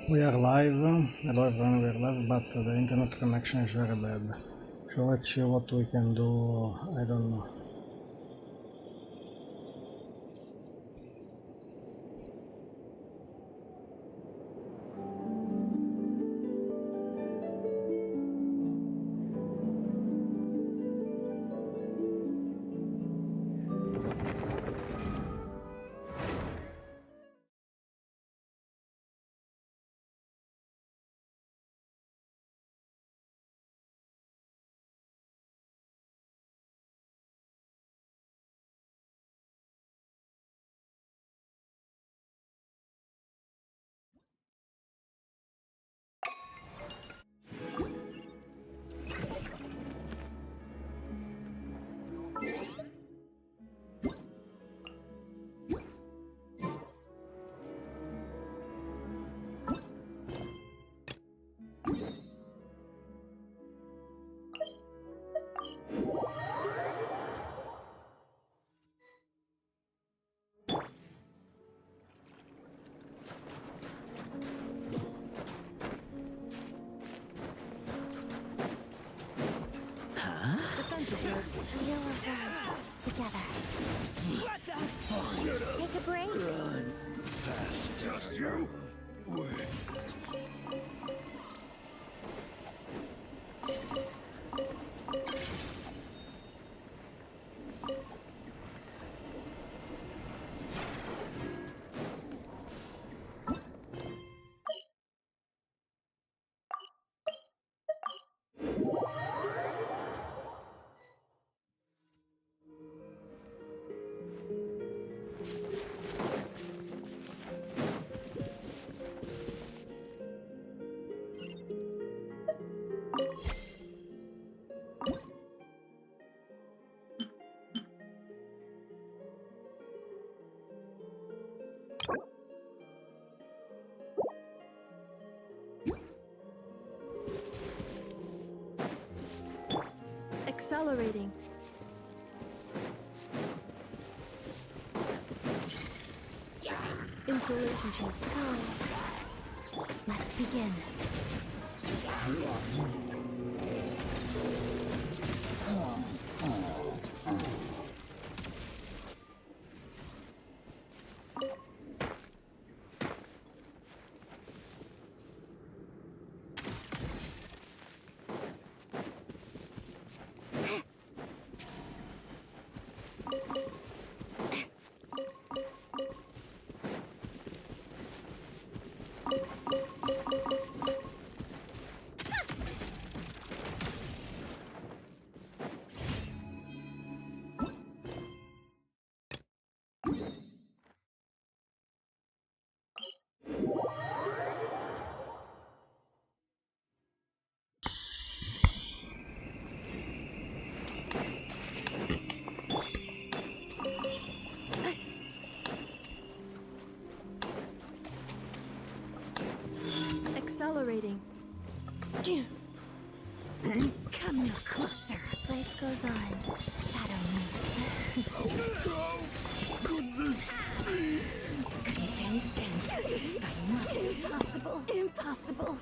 We are live. Hello everyone, we are live, but the internet connection is very bad. So let's see what we can do. I don't know. We'll arrive together. Take a break. Run fast. Just you wait. Accelerating. Insulation check. Go. Let's begin. Accelerating. Come no closer. Life goes on. Shadow me. Could this be? Contain sand, but not impossible. Impossible.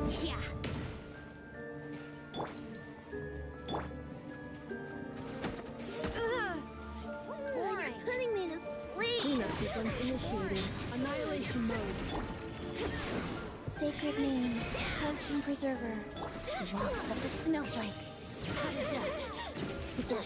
Yeah. Ugh. Boy, you're putting me to sleep. Cleanup sequence initiated. Annihilation mode. Sacred name, coach and preserver. Walks of the snowflakes. Together.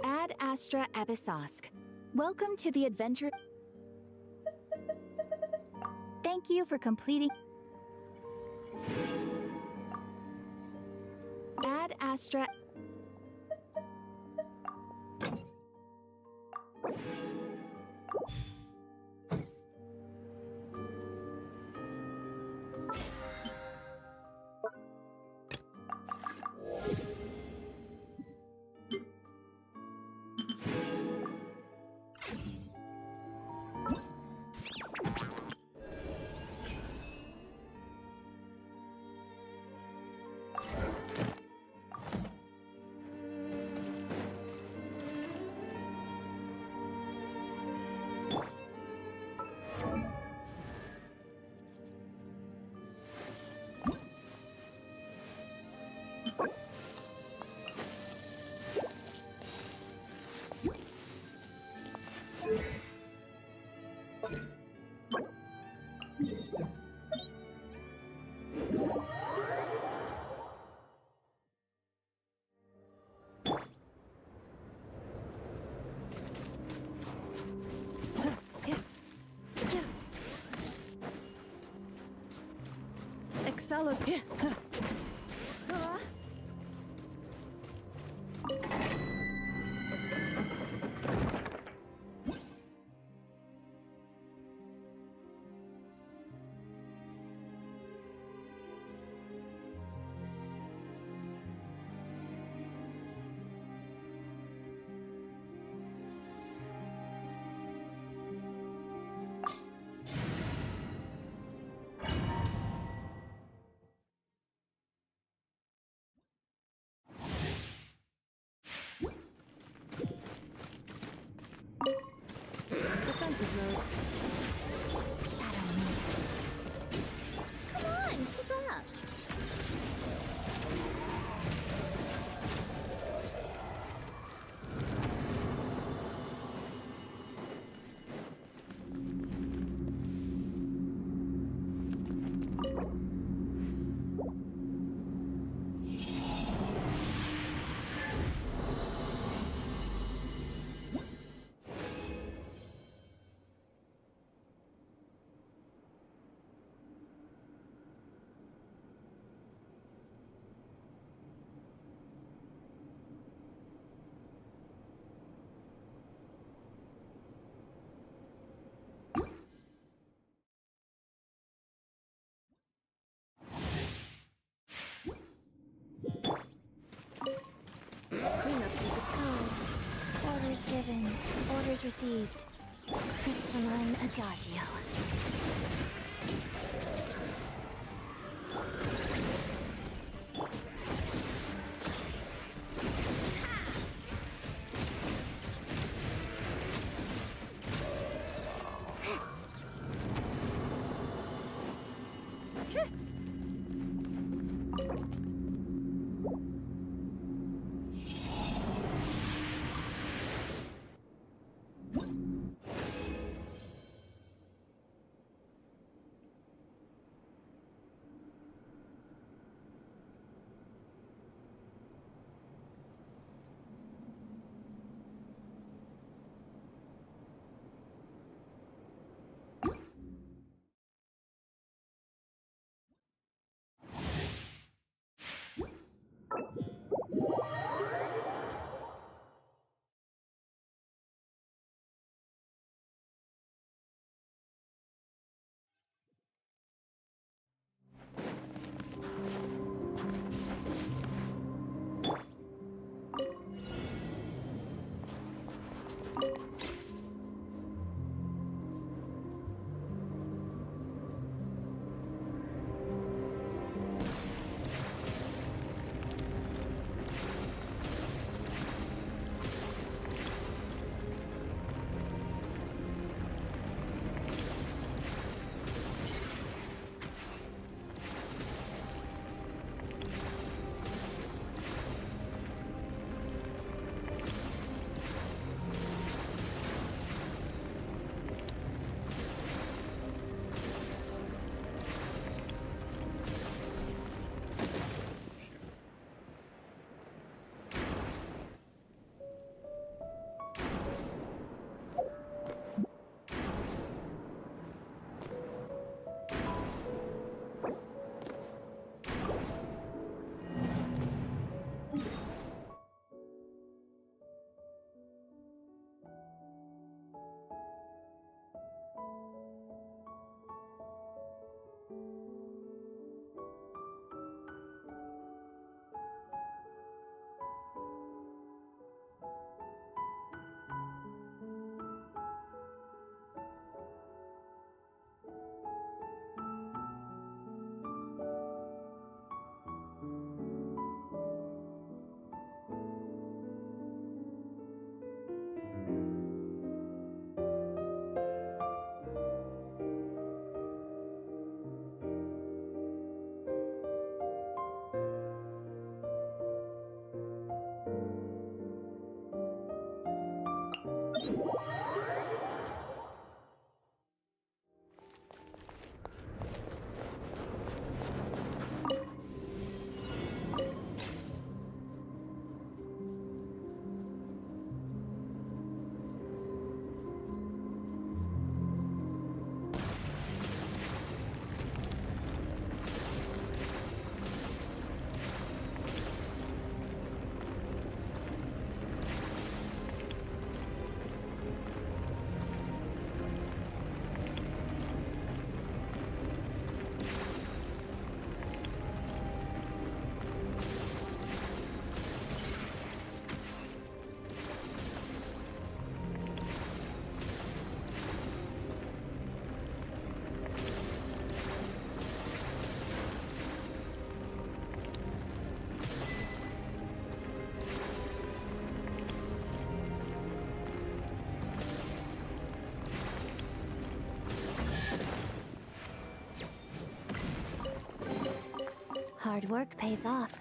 Ad Astra Abyssosque. Welcome to the adventure. Thank you for completing. Ad Astra. Excelos. Defensive mode. Shadow me. Come on, keep up. Orders given. Orders received. Crystalline Adagio. Hard work pays off.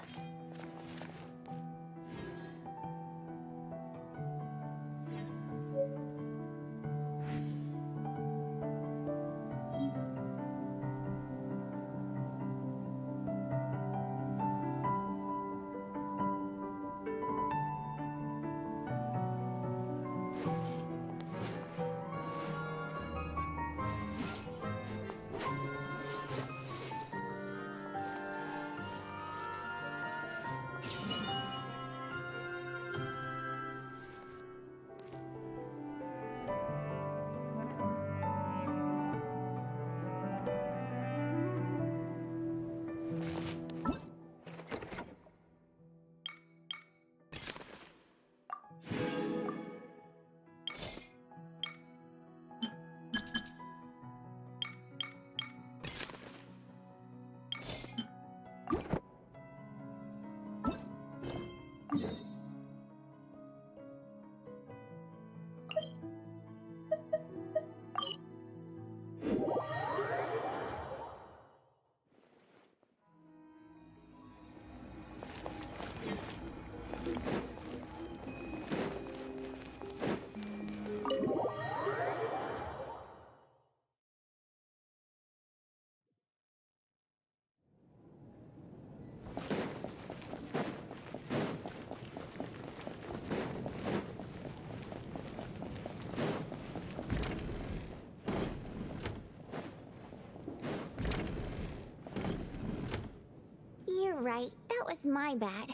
was my bad.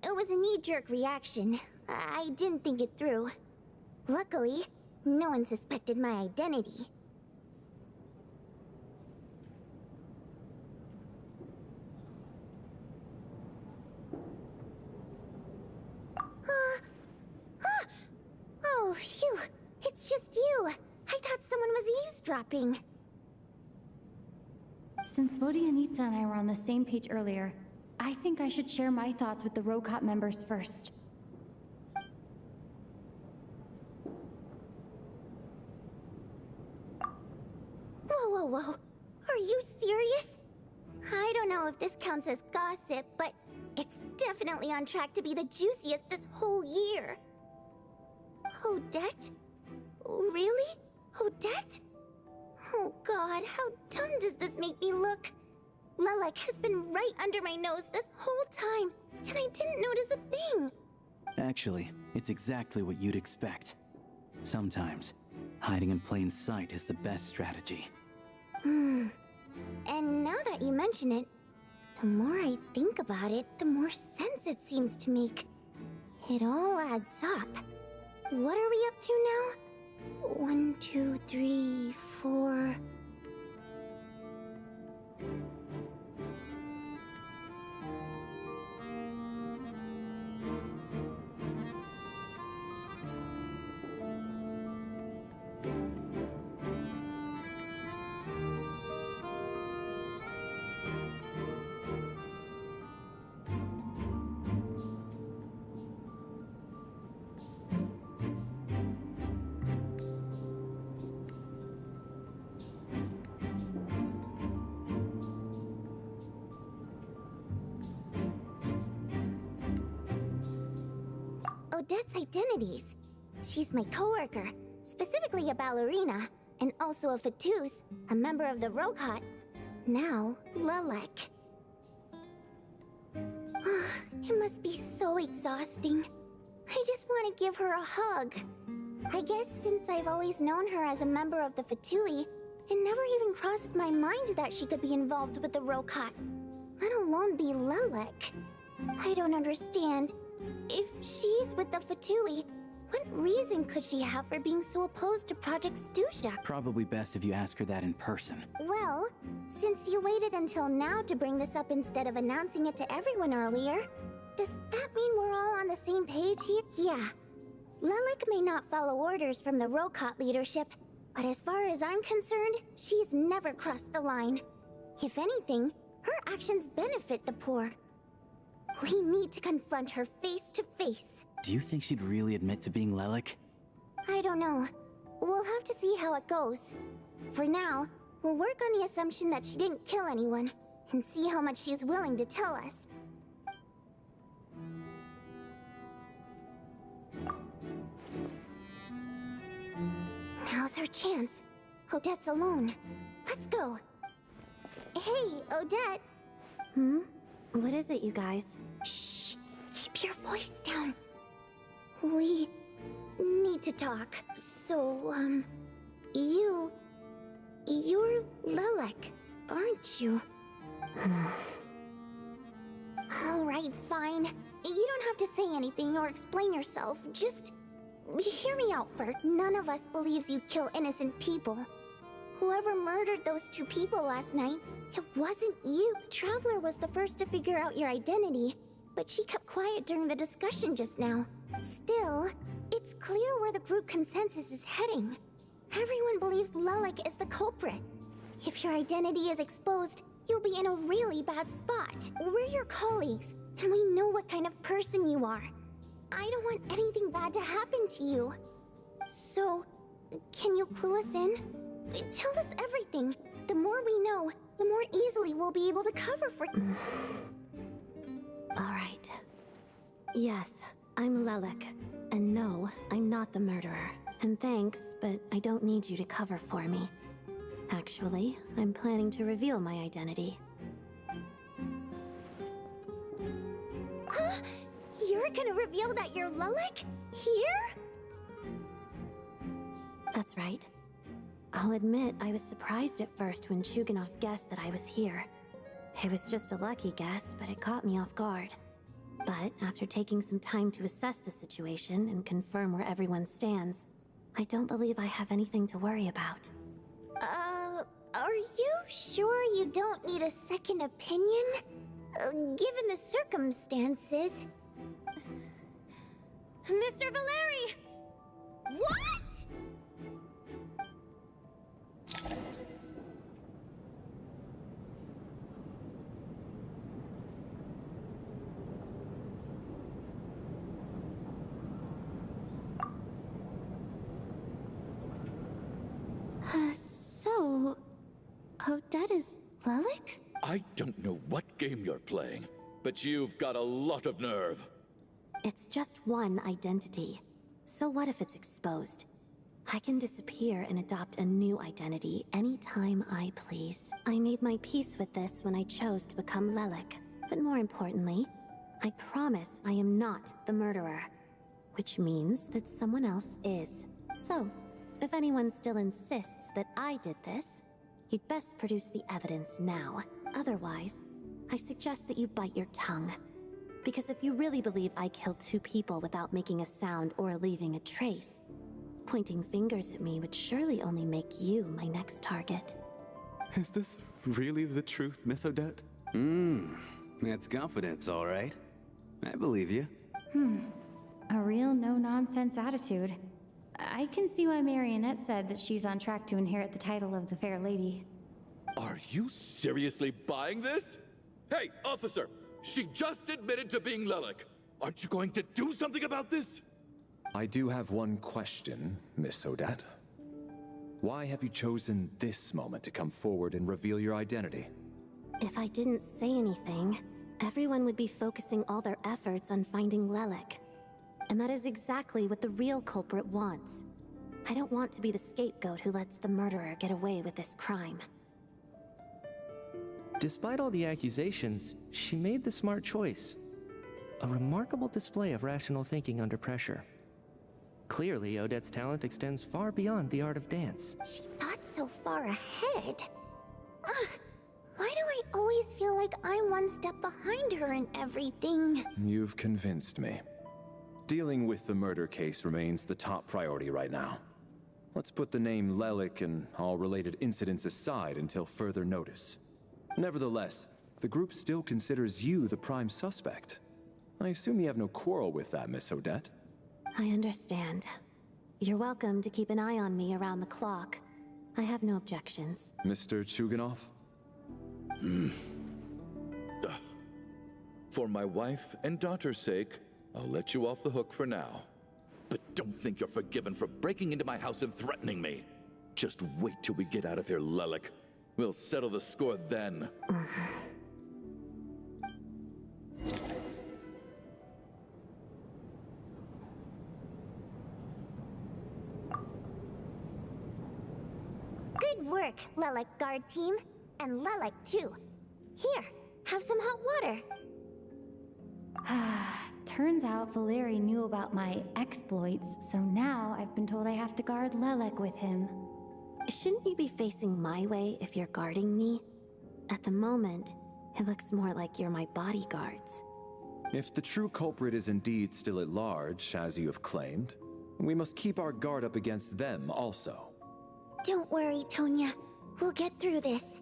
It was a knee-jerk reaction. I didn't think it through. Luckily, no one suspected my identity. Oh, phew. It's just you. I thought someone was eavesdropping. Since Vodianitsa and I were on the same page earlier, I think I should share my thoughts with the Rokot members first. Whoa. Are you serious? I don't know if this counts as gossip, but it's definitely on track to be the juiciest this whole year. Odette? Really? Odette? Oh god, how dumb does this make me look? Lelek has been right under my nose this whole time, and I didn't notice a thing. Actually, it's exactly what you'd expect. Sometimes, hiding in plain sight is the best strategy. And now that you mention it, the more I think about it, the more sense it seems to make. It all adds up. What are we up to now? 1, 2, 3, 4... Odette's identities. She's my coworker, specifically a ballerina, and also a Fatous, a member of the Rokot. Now, Lelek. It must be so exhausting. I just want to give her a hug. I guess since I've always known her as a member of the Fatui, it never even crossed my mind that she could be involved with the Rokot, let alone be Lelek. I don't understand. If she's with the Fatui, what reason could she have for being so opposed to Project Stusha? Probably best if you ask her that in person. Well, since you waited until now to bring this up instead of announcing it to everyone earlier, does that mean we're all on the same page here? Yeah. Lelek may not follow orders from the Rokot leadership, but as far as I'm concerned, she's never crossed the line. If anything, her actions benefit the poor. We need to confront her face to face. Do you think she'd really admit to being Lelek? I don't know. We'll have to see how it goes. For now, we'll work on the assumption that she didn't kill anyone, and see how much she's willing to tell us. Now's our chance. Odette's alone. Let's go. Hey, Odette! What is it, you guys? Shh! Keep your voice down. We need to talk. So, you're Lelek, aren't you? Alright, fine. You don't have to say anything or explain yourself. Just hear me out first. None of us believes you'd kill innocent people. Whoever murdered those 2 people last night, it wasn't you. Traveler was the first to figure out your identity, but she kept quiet during the discussion just now. Still, it's clear where the group consensus is heading. Everyone believes Lelek is the culprit. If your identity is exposed, you'll be in a really bad spot. We're your colleagues, and we know what kind of person you are. I don't want anything bad to happen to you. So, can you clue us in? Tell us everything. The more we know, the more easily we'll be able to cover for... Alright. Yes, I'm Lelek. And no, I'm not the murderer. And thanks, but I don't need you to cover for me. Actually, I'm planning to reveal my identity. Huh? You're gonna reveal that you're Lelek? Here? That's right. I'll admit I was surprised at first when Shuganov guessed that I was here. It was just a lucky guess, but it caught me off guard. But after taking some time to assess the situation and confirm where everyone stands, I don't believe I have anything to worry about. Are you sure you don't need a second opinion? Given the circumstances. Mr. Valeri! What?! So... Odette is Lelic? I don't know what game you're playing, but you've got a lot of nerve. It's just one identity. So what if it's exposed? I can disappear and adopt a new identity anytime I please. I made my peace with this when I chose to become Lelic. But more importantly, I promise I am not the murderer. Which means that someone else is. So, if anyone still insists that I did this, you'd best produce the evidence now. Otherwise, I suggest that you bite your tongue. Because if you really believe I killed 2 people without making a sound or leaving a trace, pointing fingers at me would surely only make you my next target. Is this really the truth, Miss Odette? That's confidence, all right. I believe you. A real no-nonsense attitude. I can see why Marionette said that she's on track to inherit the title of the Fair Lady. Are you seriously buying this? Hey, officer! She just admitted to being Lelic. Aren't you going to do something about this? I do have one question, Miss Odette. Why have you chosen this moment to come forward and reveal your identity? If I didn't say anything, everyone would be focusing all their efforts on finding Lelic. And that is exactly what the real culprit wants. I don't want to be the scapegoat who lets the murderer get away with this crime. Despite all the accusations, she made the smart choice. A remarkable display of rational thinking under pressure. Clearly, Odette's talent extends far beyond the art of dance. She thought so far ahead. Ugh, why do I always feel like I'm one step behind her in everything? You've convinced me. Dealing with the murder case remains the top priority right now. Let's put the name Lelic and all related incidents aside until further notice. Nevertheless, the group still considers you the prime suspect. I assume you have no quarrel with that, Miss Odette? I understand. You're welcome to keep an eye on me around the clock. I have no objections. Mr. Chuganov? For my wife and daughter's sake, I'll let you off the hook for now. But don't think you're forgiven for breaking into my house and threatening me. Just wait till we get out of here, Lelic. We'll settle the score then. Good work, Lelic guard team. And Lelic too. Here, have some hot water. Turns out Valeri knew about my exploits, so now I've been told I have to guard Lelic with him. Shouldn't you be facing my way if you're guarding me? At the moment, it looks more like you're my bodyguards. If the true culprit is indeed still at large, as you have claimed, we must keep our guard up against them also. Don't worry, Tonya. We'll get through this.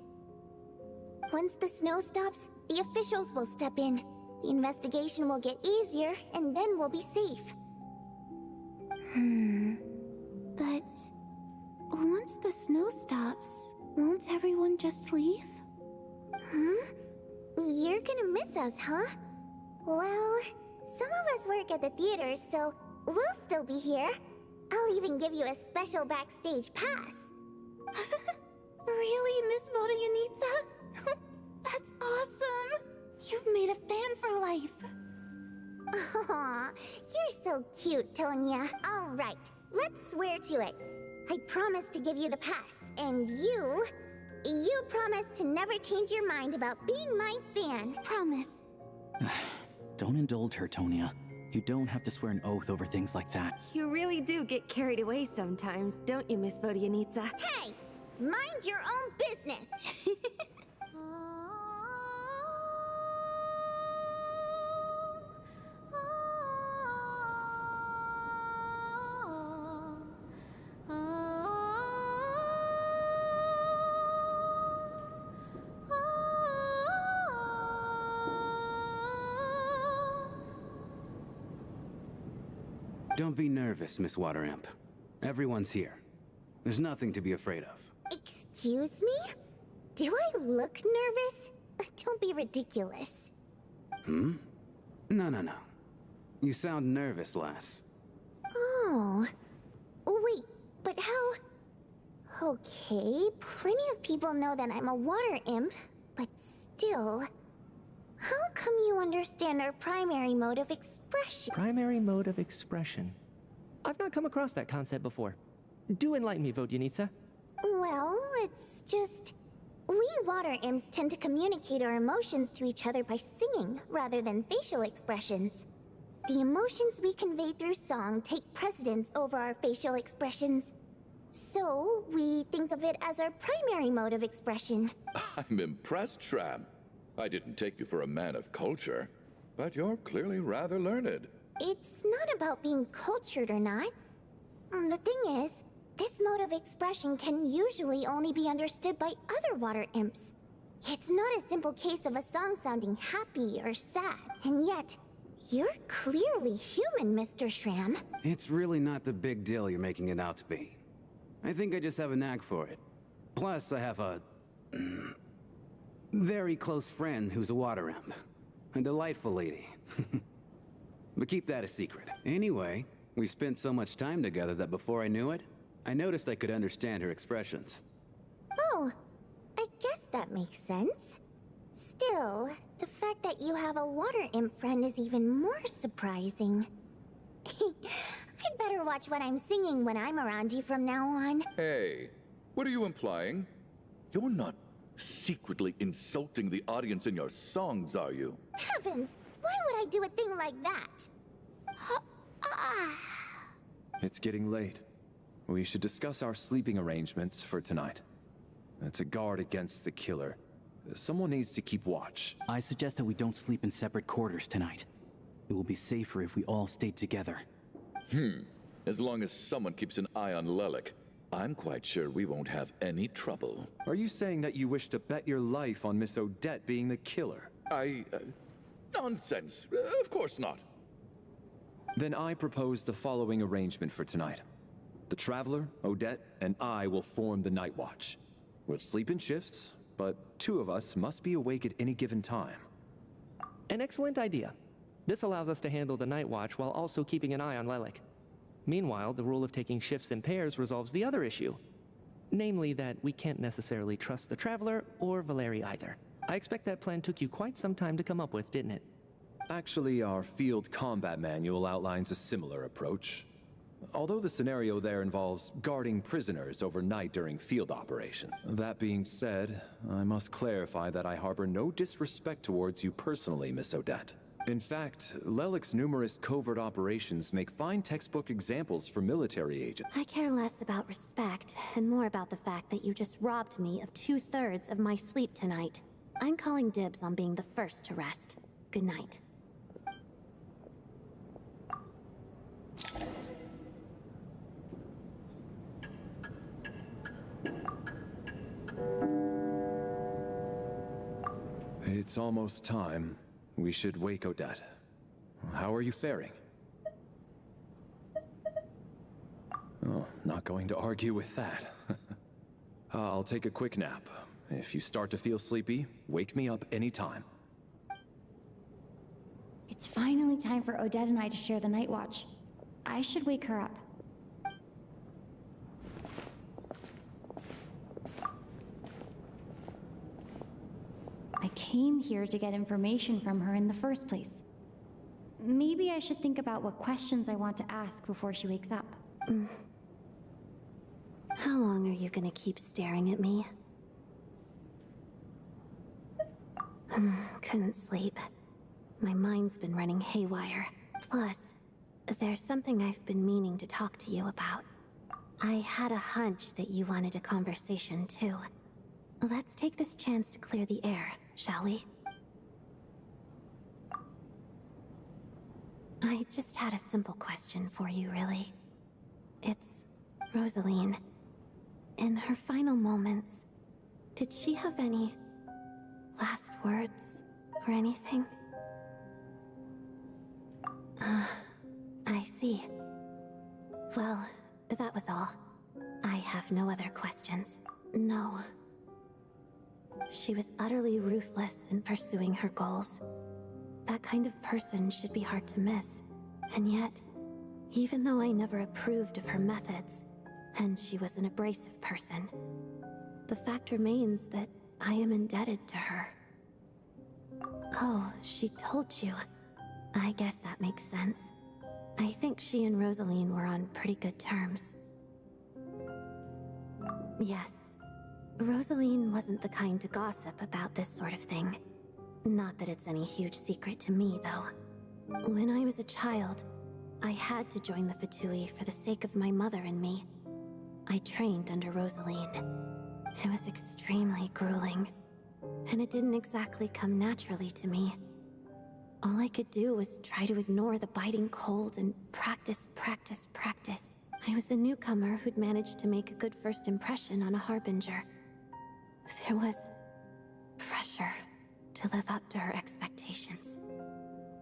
Once the snow stops, the officials will step in. The investigation will get easier, and then we'll be safe. But once the snow stops, won't everyone just leave? You're gonna miss us, huh? Well, some of us work at the theater, so we'll still be here. I'll even give you a special backstage pass. Really, Miss Vodyanitsa? That's awesome! You've made a fan for life. Aw, you're so cute, Tonya. All right, let's swear to it. I promise to give you the pass, and you promise to never change your mind about being my fan. Promise. Don't indulge her, Tonya. You don't have to swear an oath over things like that. You really do get carried away sometimes, don't you, Miss Vodyanitsa? Hey, mind your own business. Don't be nervous, Miss Water Imp. Everyone's here. There's nothing to be afraid of. Excuse me? Do I look nervous? Don't be ridiculous. Hmm? No. You sound nervous, lass. Oh. Wait, but how... Okay, plenty of people know that I'm a water imp, but still... How come you understand our primary mode of expression? Primary mode of expression. I've not come across that concept before. Do enlighten me, Vodyanitsa. Well, it's just... We water imps tend to communicate our emotions to each other by singing, rather than facial expressions. The emotions we convey through song take precedence over our facial expressions. So, we think of it as our primary mode of expression. I'm impressed, Shram. I didn't take you for a man of culture, but you're clearly rather learned. It's not about being cultured or not. The thing is, this mode of expression can usually only be understood by other water imps. It's not a simple case of a song sounding happy or sad, and yet, you're clearly human, Mr. Shram. It's really not the big deal you're making it out to be. I think I just have a knack for it. Plus, I have a... very close friend who's a water imp. A delightful lady. But keep that a secret. Anyway, we spent so much time together that before I knew it, I noticed I could understand her expressions. Oh, I guess that makes sense. Still, the fact that you have a water imp friend is even more surprising. I'd better watch what I'm singing when I'm around you from now on. Hey, what are you implying? You're not secretly insulting the audience in your songs, are you? Heavens, why would I do a thing like that? It's getting late. We should discuss our sleeping arrangements for tonight. To guard against the killer, someone needs to keep watch. I suggest that we don't sleep in separate quarters tonight. It will be safer if we all stay together. As long as someone keeps an eye on Lelik, I'm quite sure we won't have any trouble. Are you saying that you wish to bet your life on Miss Odette being the killer? Nonsense. Of course not. Then I propose the following arrangement for tonight. The Traveler, Odette, and I will form the Night Watch. We'll sleep in shifts, but two of us must be awake at any given time. An excellent idea. This allows us to handle the Night Watch while also keeping an eye on Lelik. Meanwhile, the rule of taking shifts in pairs resolves the other issue. Namely that we can't necessarily trust the Traveler or Valeri either. I expect that plan took you quite some time to come up with, didn't it? Actually, our field combat manual outlines a similar approach. Although the scenario there involves guarding prisoners overnight during field operation. That being said, I must clarify that I harbor no disrespect towards you personally, Miss Odette. In fact, Lelik's numerous covert operations make fine textbook examples for military agents. I care less about respect and more about the fact that you just robbed me of 2/3 of my sleep tonight. I'm calling dibs on being the first to rest. Good night. It's almost time. We should wake Odette. How are you faring? Oh, not going to argue with that. I'll take a quick nap. If you start to feel sleepy, wake me up anytime. It's finally time for Odette and I to share the night watch. I should wake her up. I came here to get information from her in the first place. Maybe I should think about what questions I want to ask before she wakes up. How long are you gonna keep staring at me? Couldn't sleep. My mind's been running haywire. Plus, there's something I've been meaning to talk to you about. I had a hunch that you wanted a conversation too. Let's take this chance to clear the air, shall we? I just had a simple question for you, really. It's Rosaline. In her final moments, did she have any last words or anything? I see. Well, that was all. I have no other questions. No. She was utterly ruthless in pursuing her goals. That kind of person should be hard to miss. And yet, even though I never approved of her methods, and she was an abrasive person, the fact remains that I am indebted to her. Oh, she told you. I guess that makes sense. I think she and Rosaline were on pretty good terms. Yes. Rosaline wasn't the kind to gossip about this sort of thing. Not that it's any huge secret to me, though. When I was a child, I had to join the Fatui for the sake of my mother and me. I trained under Rosaline. It was extremely grueling, and it didn't exactly come naturally to me. All I could do was try to ignore the biting cold and practice, practice, practice. I was a newcomer who'd managed to make a good first impression on a harbinger. There was pressure to live up to her expectations,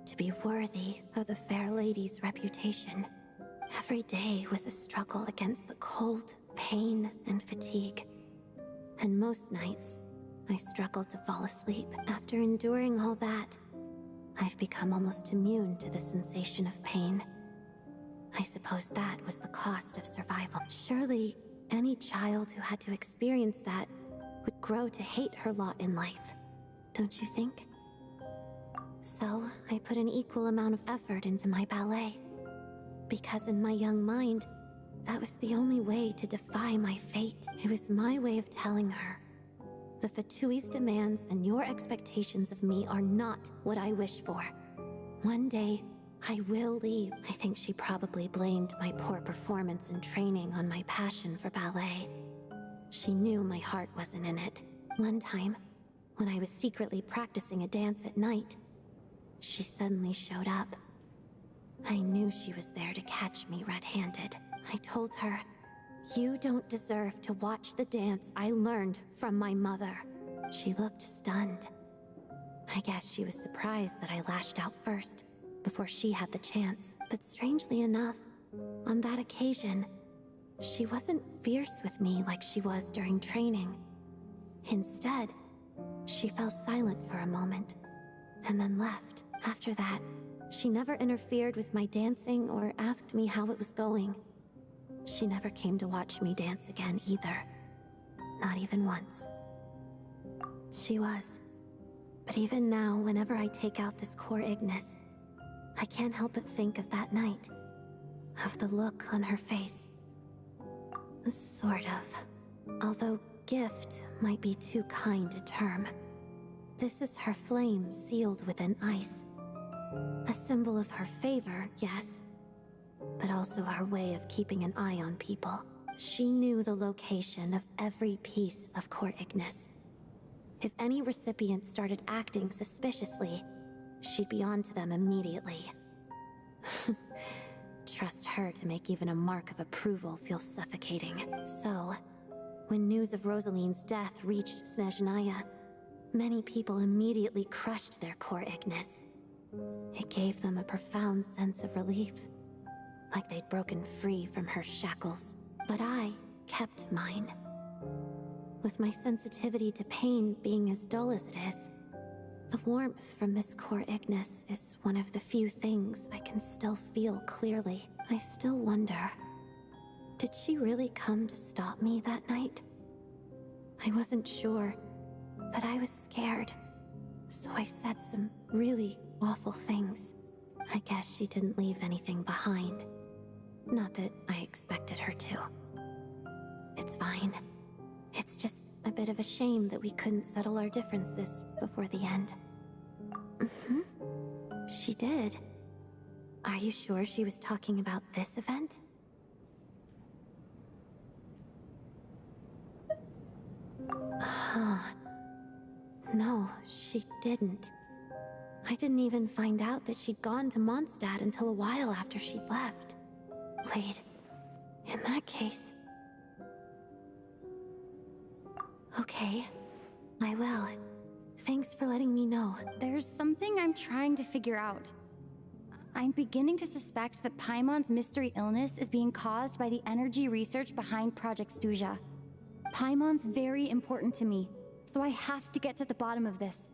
to be worthy of the fair lady's reputation. Every day was a struggle against the cold, pain, and fatigue. And most nights, I struggled to fall asleep. After enduring all that, I've become almost immune to the sensation of pain. I suppose that was the cost of survival. Surely, any child who had to experience that would grow to hate her lot in life, don't you think? So, I put an equal amount of effort into my ballet. Because in my young mind, that was the only way to defy my fate. It was my way of telling her, the Fatui's demands and your expectations of me are not what I wish for. One day, I will leave. I think she probably blamed my poor performance in training on my passion for ballet. She knew my heart wasn't in it. One time, when I was secretly practicing a dance at night, she suddenly showed up. I knew she was there to catch me red-handed. I told her, "You don't deserve to watch the dance I learned from my mother." She looked stunned. I guess she was surprised that I lashed out first, before she had the chance. But strangely enough, on that occasion, she wasn't fierce with me like she was during training. Instead, she fell silent for a moment, and then left. After that, she never interfered with my dancing or asked me how it was going. She never came to watch me dance again either. Not even once. She was. But even now, whenever I take out this core Ignis, I can't help but think of that night. Of the look on her face. Sort of. Although gift might be too kind a term. This is her flame sealed within ice. A symbol of her favor, yes, but also her way of keeping an eye on people. She knew the location of every piece of core Ignis. If any recipient started acting suspiciously, she'd be onto them immediately. Trust her to make even a mark of approval feel suffocating. So, when news of Rosaline's death reached Snezhnaya, many people immediately crushed their core Ignis. It gave them a profound sense of relief, like they'd broken free from her shackles. But I kept mine. With my sensitivity to pain being as dull as it is, the warmth from this core Ignis is one of the few things I can still feel clearly. I still wonder, did she really come to stop me that night? I wasn't sure, but I was scared, so I said some really awful things. I guess she didn't leave anything behind. Not that I expected her to. It's fine. It's just a bit of a shame that we couldn't settle our differences before the end. She did. Are you sure she was talking about this event? No, she didn't. I didn't even find out that she'd gone to Mondstadt until a while after she'd left. Wait, in that case... Okay, I will. Thanks for letting me know. There's something I'm trying to figure out. I'm beginning to suspect that Paimon's mystery illness is being caused by the energy research behind Project Stuja. Paimon's very important to me, so I have to get to the bottom of this.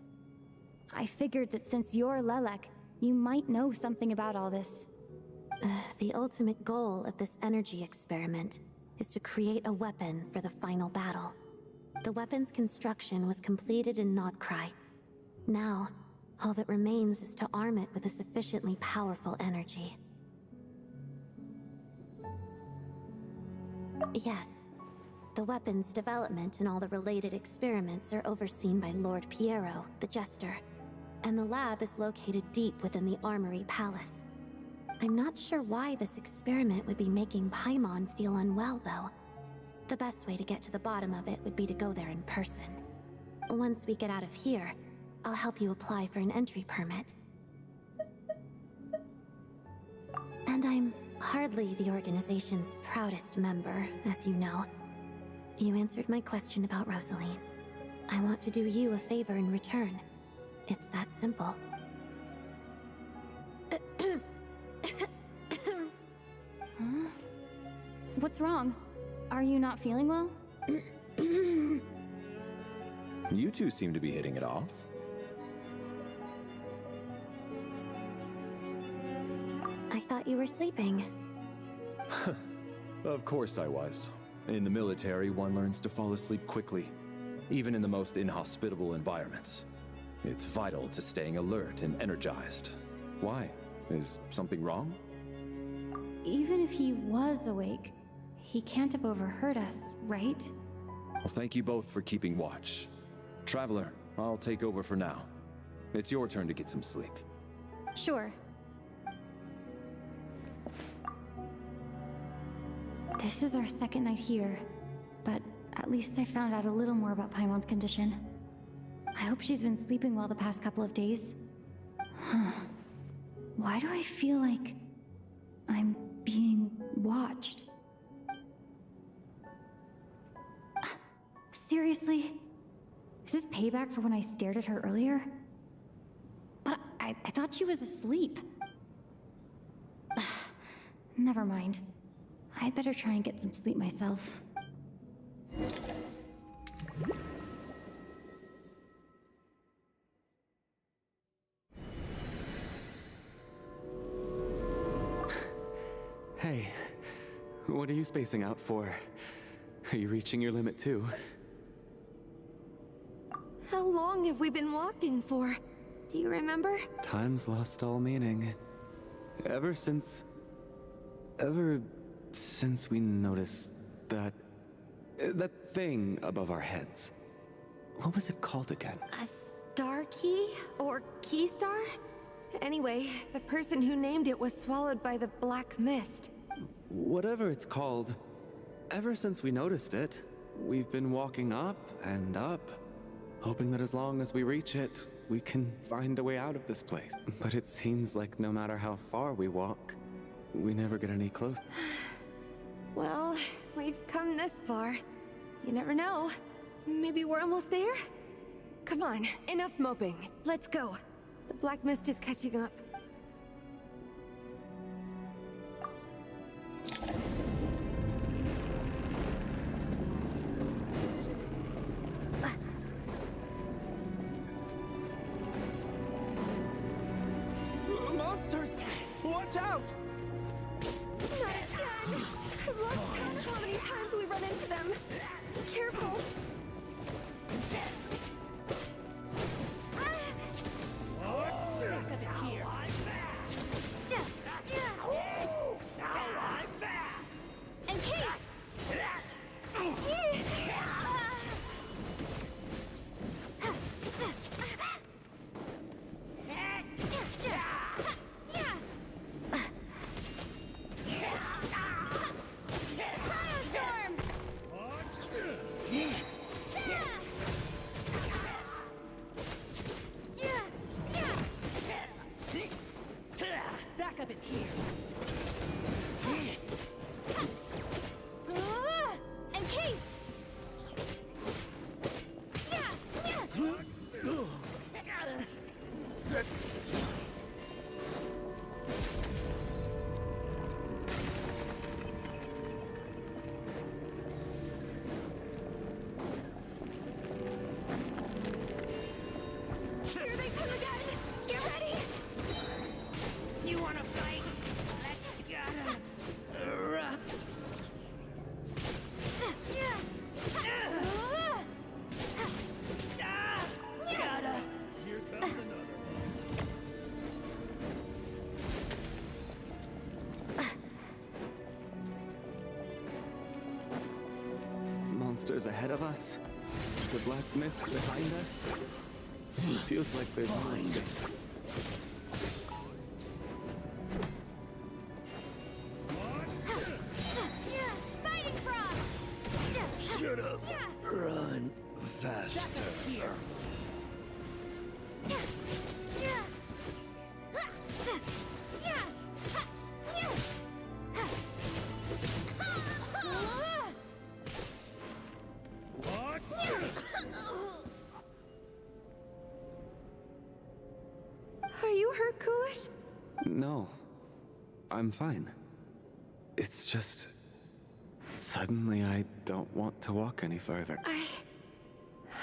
I figured that since you're Lelek, you might know something about all this. The ultimate goal of this energy experiment is to create a weapon for the final battle. The weapon's construction was completed in Nodcry. Now, all that remains is to arm it with a sufficiently powerful energy. Yes, the weapon's development and all the related experiments are overseen by Lord Piero, the Jester, and the lab is located deep within the Armory Palace. I'm not sure why this experiment would be making Paimon feel unwell, though. The best way to get to the bottom of it would be to go there in person. Once we get out of here, I'll help you apply for an entry permit. And I'm hardly the organization's proudest member, as you know. You answered my question about Rosaline. I want to do you a favor in return. It's that simple. Huh? What's wrong? Are you not feeling well? You two seem to be hitting it off. I thought you were sleeping. Of course I was. In the military, one learns to fall asleep quickly, even in the most inhospitable environments. It's vital to staying alert and energized. Why? Is something wrong? Even if he was awake, he can't have overheard us, right? Well, thank you both for keeping watch. Traveler, I'll take over for now. It's your turn to get some sleep. Sure. This is our second night here, but at least I found out a little more about Paimon's condition. I hope she's been sleeping well the past couple of days. Huh. Why do I feel like I'm being watched? Seriously? Is this payback for when I stared at her earlier? But I thought she was asleep. Never mind. I'd better try and get some sleep myself. Hey, what are you spacing out for? Are you reaching your limit too? How long have we been walking for? Do you remember? Time's lost all meaning. Ever since we noticed that thing above our heads. What was it called again? A star key? Or key star? Anyway, the person who named it was swallowed by the black mist. Whatever it's called, ever since we noticed it, we've been walking up and up, hoping that as long as we reach it, we can find a way out of this place. But it seems like no matter how far we walk, we never get any closer. Well, we've come this far. You never know. Maybe we're almost there? Come on, enough moping. Let's go. The black mist is catching up. Monsters! Watch out! Not again! I've lost count of how many times we run into them. Be careful. monsters ahead of us, the black mist behind us. It feels like there's no escape. Fighting frog! Shut up! Run faster. Are you hurt, Coolish? No, I'm fine. It's just... suddenly I don't want to walk any further.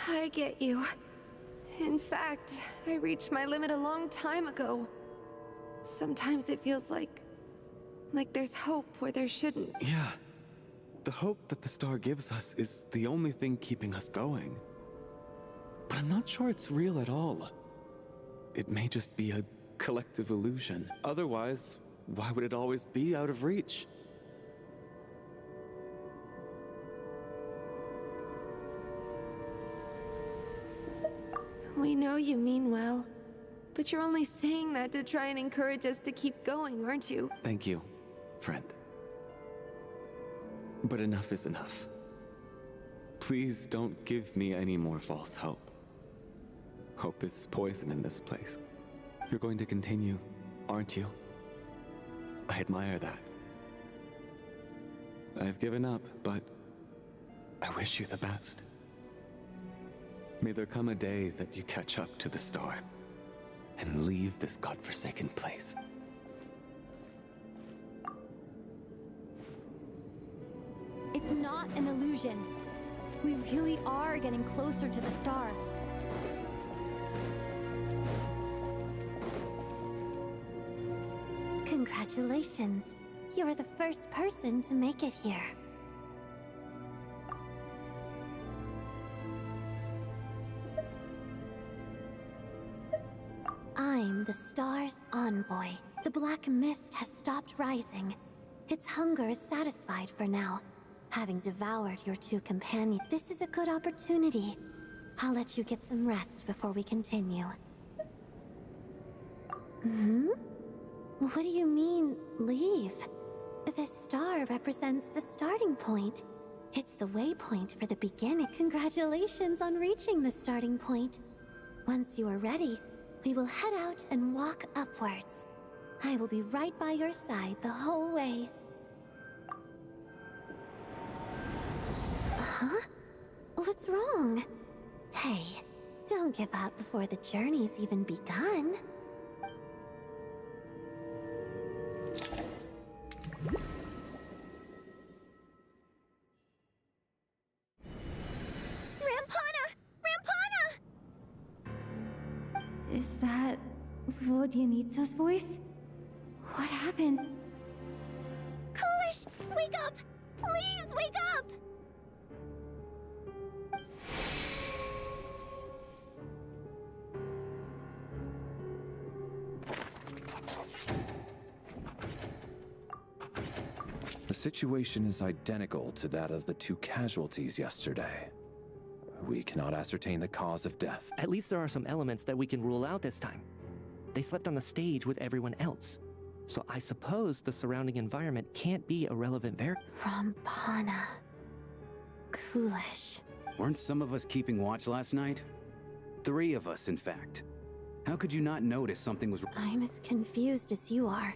I get you. In fact, I reached my limit a long time ago. Sometimes it feels like there's hope where there shouldn't. Yeah. The hope that the star gives us is the only thing keeping us going. But I'm not sure it's real at all. It may just be a collective illusion. Otherwise, why would it always be out of reach? We know you mean well, but you're only saying that to try and encourage us to keep going, aren't you? Thank you, friend. But enough is enough. Please don't give me any more false hope. Hope is poison in this place. You're going to continue, aren't you? I admire that. I've given up, but I wish you the best. May there come a day that you catch up to the star and leave this godforsaken place. It's not an illusion. We really are getting closer to the star. Congratulations. You're the first person to make it here. I'm the star's envoy. The black mist has stopped rising. Its hunger is satisfied for now. Having devoured your two companions, this is a good opportunity. I'll let you get some rest before we continue. What do you mean, leave? The star represents the starting point. It's the waypoint for the beginning. Congratulations on reaching the starting point. Once you are ready, we will head out and walk upwards. I will be right by your side the whole way. Huh? What's wrong? Hey, don't give up before the journey's even begun. Is that Vodyanitsa's voice? What happened? Coolish, wake up! Please wake up! The situation is identical to that of the two casualties yesterday. We cannot ascertain the cause of death. At least there are some elements that we can rule out this time. They slept on the stage with everyone else. So I suppose the surrounding environment can't be a relevant variable. Rampana. Coolish. Weren't some of us keeping watch last night? 3 of us, in fact. How could you not notice something was... I'm as confused as you are.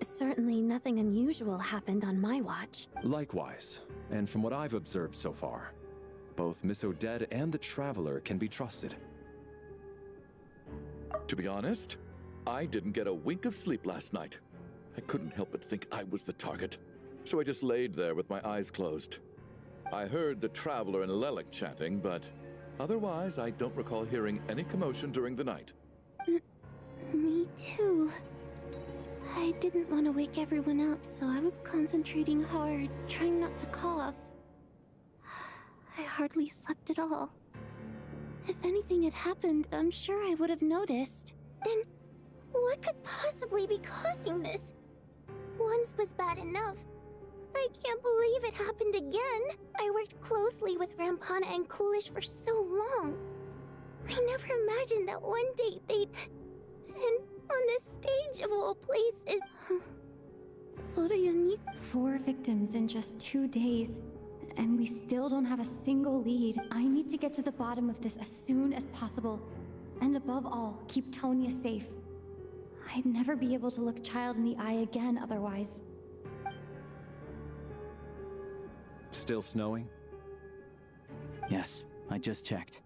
Certainly nothing unusual happened on my watch. Likewise, and from what I've observed so far, both Miss Odette and the Traveler can be trusted. To be honest, I didn't get a wink of sleep last night. I couldn't help but think I was the target, so I just laid there with my eyes closed. I heard the Traveler and Lelic chatting, but otherwise I don't recall hearing any commotion during the night. Me too. I didn't want to wake everyone up, so I was concentrating hard, trying not to cough. I hardly slept at all. If anything had happened, I'm sure I would have noticed. Then, what could possibly be causing this? Once was bad enough. I can't believe it happened again. I worked closely with Rampana and Coolish for so long. I never imagined that one day they'd... And on this stage of all places... What do you need? 4 victims in just 2 days. And we still don't have a single lead. I need to get to the bottom of this as soon as possible. And above all, keep Tonya safe. I'd never be able to look Child in the eye again otherwise. Still snowing? Yes, I just checked.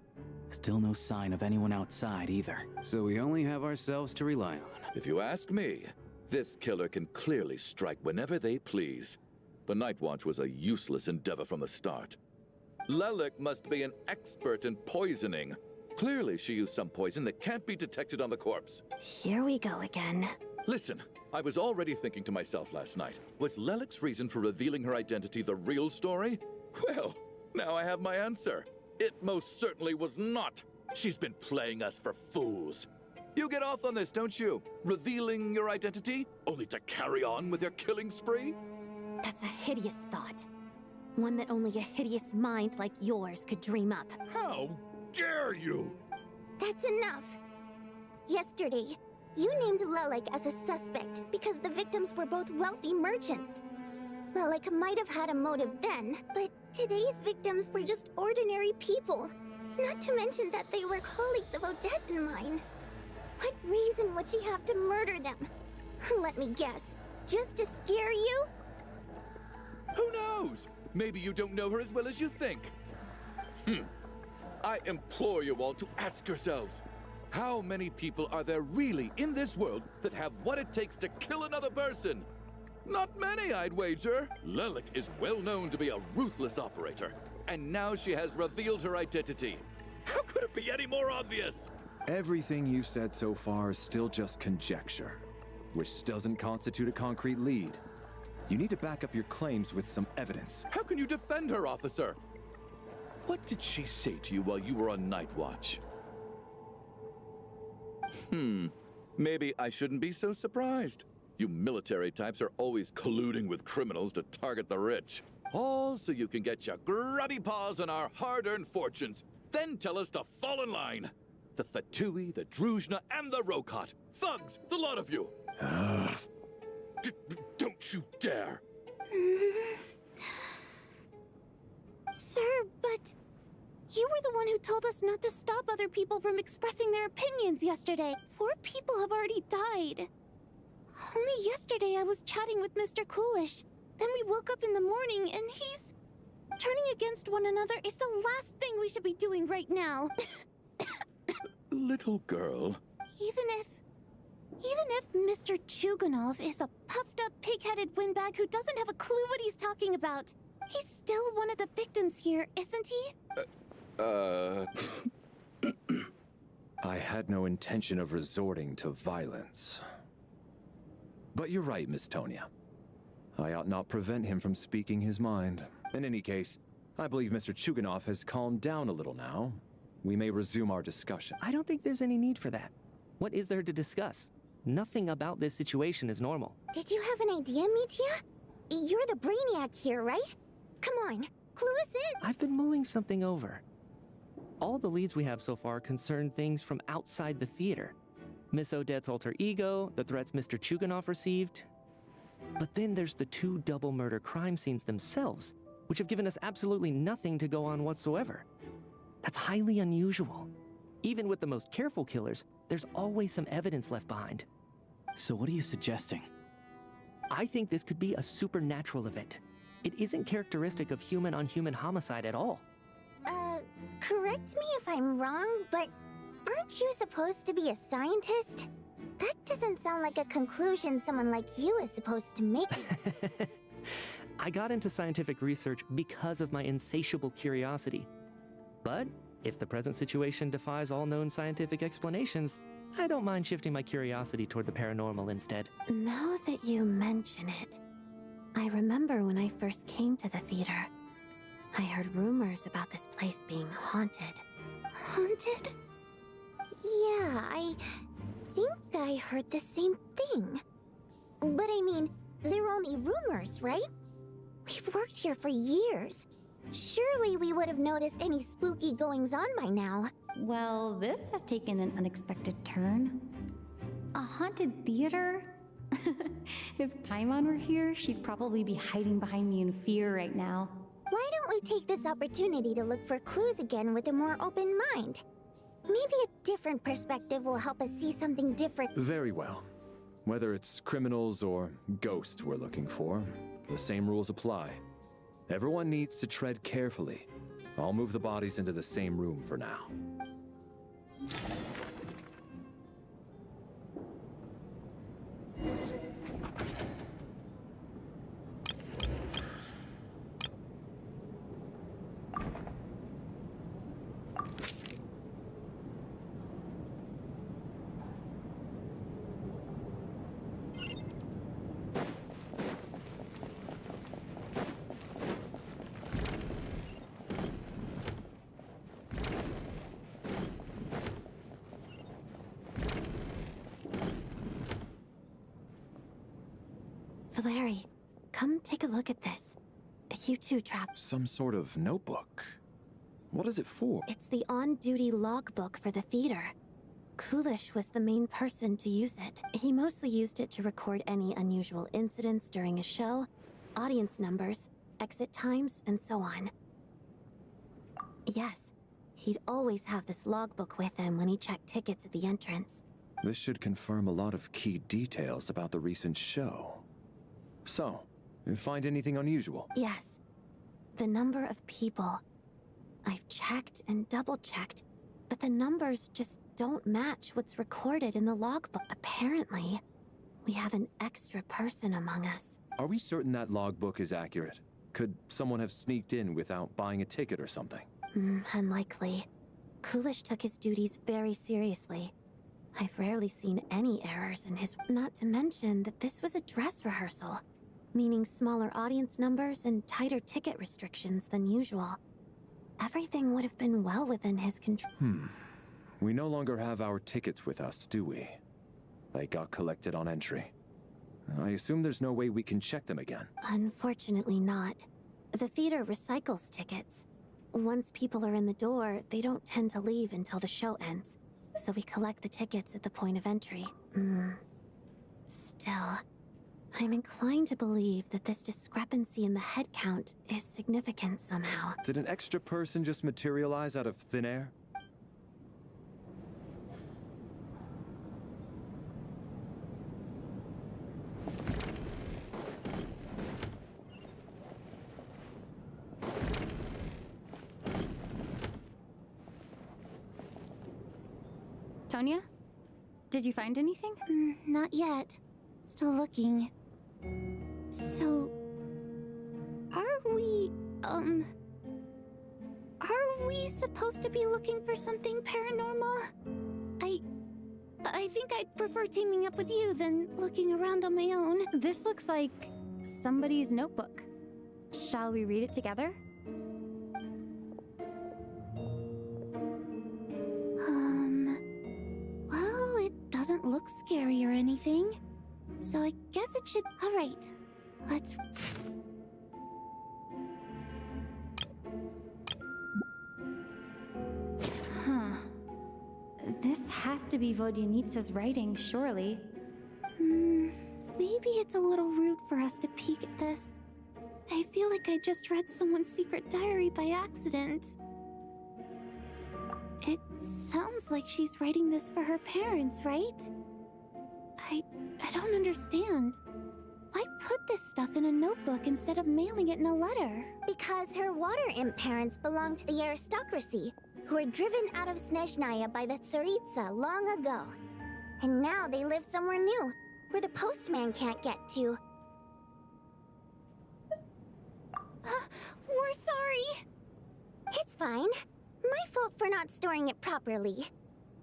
Still no sign of anyone outside either. So we only have ourselves to rely on. If you ask me, this killer can clearly strike whenever they please. The Night Watch was a useless endeavor from the start. Lelik must be an expert in poisoning. Clearly she used some poison that can't be detected on the corpse. Here we go again. Listen, I was already thinking to myself last night, was Lelik's reason for revealing her identity the real story? Well, now I have my answer. It most certainly was not. She's been playing us for fools. You get off on this, don't you? Revealing your identity, only to carry on with your killing spree? That's a hideous thought. One that only a hideous mind like yours could dream up. How dare you? That's enough. Yesterday, you named Lelik as a suspect because the victims were both wealthy merchants. Lelik might have had a motive then, but today's victims were just ordinary people. Not to mention that they were colleagues of Odette and mine. What reason would she have to murder them? Let me guess. Just to scare you? Who knows? Maybe you don't know her as well as you think. I implore you all to ask yourselves, how many people are there really in this world that have what it takes to kill another person? Not many, I'd wager. Lelik is well known to be a ruthless operator, and now she has revealed her identity. How could it be any more obvious? Everything you've said so far is still just conjecture, which doesn't constitute a concrete lead. You need to back up your claims with some evidence. How can you defend her, officer? What did she say to you while you were on Night Watch? Maybe I shouldn't be so surprised. You military types are always colluding with criminals to target the rich. All so you can get your grubby paws on our hard-earned fortunes, then tell us to fall in line. The Fatui, the Druzhna, and the Rokot. Thugs, the lot of you. Don't you dare. Sir, but... You were the one who told us not to stop other people from expressing their opinions yesterday. 4 people have already died. Only yesterday I was chatting with Mr. Coolish. Then we woke up in the morning and he's... Turning against one another is the last thing we should be doing right now. Little girl. Even if Mr. Chuganov is a puffed-up, pig-headed windbag who doesn't have a clue what he's talking about, he's still one of the victims here, isn't he? I had no intention of resorting to violence. But you're right, Miss Tonya. I ought not prevent him from speaking his mind. In any case, I believe Mr. Chuganov has calmed down a little now. We may resume our discussion. I don't think there's any need for that. What is there to discuss? Nothing about this situation is normal. Did you have an idea, Mitya? You're the brainiac here, right? Come on, clue us in. I've been mulling something over. All the leads we have so far concern things from outside the theater. Miss Odette's alter ego, the threats Mr. Chuganov received. But then there's the 2 double murder crime scenes themselves, which have given us absolutely nothing to go on whatsoever. That's highly unusual. Even with the most careful killers, there's always some evidence left behind. So what are you suggesting? I think this could be a supernatural event. It isn't characteristic of human-on-human homicide at all. Correct me if I'm wrong, but aren't you supposed to be a scientist? That doesn't sound like a conclusion someone like you is supposed to make. I got into scientific research because of my insatiable curiosity. But if the present situation defies all known scientific explanations, I don't mind shifting my curiosity toward the paranormal instead. Now that you mention it, I remember when I first came to the theater. I heard rumors about this place being haunted. Haunted? Yeah, I think I heard the same thing. But I mean, they're only rumors, right? We've worked here for years. Surely we would have noticed any spooky goings-on by now. Well, this has taken an unexpected turn. A haunted theater? If Paimon were here, she'd probably be hiding behind me in fear right now. Why don't we take this opportunity to look for clues again with a more open mind? Maybe a different perspective will help us see something different. Very well. Whether it's criminals or ghosts we're looking for, the same rules apply. Everyone needs to tread carefully. I'll move the bodies into the same room for now. Valeri, come take a look at this. You too, Trap. Some sort of notebook. What is it for? It's the on-duty logbook for the theater. Coolish was the main person to use it. He mostly used it to record any unusual incidents during a show, audience numbers, exit times, and so on. Yes, he'd always have this logbook with him when he checked tickets at the entrance. This should confirm a lot of key details about the recent show. So, you find anything unusual? Yes. The number of people. I've checked and double-checked, but the numbers just don't match what's recorded in the logbook. Apparently, we have an extra person among us. Are we certain that logbook is accurate? Could someone have sneaked in without buying a ticket or something? Unlikely. Coolish took his duties very seriously. I've rarely seen any errors in his... Not to mention that this was a dress rehearsal, meaning smaller audience numbers and tighter ticket restrictions than usual. Everything would have been well within his control. We no longer have our tickets with us, do we? They got collected on entry. I assume there's no way we can check them again. Unfortunately not. The theater recycles tickets. Once people are in the door, they don't tend to leave until the show ends. So we collect the tickets at the point of entry. Still, I'm inclined to believe that this discrepancy in the head count is significant somehow. Did an extra person just materialize out of thin air? Tonya? Did you find anything? Not yet. Still looking. So... Are we supposed to be looking for something paranormal? I think I'd prefer teaming up with you than looking around on my own. This looks like somebody's notebook. Shall we read it together? Well, it doesn't look scary or anything. So I guess it should... Alright, let's... This has to be Vodyanitsa's writing, surely. Maybe it's a little rude for us to peek at this. I feel like I just read someone's secret diary by accident. It sounds like she's writing this for her parents, right? I don't understand. Why put this stuff in a notebook instead of mailing it in a letter? Because her water imp parents belong to the aristocracy, who were driven out of Snezhnaya by the Tsaritsa long ago. And now they live somewhere new, where the postman can't get to. We're sorry. It's fine. My fault for not storing it properly.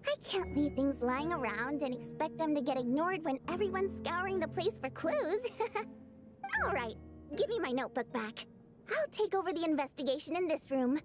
I can't leave things lying around and expect them to get ignored when everyone's scouring the place for clues. Alright, give me my notebook back. I'll take over the investigation in this room.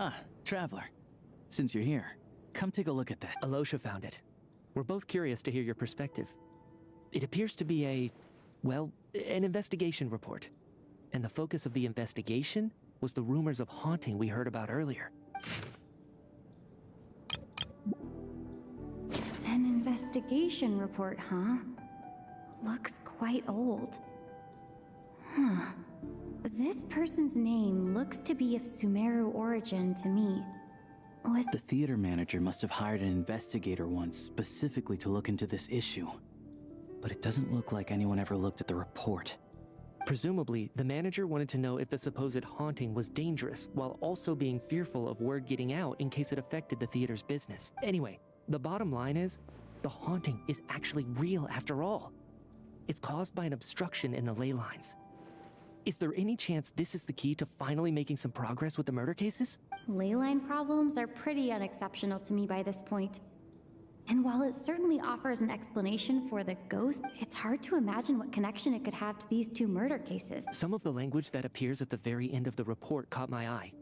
Ah, Traveler. Since you're here, come take a look at that. Alosha found it. We're both curious to hear your perspective. It appears to be well, an investigation report. And the focus of the investigation was the rumors of haunting we heard about earlier. An investigation report, huh? Looks quite old. Huh. This person's name looks to be of Sumeru origin to me. The theater manager must have hired an investigator once specifically to look into this issue. But it doesn't look like anyone ever looked at the report. Presumably, the manager wanted to know if the supposed haunting was dangerous, while also being fearful of word getting out in case it affected the theater's business. Anyway, the bottom line is, the haunting is actually real after all. It's caused by an obstruction in the ley lines. Is there any chance this is the key to finally making some progress with the murder cases? Ley line problems are pretty unexceptional to me by this point. And while it certainly offers an explanation for the ghost, it's hard to imagine what connection it could have to these two murder cases. Some of the language that appears at the very end of the report caught my eye.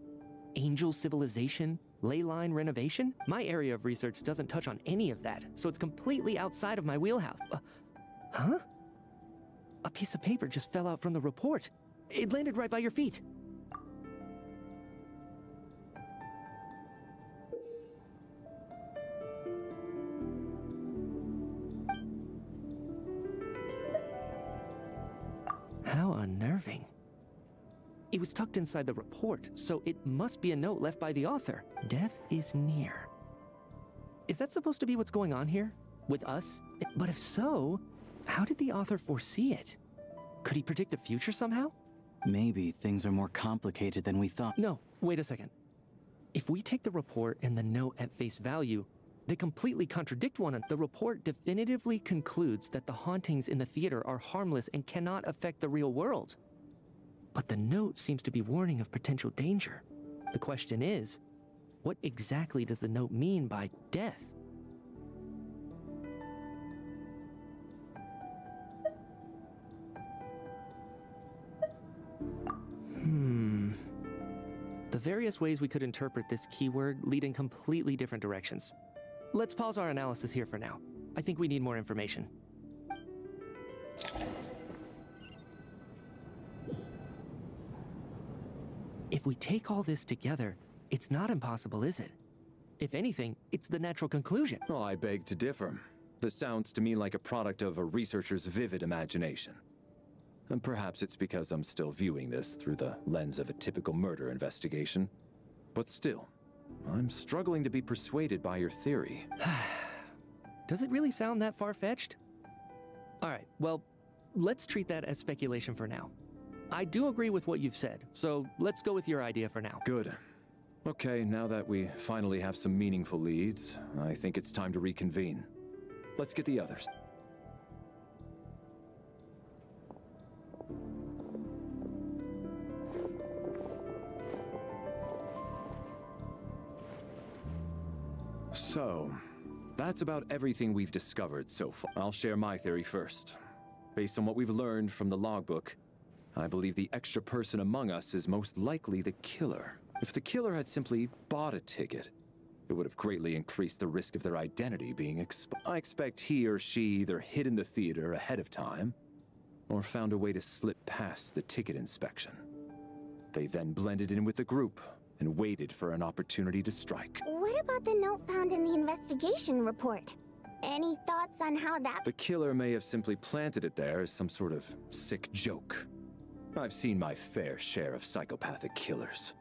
Angel civilization, ley line renovation? My area of research doesn't touch on any of that, so it's completely outside of my wheelhouse. Huh? A piece of paper just fell out from the report. It landed right by your feet. How unnerving. It was tucked inside the report, so it must be a note left by the author. Death is near. Is that supposed to be what's going on here? With us? But if so, how did the author foresee it? Could he predict the future somehow? Maybe things are more complicated than we thought. No, wait a second. If we take the report and the note at face value, they completely contradict one another. The report definitively concludes that the hauntings in the theater are harmless and cannot affect the real world. But the note seems to be warning of potential danger. The question is, what exactly does the note mean by death? The various ways we could interpret this keyword lead in completely different directions. Let's pause our analysis here for now. I think we need more information. If we take all this together, it's not impossible, is it? If anything, it's the natural conclusion. Well, I beg to differ. This sounds to me like a product of a researcher's vivid imagination. And perhaps it's because I'm still viewing this through the lens of a typical murder investigation. But still, I'm struggling to be persuaded by your theory. Does it really sound that far-fetched? Alright, well, let's treat that as speculation for now. I do agree with what you've said, so let's go with your idea for now. Good. Okay, now that we finally have some meaningful leads, I think it's time to reconvene. Let's get the others. So, that's about everything we've discovered so far. I'll share my theory first. Based on what we've learned from the logbook, I believe the extra person among us is most likely the killer. If the killer had simply bought a ticket, it would have greatly increased the risk of their identity being exposed. I expect he or she either hid in the theater ahead of time, or found a way to slip past the ticket inspection. They then blended in with the group and waited for an opportunity to strike. What about the note found in the investigation report? Any thoughts on how that— The killer may have simply planted it there as some sort of sick joke. I've seen my fair share of psychopathic killers.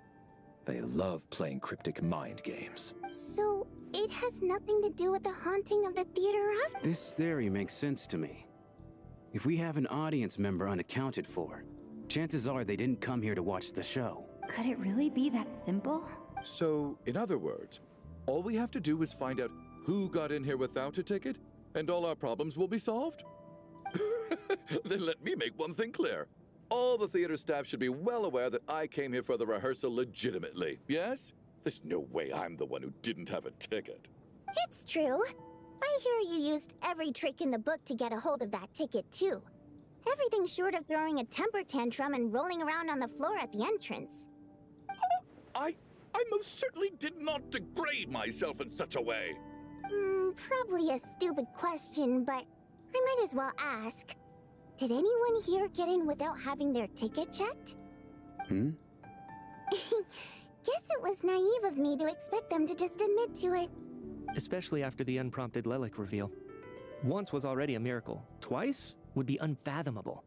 They love playing cryptic mind games. So, it has nothing to do with the haunting of the theater after— This theory makes sense to me. If we have an audience member unaccounted for, chances are they didn't come here to watch the show. Could it really be that simple? So, in other words, all we have to do is find out who got in here without a ticket, and all our problems will be solved? Then let me make one thing clear. All the theater staff should be well aware that I came here for the rehearsal legitimately, yes? There's no way I'm the one who didn't have a ticket. It's true. I hear you used every trick in the book to get a hold of that ticket, too. Everything short of throwing a temper tantrum and rolling around on the floor at the entrance. I most certainly did not degrade myself in such a way. Probably a stupid question, but I might as well ask. Did anyone here get in without having their ticket checked? Guess it was naive of me to expect them to just admit to it. Especially after the unprompted Lelic reveal. Once was already a miracle. Twice would be unfathomable.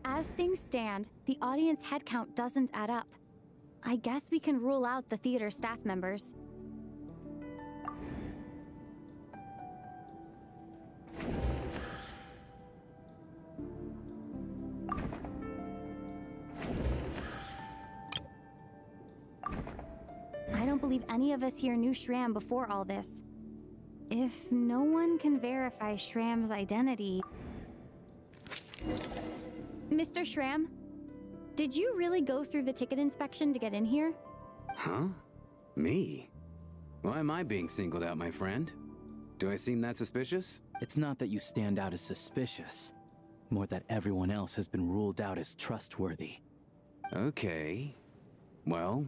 As things stand, the audience headcount doesn't add up. I guess we can rule out the theater staff members. I don't believe any of us here knew Shram before all this. If no one can verify Shram's identity... Mr. Shram, did you really go through the ticket inspection to get in here? Huh? Me? Why am I being singled out, my friend? Do I seem that suspicious? It's not that you stand out as suspicious, more that everyone else has been ruled out as trustworthy. Okay. Well,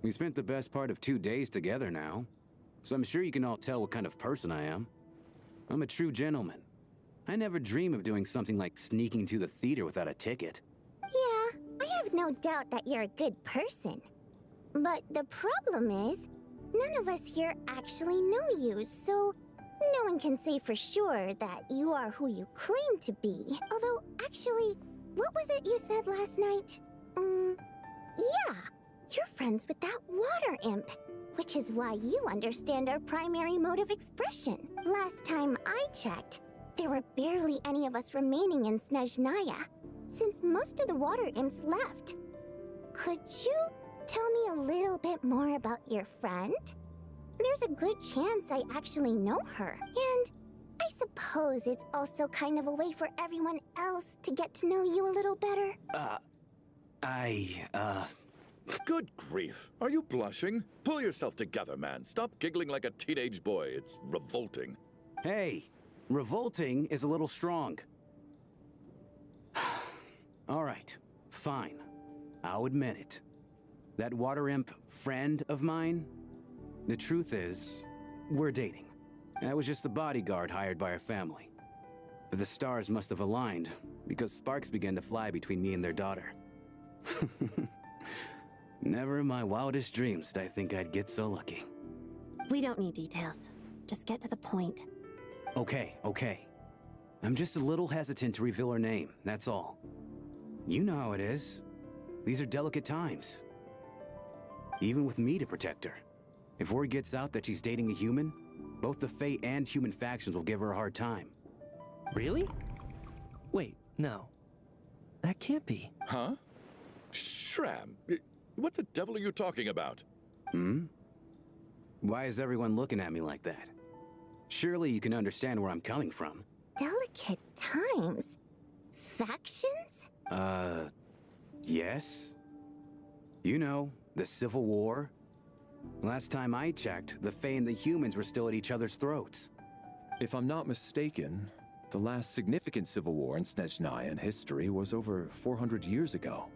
we spent the best part of 2 days together now, so I'm sure you can all tell what kind of person I am. I'm a true gentleman. I never dream of doing something like sneaking to the theater without a ticket. Yeah, I have no doubt that you're a good person. But the problem is, none of us here actually know you, so no one can say for sure that you are who you claim to be. Although, actually, what was it you said last night? Yeah, you're friends with that water imp, which is why you understand our primary mode of expression. Last time I checked, there were barely any of us remaining in Snezhnaya, since most of the water imps left. Could you tell me a little bit more about your friend? There's a good chance I actually know her, and I suppose it's also kind of a way for everyone else to get to know you a little better. Good grief. Are you blushing? Pull yourself together, man. Stop giggling like a teenage boy. It's revolting. Hey! Revolting is a little strong. All right, fine. I'll admit it. That water imp friend of mine, the truth is, we're dating. I was just the bodyguard hired by our family. But the stars must have aligned, because sparks began to fly between me and their daughter. Never in my wildest dreams did I think I'd get so lucky. We don't need details. Just get to the point. Okay. I'm just a little hesitant to reveal her name, that's all. You know how it is. These are delicate times. Even with me to protect her. If word gets out that she's dating a human, both the Fae and human factions will give her a hard time. Really? Wait, no. That can't be. Huh? Shram, what the devil are you talking about? Why is everyone looking at me like that? Surely you can understand where I'm coming from. Delicate times? Factions? Yes. You know, the Civil War. Last time I checked, the Fae and the humans were still at each other's throats. If I'm not mistaken, the last significant civil war in Snezhnaya history was over 400 years ago,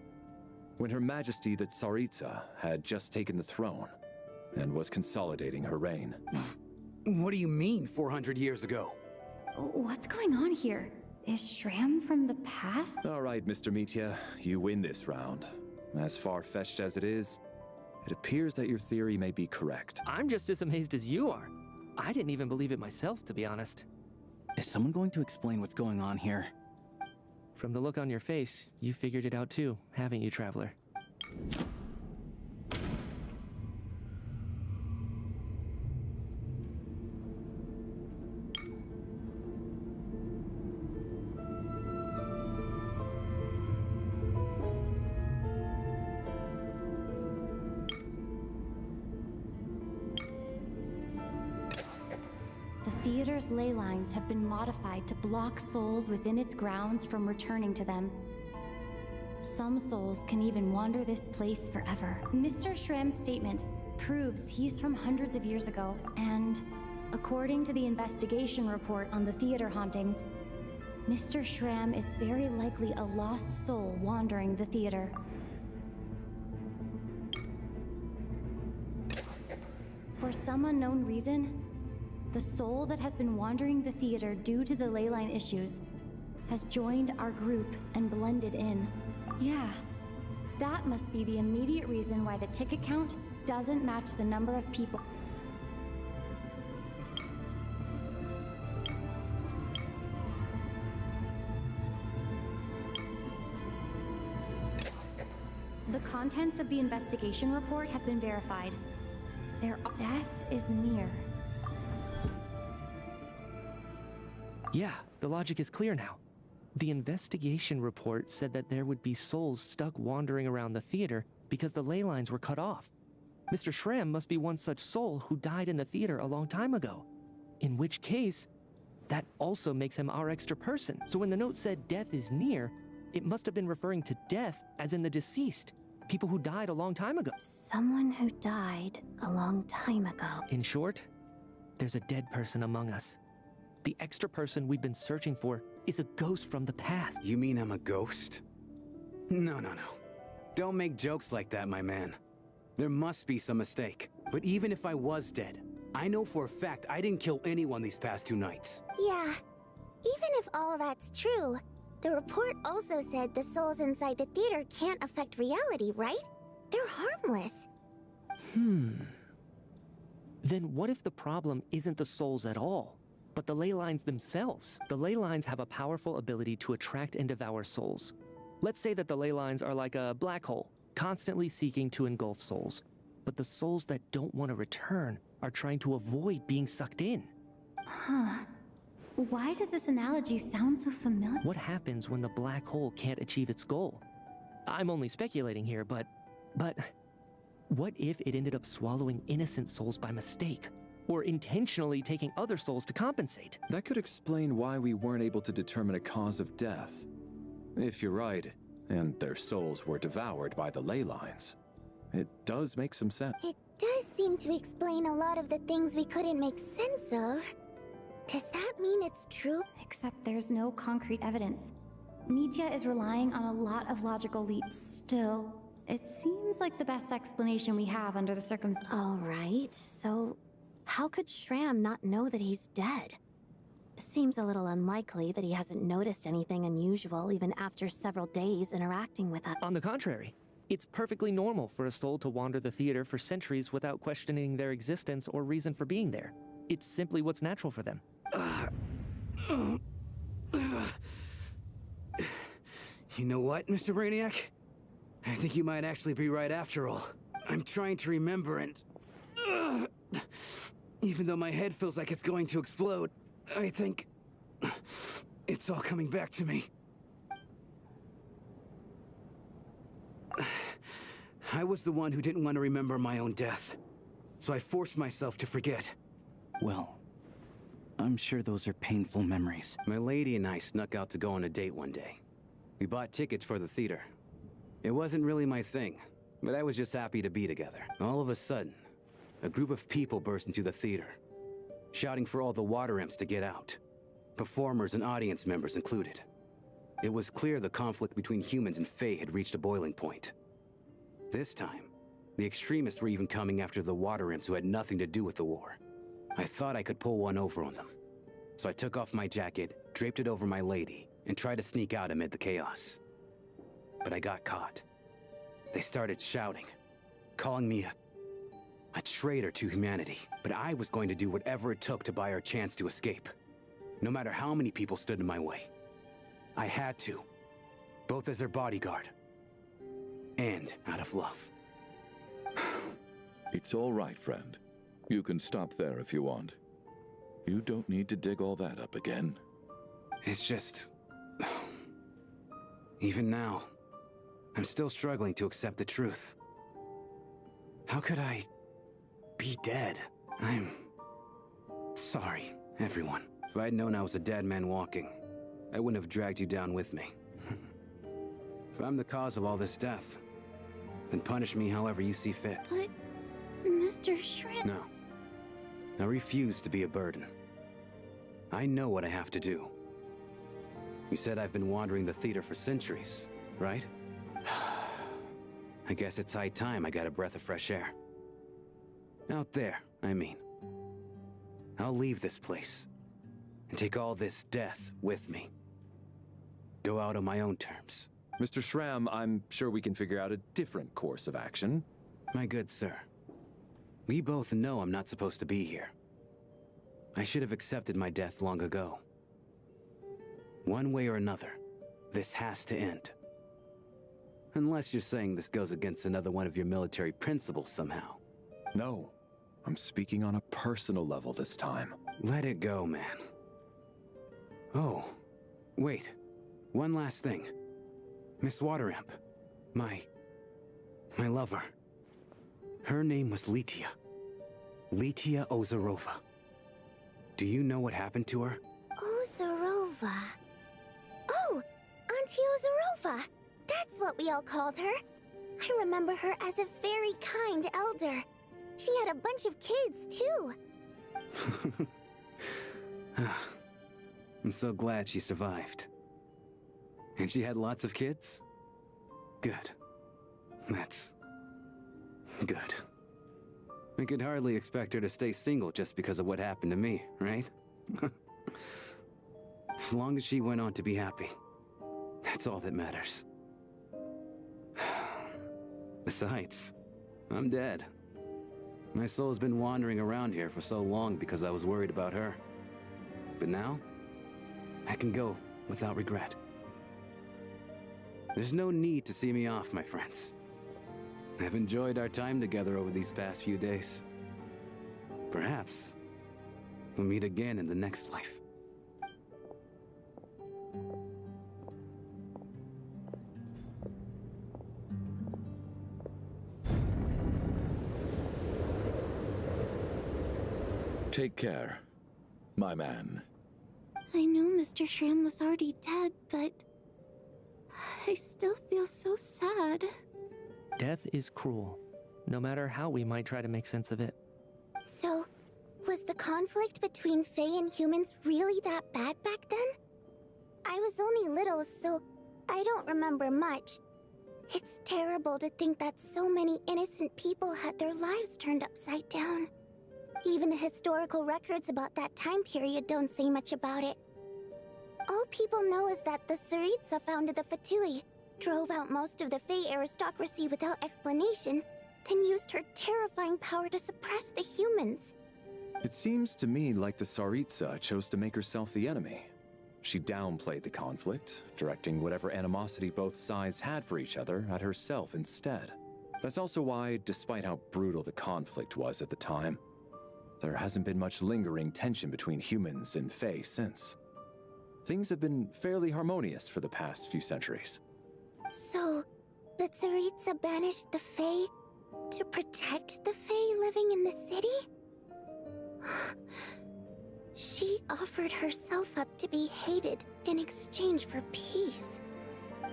when Her Majesty the Tsaritsa had just taken the throne and was consolidating her reign. What do you mean, 400 years ago? What's going on here? Is Shram from the past? All right, Mr. Mitya, you win this round. As far-fetched as it is, it appears that your theory may be correct. I'm just as amazed as you are. I didn't even believe it myself, to be honest. Is someone going to explain what's going on here? From the look on your face, you figured it out too, haven't you, Traveler? theater's ley lines have been modified to block souls within its grounds from returning to them. Some souls can even wander this place forever. Mr. Schramm's statement proves he's from hundreds of years ago, and according to the investigation report on the theater hauntings, Mr. Schramm is very likely a lost soul wandering the theater. For some unknown reason, the soul that has been wandering the theater due to the leyline issues has joined our group and blended in. Yeah, that must be the immediate reason why the ticket count doesn't match the number of people. The contents of the investigation report have been verified. Their death is near. Yeah, the logic is clear now. The investigation report said that there would be souls stuck wandering around the theater because the ley lines were cut off. Mr. Schramm must be one such soul who died in the theater a long time ago. In which case, that also makes him our extra person. So when the note said death is near, it must have been referring to death as in the deceased. People who died a long time ago. Someone who died a long time ago. In short, there's a dead person among us. The extra person we've been searching for is a ghost from the past. You mean I'm a ghost? No. Don't make jokes like that, my man. There must be some mistake. But even if I was dead, I know for a fact I didn't kill anyone these past 2 nights. Yeah, even if all that's true, the report also said the souls inside the theater can't affect reality, right? They're harmless. Then what if the problem isn't the souls at all, but the ley lines themselves? The ley lines have a powerful ability to attract and devour souls. Let's say that the ley lines are like a black hole, constantly seeking to engulf souls. But the souls that don't want to return are trying to avoid being sucked in. Huh. Why does this analogy sound so familiar? What happens when the black hole can't achieve its goal? I'm only speculating here, but what if it ended up swallowing innocent souls by mistake? Or intentionally taking other souls to compensate? That could explain why we weren't able to determine a cause of death. If you're right, and their souls were devoured by the ley lines, it does make some sense. It does seem to explain a lot of the things we couldn't make sense of. Does that mean it's true? Except there's no concrete evidence. Mitya is relying on a lot of logical leaps. Still, it seems like the best explanation we have under the circumstances. All right, so how could Schramm not know that he's dead? Seems a little unlikely that he hasn't noticed anything unusual even after several days interacting with us. On the contrary, it's perfectly normal for a soul to wander the theater for centuries without questioning their existence or reason for being there. It's simply what's natural for them. You know what, Mr. Brainiac? I think you might actually be right after all. I'm trying to remember and... even though my head feels like it's going to explode, I think... it's all coming back to me. I was the one who didn't want to remember my own death, so I forced myself to forget. Well, I'm sure those are painful memories. My lady and I snuck out to go on a date one day. We bought tickets for the theater. It wasn't really my thing, but I was just happy to be together. All of a sudden, a group of people burst into the theater, shouting for all the water imps to get out. Performers and audience members included. It was clear the conflict between humans and Fae had reached a boiling point. This time, the extremists were even coming after the water imps who had nothing to do with the war. I thought I could pull one over on them. So I took off my jacket, draped it over my lady, and tried to sneak out amid the chaos. But I got caught. They started shouting, calling me a traitor to humanity. But I was going to do whatever it took to buy our chance to escape. No matter how many people stood in my way. I had to. Both as their bodyguard and out of love. It's all right, friend. You can stop there if you want. You don't need to dig all that up again. It's just... even now, I'm still struggling to accept the truth. How could I be dead? I'm sorry. Everyone. If I'd known I was a dead man walking, I wouldn't have dragged you down with me. If I'm the cause of all this death, then punish me however you see fit. But, Mr. Shrimp... No. I refuse to be a burden. I know what I have to do. You said I've been wandering the theater for centuries, right? I guess it's high time I got a breath of fresh air. Out there, I mean. I'll leave this place and take all this death with me. Go out on my own terms. Mr. Schramm, I'm sure we can figure out a different course of action. My good sir, we both know I'm not supposed to be here. I should have accepted my death long ago. One way or another, this has to end. Unless you're saying this goes against another one of your military principles somehow. No, I'm speaking on a personal level this time. Let it go, man. Oh, wait. One last thing. Miss Wateramp. My lover. Her name was Letia. Letia Ozarova. Do you know what happened to her? Ozarova. Oh, Auntie Ozarova. That's what we all called her. I remember her as a very kind elder. She had a bunch of kids, too. I'm so glad she survived. And she had lots of kids? Good. That's... good. I could hardly expect her to stay single just because of what happened to me, right? As long as she went on to be happy, that's all that matters. Besides, I'm dead. My soul's been wandering around here for so long because I was worried about her. But now, I can go without regret. There's no need to see me off, my friends. I've enjoyed our time together over these past few days. Perhaps we'll meet again in the next life. Take care, my man. I know Mr. Shram was already dead, but... I still feel so sad. Death is cruel, no matter how we might try to make sense of it. So, was the conflict between Fae and humans really that bad back then? I was only little, so I don't remember much. It's terrible to think that so many innocent people had their lives turned upside down. Even the historical records about that time period don't say much about it. All people know is that the Tsaritsa founded the Fatui, drove out most of the Fae aristocracy without explanation, then used her terrifying power to suppress the humans. It seems to me like the Tsaritsa chose to make herself the enemy. She downplayed the conflict, directing whatever animosity both sides had for each other at herself instead. That's also why, despite how brutal the conflict was at the time, there hasn't been much lingering tension between humans and Fae since. Things have been fairly harmonious for the past few centuries. So, the Tsaritsa banished the Fae to protect the Fae living in the city? She offered herself up to be hated in exchange for peace.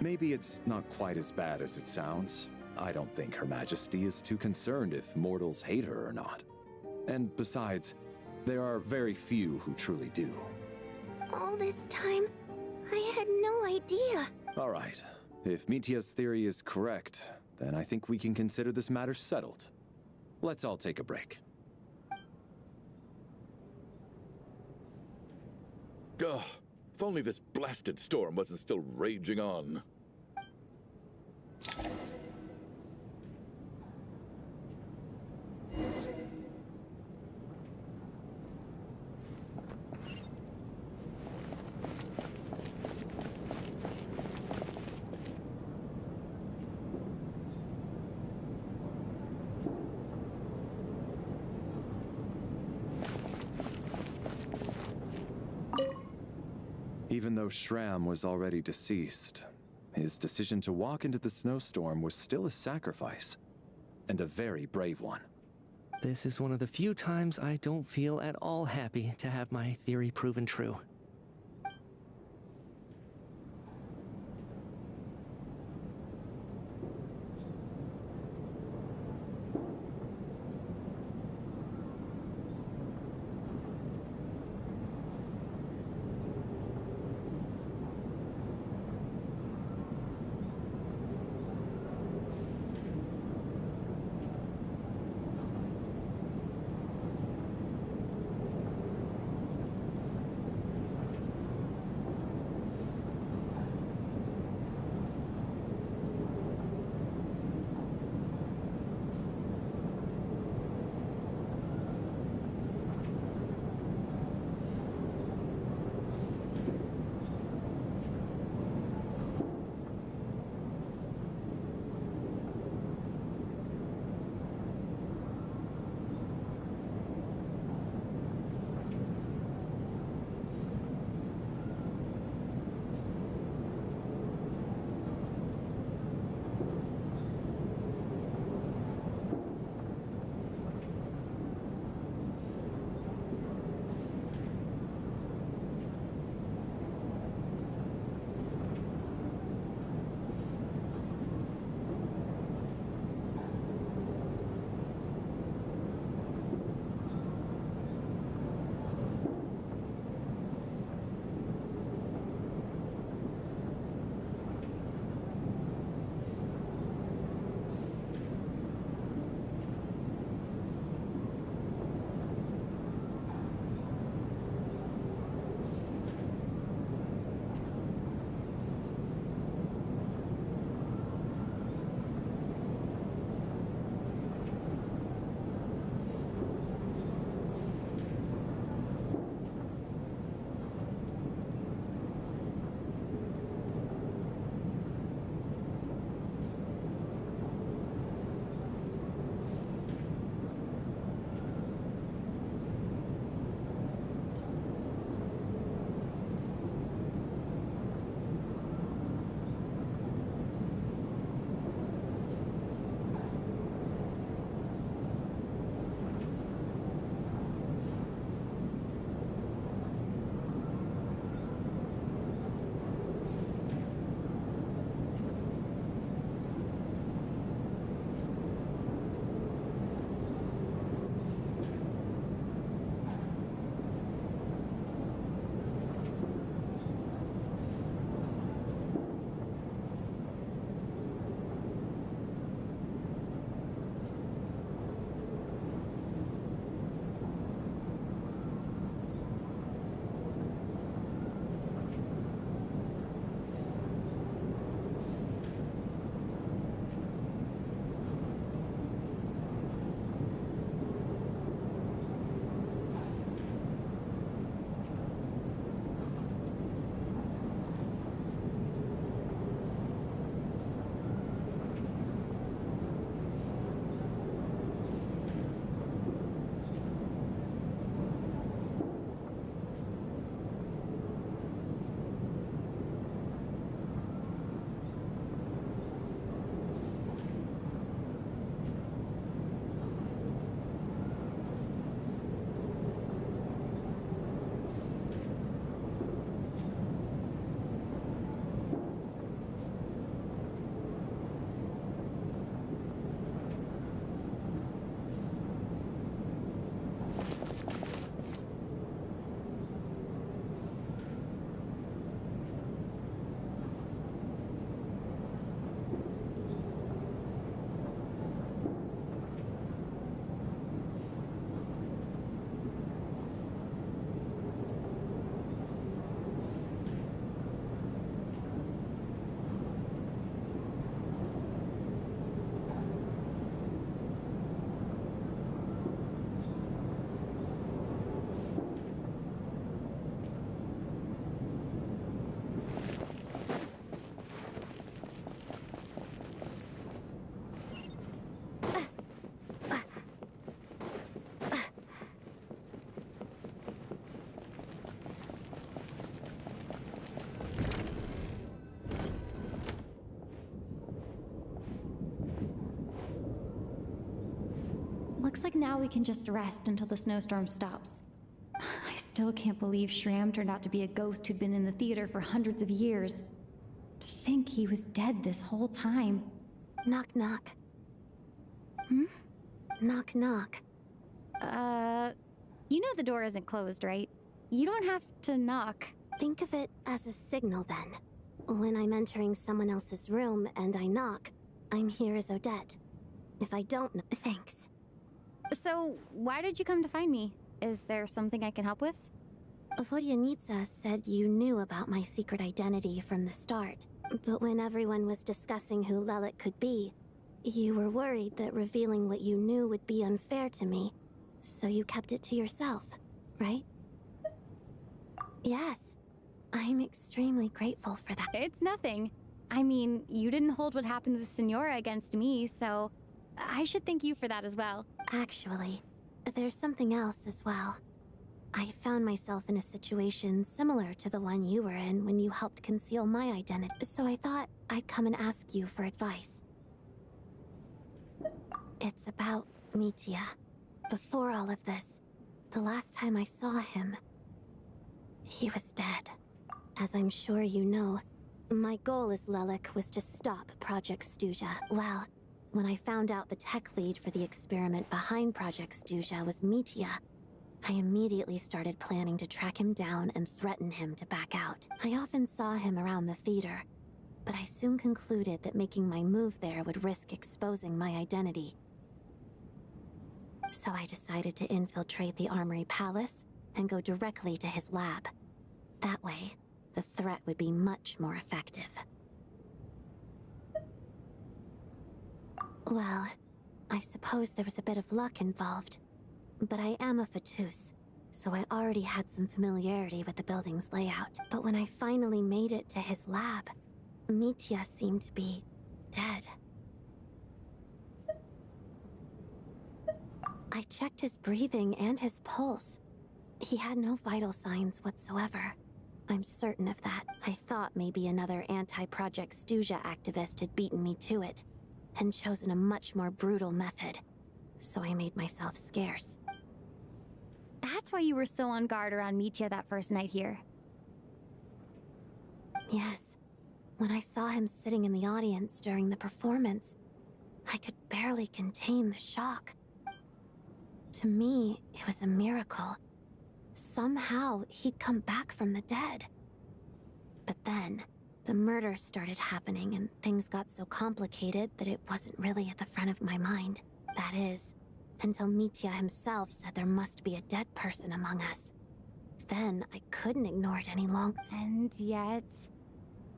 Maybe it's not quite as bad as it sounds. I don't think Her Majesty is too concerned if mortals hate her or not. And besides, there are very few who truly do. All this time, I had no idea. All right. If Mitia's theory is correct, then I think we can consider this matter settled. Let's all take a break. Ugh, if only this blasted storm wasn't still raging on. Even though Shram was already deceased, his decision to walk into the snowstorm was still a sacrifice, and a very brave one. This is one of the few times I don't feel at all happy to have my theory proven true. Looks like now we can just rest until the snowstorm stops. I still can't believe Shram turned out to be a ghost who'd been in the theater for hundreds of years. To think he was dead this whole time. Knock knock. Hmm? Knock knock. You know the door isn't closed, right? You don't have to knock. Think of it as a signal then. When I'm entering someone else's room and I knock, I'm here as Odette. If I don't thanks. So, why did you come to find me? Is there something I can help with? Vodyanitsa said you knew about my secret identity from the start. But when everyone was discussing who Lelek could be, you were worried that revealing what you knew would be unfair to me. So you kept it to yourself, right? Yes. I'm extremely grateful for that. It's nothing. I mean, you didn't hold what happened to the Senora against me, so I should thank you for that as well. Actually, there's something else as well. I found myself in a situation similar to the one you were in when you helped conceal my identity, so I thought I'd come and ask you for advice. It's about Mitya. Before all of this, the last time I saw him, he was dead. As I'm sure you know, my goal as Lelek was to stop Project Stuzha. Well, when I found out the tech lead for the experiment behind Project Stuzha was Mitya, I immediately started planning to track him down and threaten him to back out. I often saw him around the theater, but I soon concluded that making my move there would risk exposing my identity. So I decided to infiltrate the Armory Palace and go directly to his lab. That way, the threat would be much more effective. Well, I suppose there was a bit of luck involved. But I am a Fatus, so I already had some familiarity with the building's layout. But when I finally made it to his lab, Mitya seemed to be dead. I checked his breathing and his pulse. He had no vital signs whatsoever. I'm certain of that. I thought maybe another anti-Project Stuzha activist had beaten me to it, and chosen a much more brutal method. So I made myself scarce. That's why you were so on guard around Mitya that first night here. Yes. When I saw him sitting in the audience during the performance, I could barely contain the shock. To me, it was a miracle. Somehow, he'd come back from the dead. But then, the murder started happening and things got so complicated that it wasn't really at the front of my mind. That is, until Mitya himself said there must be a dead person among us. Then, I couldn't ignore it any longer. And yet,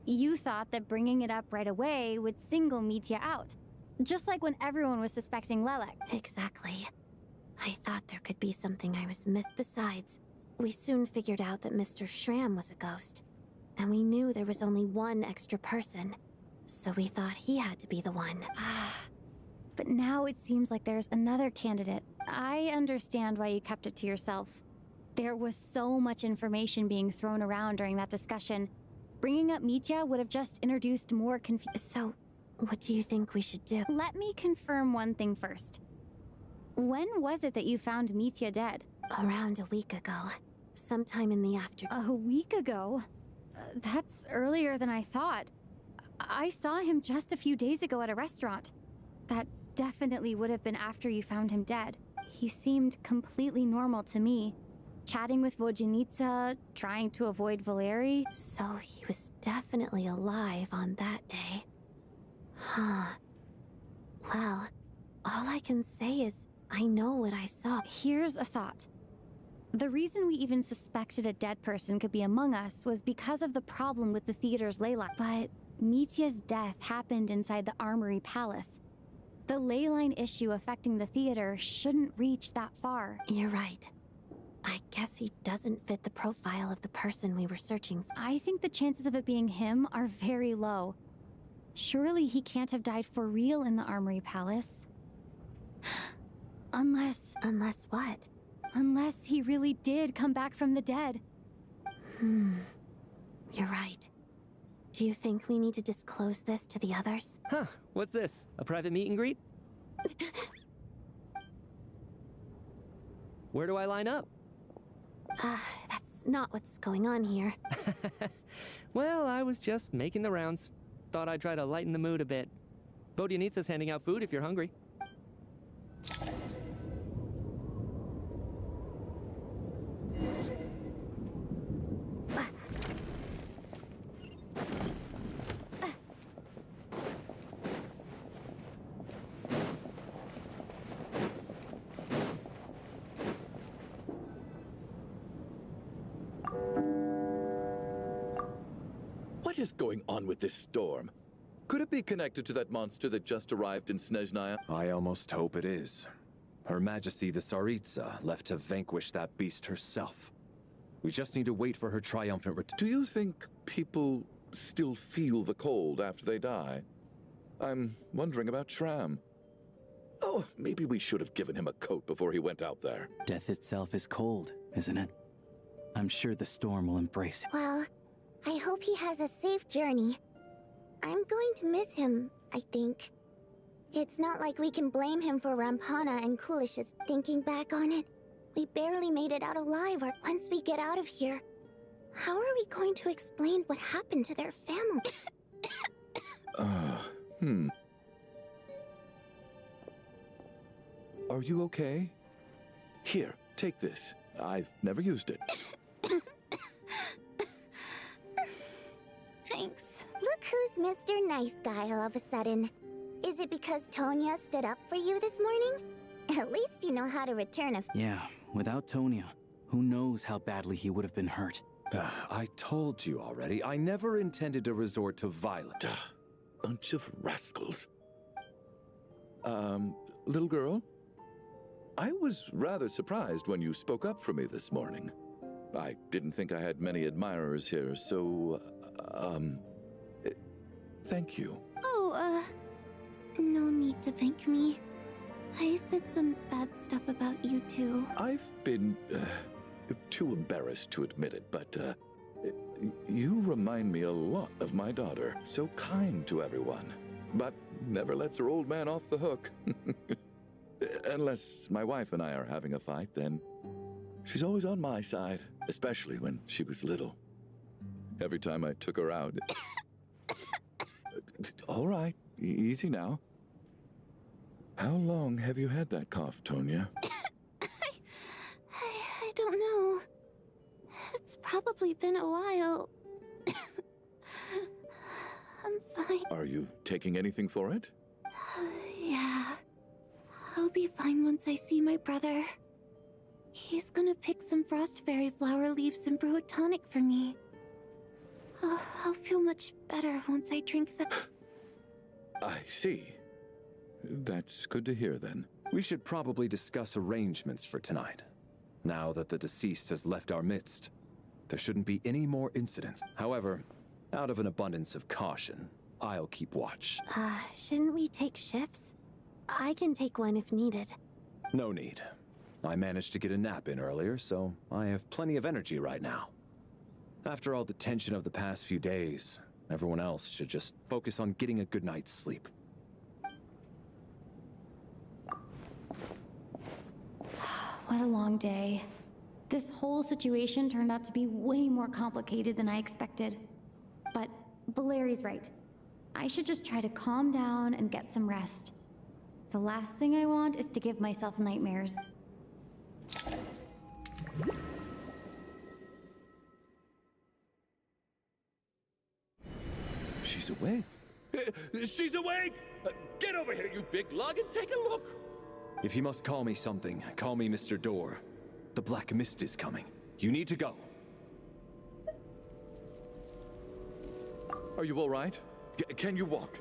you thought that bringing it up right away would single Mitya out. Just like when everyone was suspecting Lelek. Exactly. I thought there could be something I was missed. Besides, we soon figured out that Mr. Shram was a ghost. And we knew there was only one extra person. So we thought he had to be the one. But now it seems like there's another candidate. I understand why you kept it to yourself. There was so much information being thrown around during that discussion. Bringing up Mitya would have just introduced more confusion. So, what do you think we should do? Let me confirm one thing first. When was it that you found Mitya dead? Around a week ago. Sometime in the afternoon. A week ago? That's earlier than I thought. I saw him just a few days ago at a restaurant. That definitely would have been after you found him dead. He seemed completely normal to me. Chatting with Vodyanitsa, trying to avoid Valeri. So he was definitely alive on that day. Huh. Well, all I can say is I know what I saw. Here's a thought. The reason we even suspected a dead person could be among us was because of the problem with the theater's ley line. But Mitya's death happened inside the Armory Palace. The ley line issue affecting the theater shouldn't reach that far. You're right. I guess he doesn't fit the profile of the person we were searching for. I think the chances of it being him are very low. Surely he can't have died for real in the Armory Palace. Unless what? Unless he really did come back from the dead. You're right. Do you think we need to disclose this to the others? Huh, what's this? A private meet and greet? Where do I line up? That's not what's going on here. Well, I was just making the rounds. Thought I'd try to lighten the mood a bit. Vodyanitsa's handing out food if you're hungry. What is going on with this storm? Could it be connected to that monster that just arrived in Snezhnaya? I almost hope it is. Her Majesty the Tsaritsa left to vanquish that beast herself. We just need to wait for her triumphant return. Do you think people still feel the cold after they die? I'm wondering about Shram. Oh, maybe we should have given him a coat before he went out there. Death itself is cold, isn't it? I'm sure the storm will embrace it. Well, I hope he has a safe journey. I'm going to miss him, I think. It's not like we can blame him for Rampana and Kulish's. Thinking back on it, we barely made it out alive. Or once we get out of here, how are we going to explain what happened to their family? Are you okay? Here, take this. I've never used it. Thanks. Look who's Mr. Nice Guy all of a sudden. Is it because Tonya stood up for you this morning? At least you know how to return a... Yeah, without Tonya, who knows how badly he would have been hurt. I told you already, I never intended to resort to violence. Bunch of rascals. Little girl? I was rather surprised when you spoke up for me this morning. I didn't think I had many admirers here, so, thank you. Oh, no need to thank me. I said some bad stuff about you too. I've been, too embarrassed to admit it, but, you remind me a lot of my daughter. So kind to everyone, but never lets her old man off the hook. Unless my wife and I are having a fight, then she's always on my side, especially when she was little. Every time I took her out... All right, easy now. How long have you had that cough, Tonya? I don't know. It's probably been a while. I'm fine. Are you taking anything for it? Yeah. I'll be fine once I see my brother. He's gonna pick some frost fairy flower leaves and brew a tonic for me. I'll feel much better once I drink the... I see. That's good to hear, then. We should probably discuss arrangements for tonight. Now that the deceased has left our midst, there shouldn't be any more incidents. However, out of an abundance of caution, I'll keep watch. Shouldn't we take shifts? I can take one if needed. No need. I managed to get a nap in earlier, so I have plenty of energy right now. After all the tension of the past few days, everyone else should just focus on getting a good night's sleep. What a long day. This whole situation turned out to be way more complicated than I expected. But Valeri's right. I should just try to calm down and get some rest. The last thing I want is to give myself nightmares. She's awake. She's awake! Get over here, you big lug, and take a look! If you must call me something, call me Mr. Door. The Black Mist is coming. You need to go. Are you all right? Can you walk?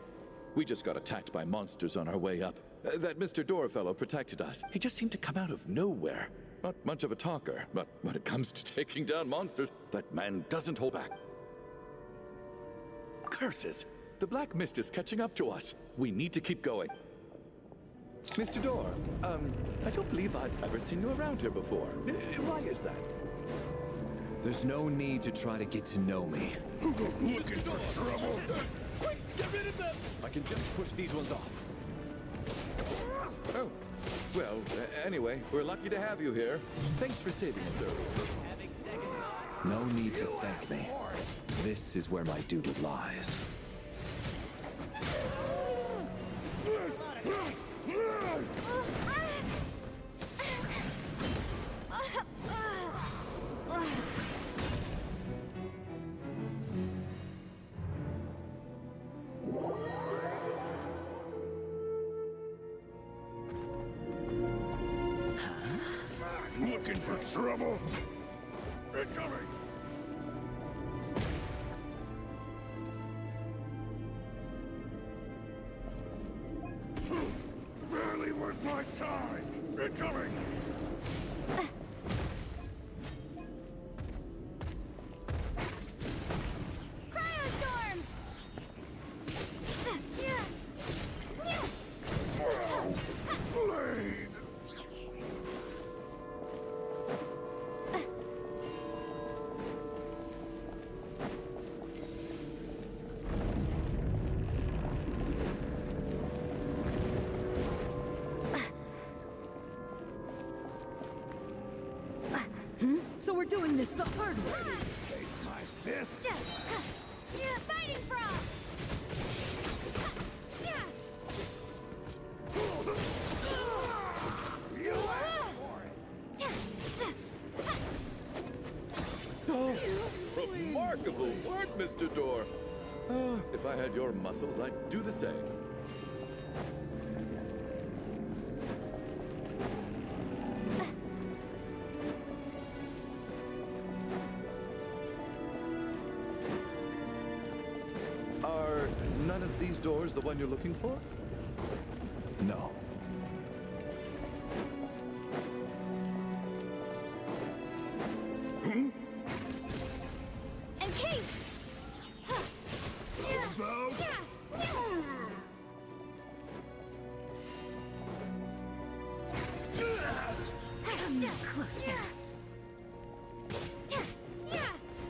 We just got attacked by monsters on our way up. That Mr. Door fellow protected us. He just seemed to come out of nowhere. Not much of a talker, but when it comes to taking down monsters, that man doesn't hold back. Curses! The Black Mist is catching up to us. We need to keep going. Mr. Door, I don't believe I've ever seen you around here before. Why is that? There's no need to try to get to know me. Looking for trouble? Quick, get rid of them! I can just push these ones off. Oh, well, anyway, we're lucky to have you here. Thanks for saving us earlier. No need to thank me. This is where my duty lies. Looking for trouble? Incoming! Barely worth my time! Incoming! Cryostorm! Blade! So we're doing this the hard way. Face my fist! Fighting frog! You asked for it! Oh, remarkable work, Mr. Door. Oh, if I had your muscles, I'd do the same. Are none of these doors the one you're looking for? No. And Kate! Closer.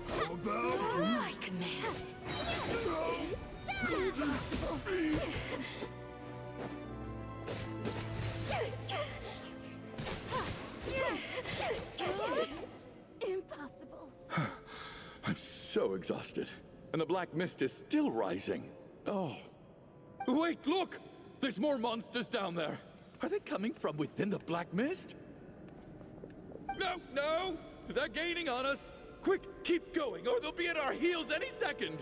How about... My command. Impossible. I'm so exhausted. And the black mist is still rising. Oh. Wait, look! There's more monsters down there. Are they coming from within the black mist? No, no! They're gaining on us! Quick, keep going, or they'll be at our heels any second!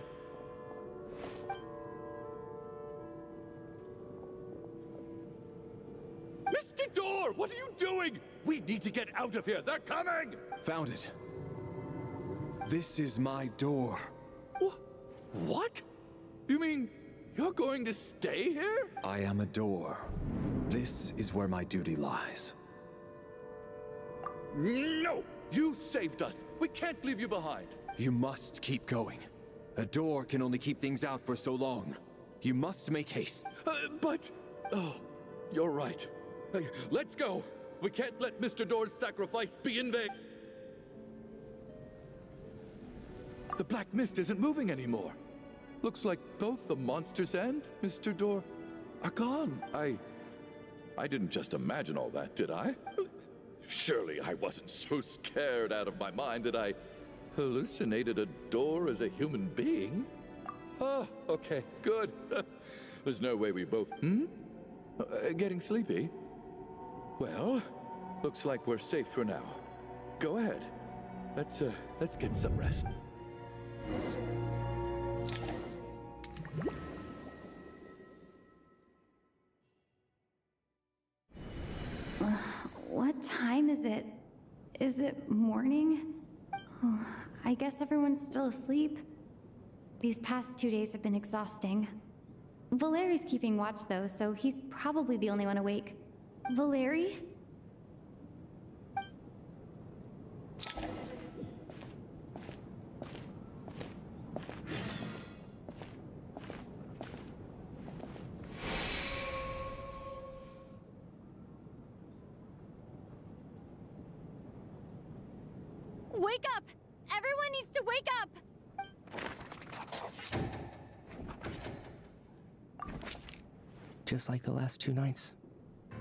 Mr. Door, what are you doing? We need to get out of here. They're coming! Found it. This is my door. What? You mean you're going to stay here? I am a door. This is where my duty lies. No! You saved us. We can't leave you behind. You must keep going. A door can only keep things out for so long. You must make haste. But... Oh, you're right. Hey, let's go. We can't let Mr. Door's sacrifice be in vain. The black mist isn't moving anymore. Looks like both the monsters and Mr. Door are gone. I didn't just imagine all that, did I? Surely I wasn't so scared out of my mind that I hallucinated a door as a human being. Oh, okay, good. There's no way we both... Getting sleepy? Well, looks like we're safe for now. Go ahead. Let's get some rest. What time is it? Is it morning? Oh, I guess everyone's still asleep. These past 2 days have been exhausting. Valeri's keeping watch though, so he's probably the only one awake. Valeri? Wake up! Everyone needs to wake up! Just like the last 2 nights.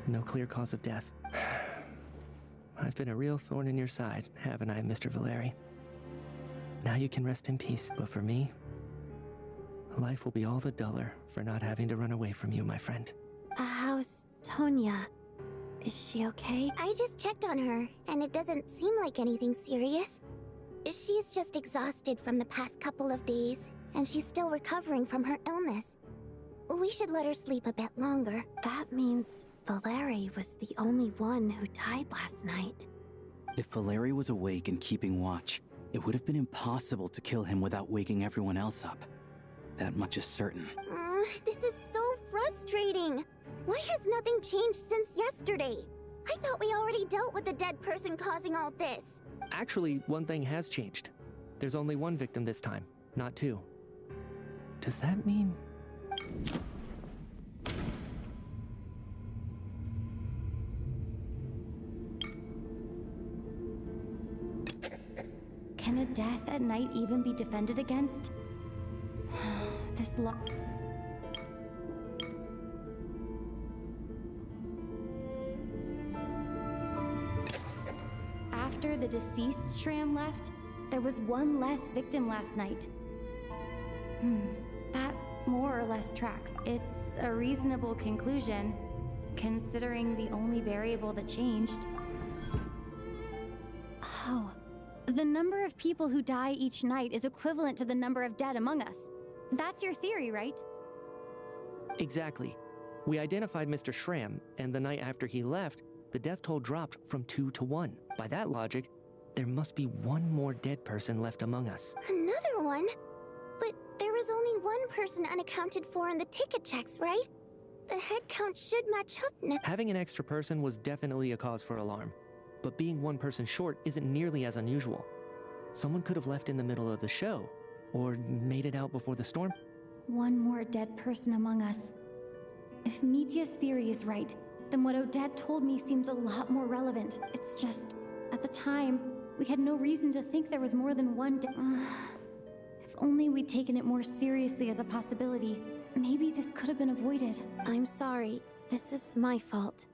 No clear cause of death. I've been a real thorn in your side, haven't I, Mr. Valeri? Now you can rest in peace, but for me, life will be all the duller for not having to run away from you, my friend. How's Tonya? Is she okay? I just checked on her, and it doesn't seem like anything serious. She's just exhausted from the past couple of days, and she's still recovering from her illness. We should let her sleep a bit longer. That means Valeri was the only one who died last night. If Valeri was awake and keeping watch, it would have been impossible to kill him without waking everyone else up. That much is certain. This is so frustrating. Why has nothing changed since yesterday? I thought we already dealt with the dead person causing all this. Actually, one thing has changed. There's only 1 victim this time, not 2. Does that mean... Can a death at night even be defended against? This After the deceased Shram left, there was 1 less victim last night. That more or less tracks. It's a reasonable conclusion, considering the only variable that changed. Oh. The number of people who die each night is equivalent to the number of dead among us. That's your theory, right? Exactly. We identified Mr. Shram, and the night after he left, the death toll dropped from 2 to 1. By that logic, there must be 1 more dead person left among us. Another one? But there was only 1 person unaccounted for in the ticket checks, right? The head count should match up now. Having an extra person was definitely a cause for alarm, but being 1 person short isn't nearly as unusual. Someone could have left in the middle of the show, or made it out before the storm. 1 more dead person among us. If Mitya's theory is right, then what Odette told me seems a lot more relevant. It's just, at the time, we had no reason to think there was more than 1 If only we'd taken it more seriously as a possibility, maybe this could have been avoided. I'm sorry. This is my fault.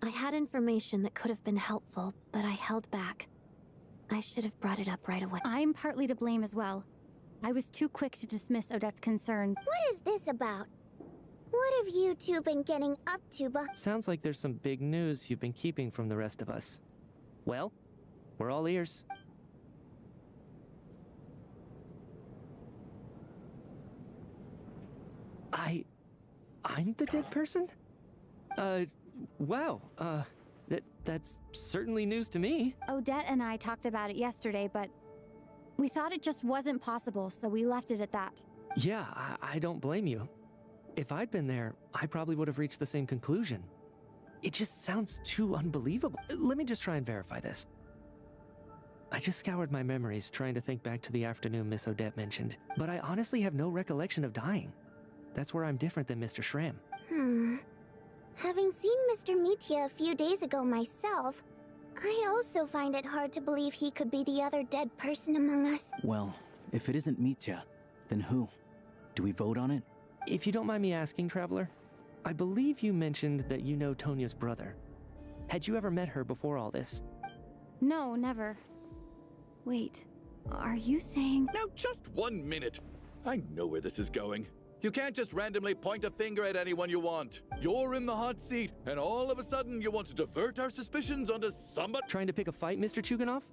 I had information that could have been helpful, but I held back. I should have brought it up right away. I'm partly to blame as well. I was too quick to dismiss Odette's concerns. What is this about? What have you 2 been getting up to, Sounds like there's some big news you've been keeping from the rest of us. Well, we're all ears. I'm the dead person? Wow, that's certainly news to me. Odette and I talked about it yesterday, but we thought it just wasn't possible, so we left it at that. Yeah, I don't blame you. If I'd been there, I probably would have reached the same conclusion. It just sounds too unbelievable. Let me just try and verify this. I just scoured my memories trying to think back to the afternoon Miss Odette mentioned, but I honestly have no recollection of dying. That's where I'm different than Mr. Shram. Having seen Mr. Mitya a few days ago myself, I also find it hard to believe he could be the other dead person among us. Well, if it isn't Mitya, then who? Do we vote on it? If you don't mind me asking, Traveler, I believe you mentioned that you know Tonya's brother. Had you ever met her before all this? No, never. Wait, are you saying... Now just 1 minute. I know where this is going. You can't just randomly point a finger at anyone you want. You're in the hot seat, and all of a sudden you want to divert our suspicions onto somebody... Trying to pick a fight, Mr. Chuganov?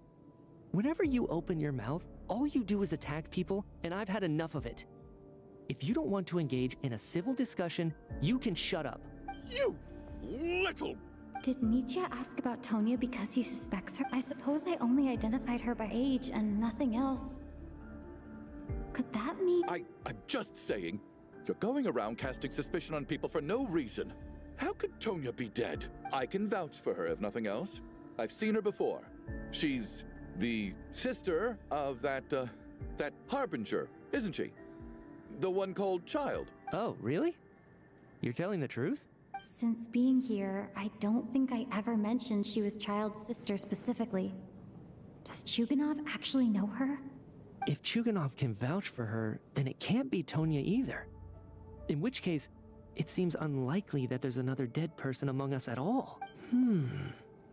Whenever you open your mouth, all you do is attack people, and I've had enough of it. If you don't want to engage in a civil discussion, you can shut up. You little... Did Mitya ask about Tonya because he suspects her? I suppose I only identified her by age and nothing else. Could that mean... I'm just saying, you're going around casting suspicion on people for no reason. How could Tonya be dead? I can vouch for her if nothing else. I've seen her before. She's the sister of that Harbinger, isn't she? The one called Child. Oh, really? You're telling the truth? Since being here, I don't think I ever mentioned she was Child's sister specifically. Does Chuganov actually know her? If Chuganov can vouch for her, then it can't be Tonya either. In which case, it seems unlikely that there's another dead person among us at all.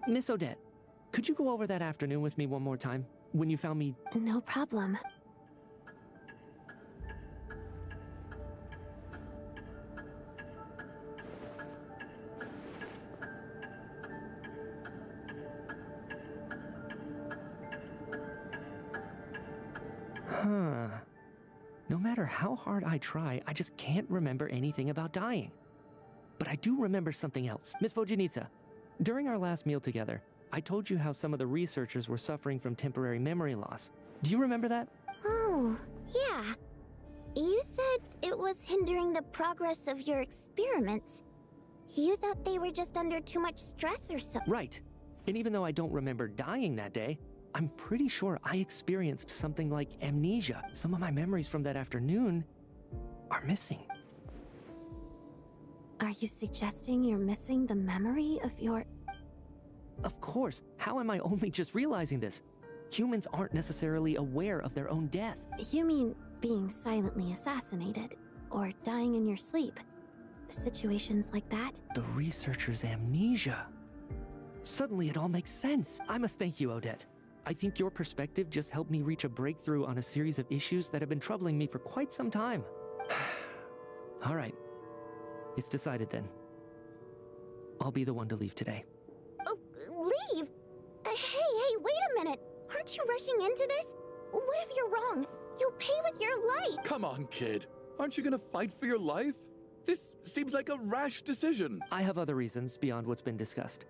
Miss Odette, could you go over that afternoon with me one more time? When you found me... No problem. No matter how hard I try, I just can't remember anything about dying. But I do remember something else. Miss Vojanitsa, during our last meal together, I told you how some of the researchers were suffering from temporary memory loss. Do you remember that? Oh, yeah. You said it was hindering the progress of your experiments. You thought they were just under too much stress or something. Right. And even though I don't remember dying that day, I'm pretty sure I experienced something like amnesia. Some of my memories from that afternoon are missing. Are you suggesting you're missing the memory of your... Of course. How am I only just realizing this? Humans aren't necessarily aware of their own death. You mean being silently assassinated, or dying in your sleep? Situations like that? The researcher's amnesia. Suddenly it all makes sense. I must thank you, Odette. I think your perspective just helped me reach a breakthrough on a series of issues that have been troubling me for quite some time. All right. It's decided then. I'll be the one to leave today. Oh, leave? Hey, wait a minute. Aren't you rushing into this? What if you're wrong? You'll pay with your life. Come on, kid. Aren't you gonna fight for your life? This seems like a rash decision. I have other reasons beyond what's been discussed.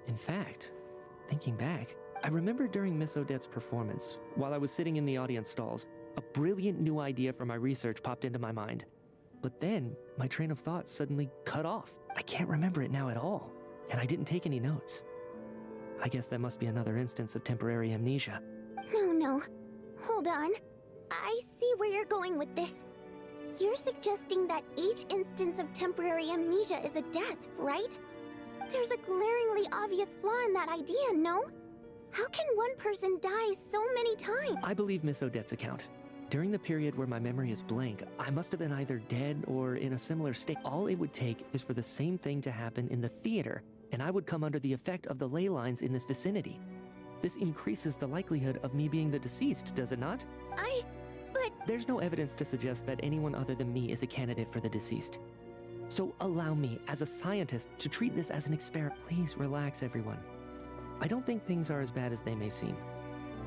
In fact, thinking back, I remember during Miss Odette's performance, while I was sitting in the audience stalls, a brilliant new idea for my research popped into my mind. But then, my train of thought suddenly cut off. I can't remember it now at all, and I didn't take any notes. I guess that must be another instance of temporary amnesia. No. Hold on. I see where you're going with this. You're suggesting that each instance of temporary amnesia is a death, right? There's a glaringly obvious flaw in that idea, no? How can one person die so many times? I believe Miss Odette's account. During the period where my memory is blank, I must have been either dead or in a similar state. All it would take is for the same thing to happen in the theater, and I would come under the effect of the ley lines in this vicinity. This increases the likelihood of me being the deceased, does it not? But... There's no evidence to suggest that anyone other than me is a candidate for the deceased. So allow me, as a scientist, to treat this as an experiment. Please relax, everyone. I don't think things are as bad as they may seem.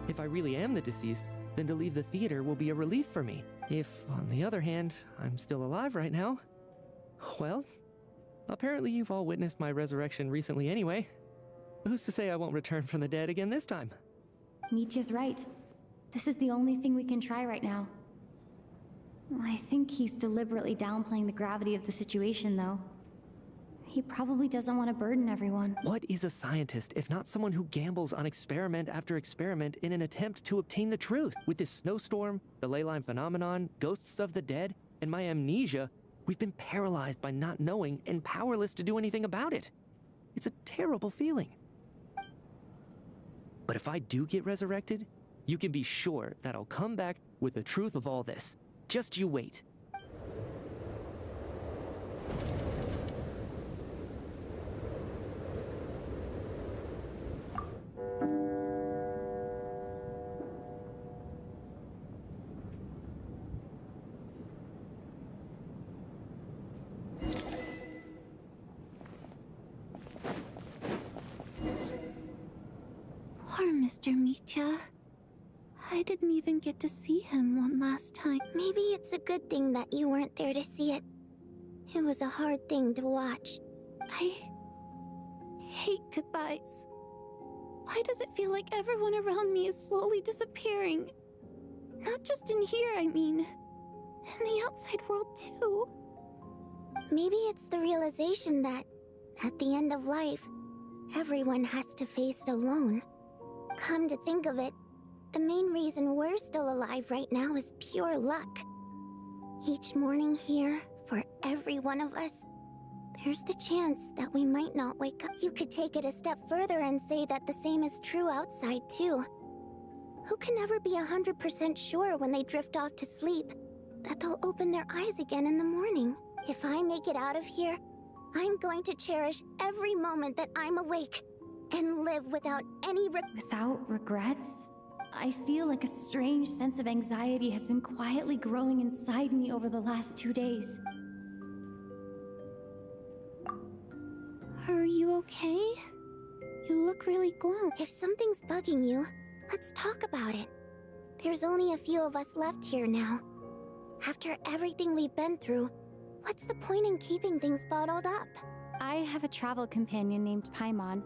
If I really am the deceased, then to leave the theater will be a relief for me. If, on the other hand, I'm still alive right now, well, apparently you've all witnessed my resurrection recently anyway. Who's to say I won't return from the dead again this time? Mitya's right. This is the only thing we can try right now. I think he's deliberately downplaying the gravity of the situation, though. He probably doesn't want to burden everyone. What is a scientist if not someone who gambles on experiment after experiment in an attempt to obtain the truth? With this snowstorm, the ley line phenomenon, ghosts of the dead, and my amnesia, we've been paralyzed by not knowing and powerless to do anything about it. It's a terrible feeling. But if I do get resurrected, you can be sure that I'll come back with the truth of all this. Just you wait. Poor Mr. Mitya. I didn't even get to see him one last time. Maybe it's a good thing that you weren't there to see it. It was a hard thing to watch. I hate goodbyes. Why does it feel like everyone around me is slowly disappearing? Not just in here, I mean. In the outside world, too. Maybe it's the realization that, at the end of life, everyone has to face it alone. Come to think of it, the main reason we're still alive right now is pure luck. Each morning here, for every one of us, there's the chance that we might not wake up. You could take it a step further and say that the same is true outside, too. Who can ever be 100% sure when they drift off to sleep that they'll open their eyes again in the morning? If I make it out of here, I'm going to cherish every moment that I'm awake and live without any Without regrets? I feel like a strange sense of anxiety has been quietly growing inside me over the last 2 days. Are you okay? You look really glum. If something's bugging you, let's talk about it. There's only a few of us left here now. After everything we've been through, what's the point in keeping things bottled up? I have a travel companion named Paimon.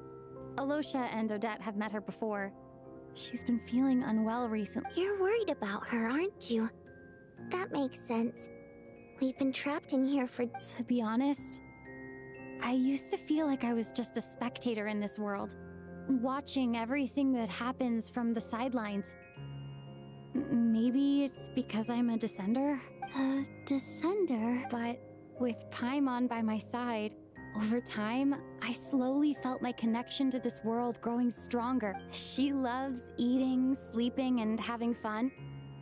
Alosha and Odette have met her before. She's been feeling unwell recently. You're worried about her, aren't you? That makes sense. We've been trapped in here for... To be honest, I used to feel like I was just a spectator in this world, watching everything that happens from the sidelines. Maybe it's because I'm a descender? A descender? But with Paimon by my side, over time, I slowly felt my connection to this world growing stronger. She loves eating, sleeping, and having fun,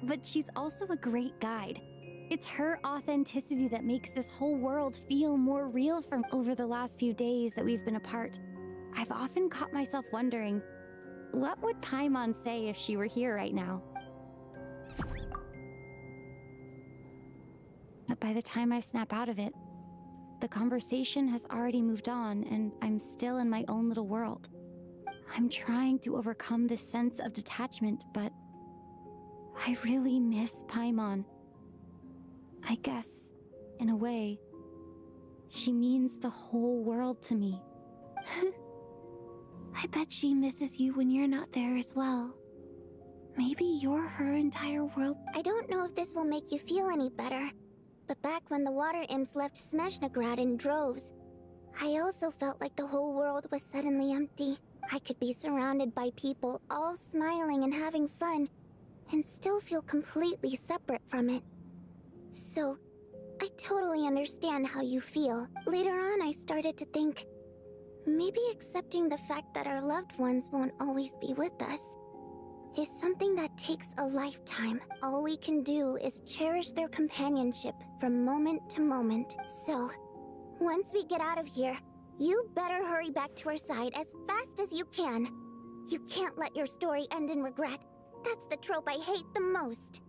but she's also a great guide. It's her authenticity that makes this whole world feel more real from over the last few days that we've been apart. I've often caught myself wondering, what would Paimon say if she were here right now? But by the time I snap out of it, the conversation has already moved on, and I'm still in my own little world. I'm trying to overcome this sense of detachment, but I really miss Paimon. I guess, in a way, she means the whole world to me. I bet she misses you when you're not there as well. Maybe you're her entire world. I don't know if this will make you feel any better, but back when the water imps left Snezhnagrad in droves, I also felt like the whole world was suddenly empty. I could be surrounded by people all smiling and having fun, and still feel completely separate from it. So, I totally understand how you feel. Later on, I started to think, maybe accepting the fact that our loved ones won't always be with us is something that takes a lifetime. All we can do is cherish their companionship from moment to moment. So, once we get out of here, you better hurry back to our side as fast as you can. You can't let your story end in regret. That's the trope I hate the most.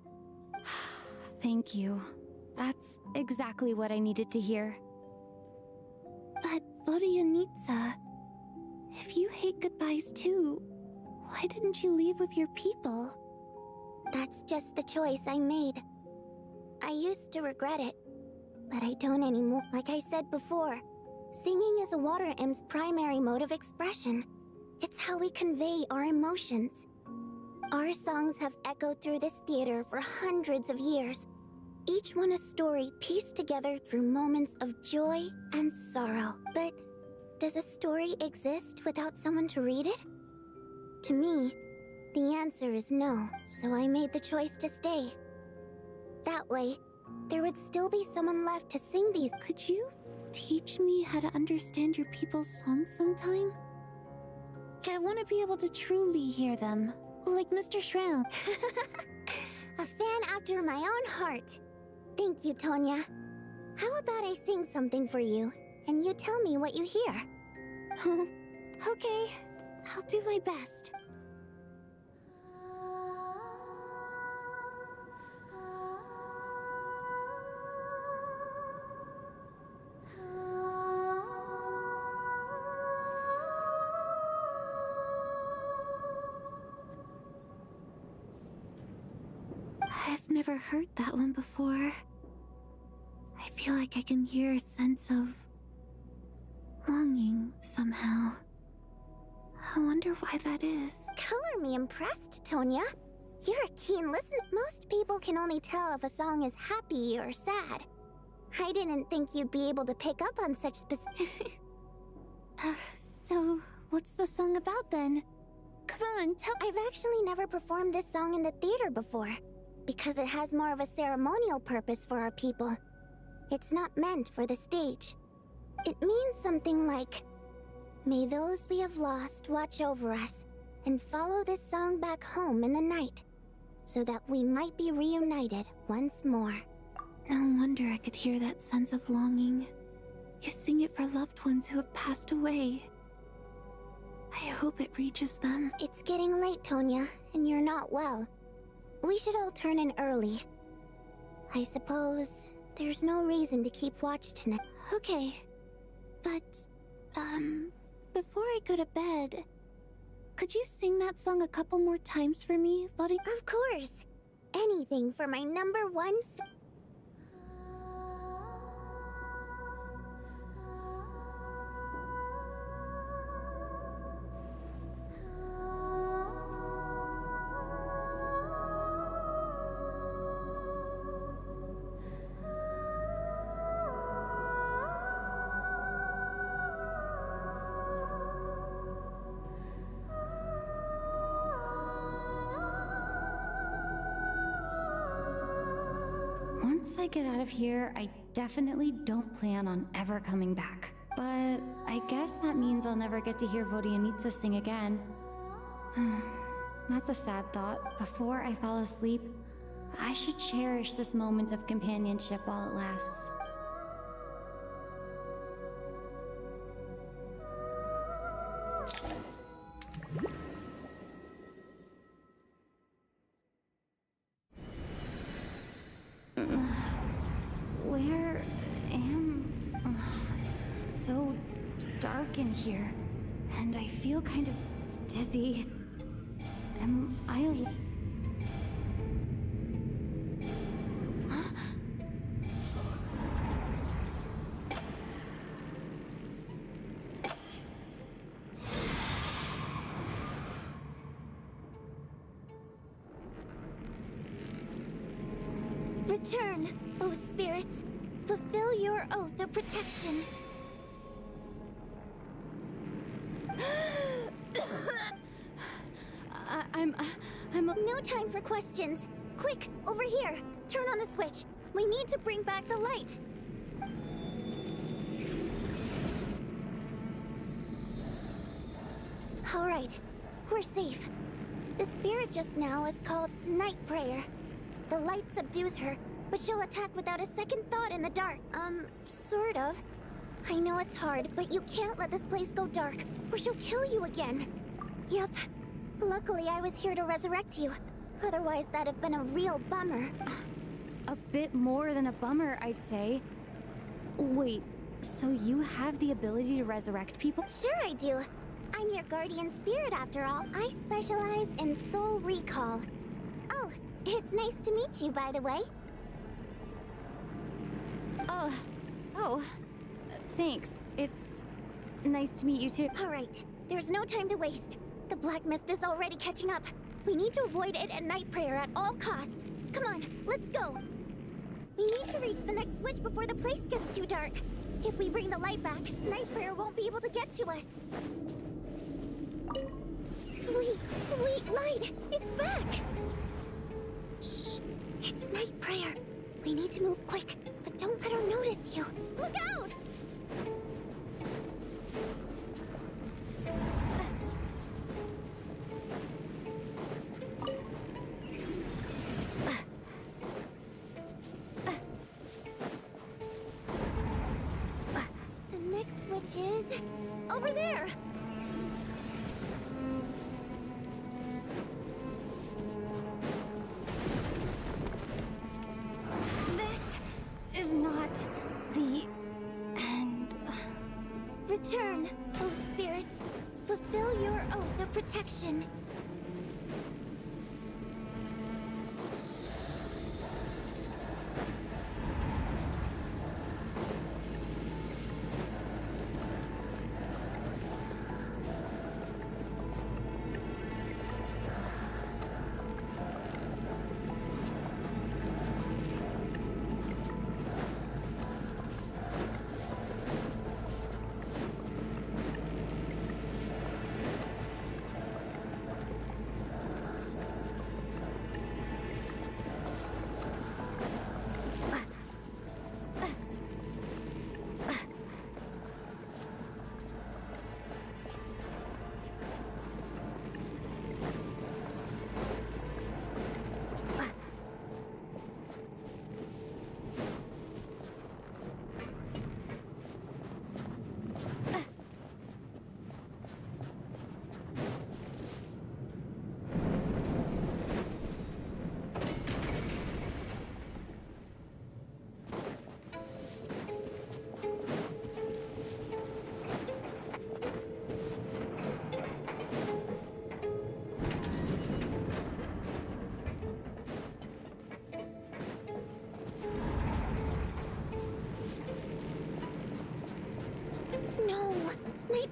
Thank you. That's exactly what I needed to hear. But, Vodyanitsa, if you hate goodbyes too, why didn't you leave with your people? That's just the choice I made. I used to regret it, but I don't anymore. Like I said before, singing is a water imp's primary mode of expression. It's how we convey our emotions. Our songs have echoed through this theater for hundreds of years, each one a story pieced together through moments of joy and sorrow. But does a story exist without someone to read it? To me, the answer is no, so I made the choice to stay. That way, there would still be someone left to sing these. Could you teach me how to understand your people's songs sometime? I want to be able to truly hear them, like Mr. Shroud. A fan after my own heart. Thank you, Tonya. How about I sing something for you, and you tell me what you hear? Okay, I'll do my best. I've never heard that one before. I feel like I can hear a sense of longing somehow. I wonder why that is. Color me impressed, Tonya. You're a keen listener. Most people can only tell if a song is happy or sad. I didn't think you'd be able to pick up on such specific... So, what's the song about then? Come on, tell- I've actually never performed this song in the theater before, because it has more of a ceremonial purpose for our people. It's not meant for the stage. It means something like, may those we have lost watch over us, and follow this song back home in the night, so that we might be reunited once more. No wonder I could hear that sense of longing. You sing it for loved ones who have passed away. I hope it reaches them. It's getting late, Tonya, and you're not well. We should all turn in early. I suppose there's no reason to keep watch tonight. Okay. But, before I go to bed, could you sing that song a couple more times for me, buddy? Of course. Anything for my number one Once I get out of here, I definitely don't plan on ever coming back. But I guess that means I'll never get to hear Vodyanitsa sing again. That's a sad thought. Before I fall asleep, I should cherish this moment of companionship while it lasts. Where am... It's so dark in here, and I feel kind of dizzy. Am I... Return, O spirits. Fulfill your oath of protection. I'm... No time for questions. Quick, over here. Turn on the switch. We need to bring back the light. All right, we're safe. The spirit just now is called Night Prayer. The light subdues her, but she'll attack without a second thought in the dark. Sort of. I know it's hard, but you can't let this place go dark, or she'll kill you again. Yep. Luckily, I was here to resurrect you. Otherwise, that'd have been a real bummer. A bit more than a bummer, I'd say. Wait, so you have the ability to resurrect people? Sure I do. I'm your guardian spirit after all. I specialize in soul recall. Oh, it's nice to meet you, by the way. Thanks. It's nice to meet you too. All right, there's no time to waste. The black mist is already catching up. We need to avoid it at Night Prayer at all costs. Come on, let's go. We need to reach the next switch before the place gets too dark. If we bring the light back, Night Prayer won't be able to get to us. Sweet, sweet light! It's back! Shh! It's Night Prayer. We need to move quick, but don't let her notice you. Look out! The next switch is... over there! Is not the end. Return, O spirits. Fulfill your oath of protection.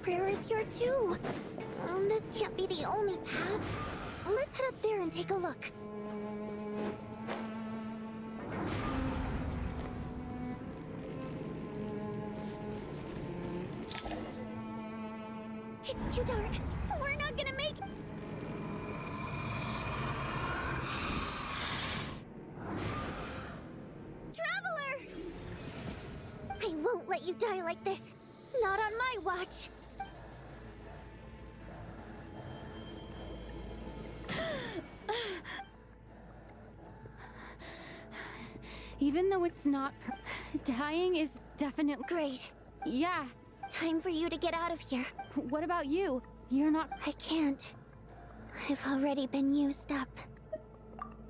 prayer is here too. This can't be the only path. Let's head up there and take a look. It's too dark. We're not gonna make... Traveler! I won't let you die like this. Not on my watch. Even though it's not dying is definitely great. Yeah. Time for you to get out of here. What about you? You're not... I can't. I've already been used up.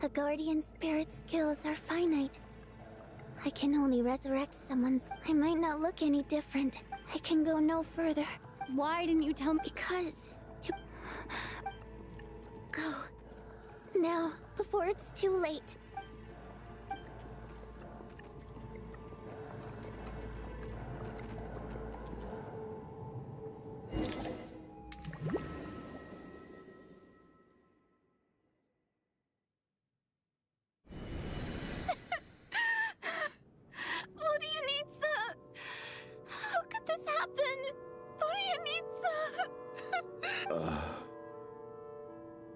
A guardian spirit's skills are finite. I can only resurrect someone's... I might not look any different. I can go no further. Why didn't you tell me? Because... Go. Now, before it's too late.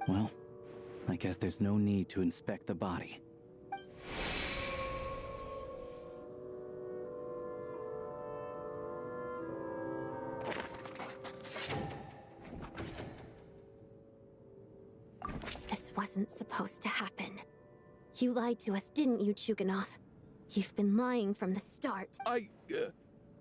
Well, I guess there's no need to inspect the body. This wasn't supposed to happen. You lied to us, didn't you, Chuganov? You've been lying from the start.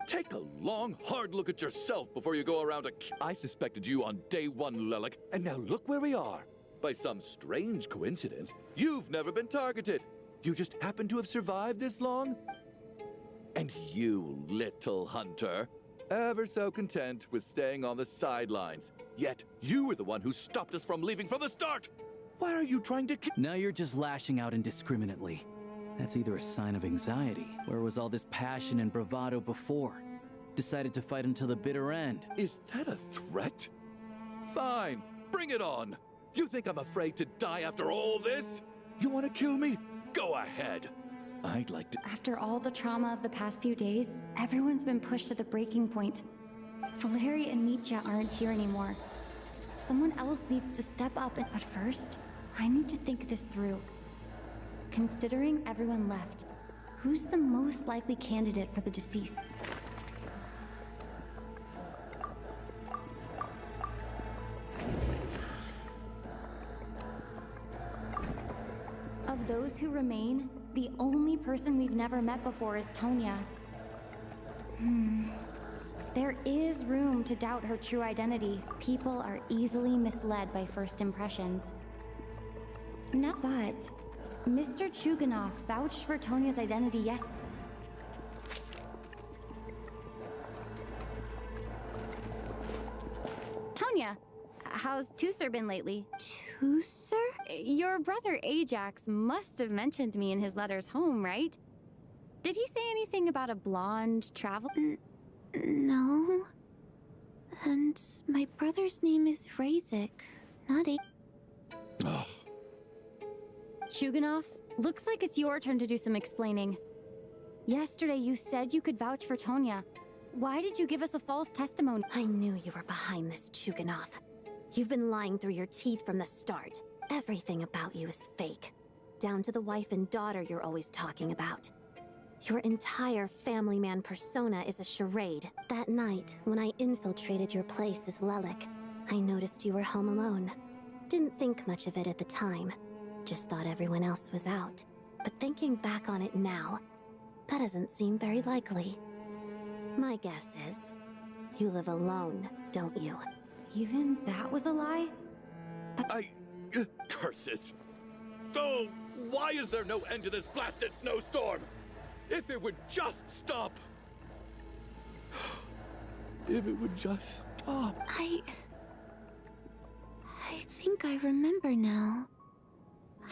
Take a long, hard look at yourself before you go around I suspected you on day one, Lelik, and now look where we are. By some strange coincidence, you've never been targeted. You just happen to have survived this long? And you, little hunter, ever so content with staying on the sidelines. Yet, you were the one who stopped us from leaving from the start! Why are you trying to Now you're just lashing out indiscriminately. That's either a sign of anxiety. Where was all this passion and bravado before? Decided to fight until the bitter end. Is that a threat? Fine, bring it on. You think I'm afraid to die after all this? You want to kill me? Go ahead. I'd like to... After all the trauma of the past few days, everyone's been pushed to the breaking point. Valeri and Nietzsche aren't here anymore. Someone else needs to step up, but first, I need to think this through. Considering everyone left, who's the most likely candidate for the deceased? Of those who remain, the only person we've never met before is Tonya. There is room to doubt her true identity. People are easily misled by first impressions. No, but Mr. Chuganov vouched for Tonya's identity Tonya, how's Tusser been lately? Tusser? Your brother Ajax must have mentioned me in his letters home, right? Did he say anything about a blonde travel? No. And my brother's name is Razik, not A. Oh. Chuganov, looks like it's your turn to do some explaining. Yesterday you said you could vouch for Tonya. Why did you give us a false testimony? I knew you were behind this, Chuganov. You've been lying through your teeth from the start. Everything about you is fake. Down to the wife and daughter you're always talking about. Your entire family man persona is a charade. That night, when I infiltrated your place as Lelik, I noticed you were home alone. Didn't think much of it at the time. Just thought everyone else was out. But thinking back on it now, that doesn't seem very likely. My guess is, you live alone, don't you? Even that was a lie? But curses! Oh, why is there no end to this blasted snowstorm? If it would just stop! If it would just stop. I think I remember now.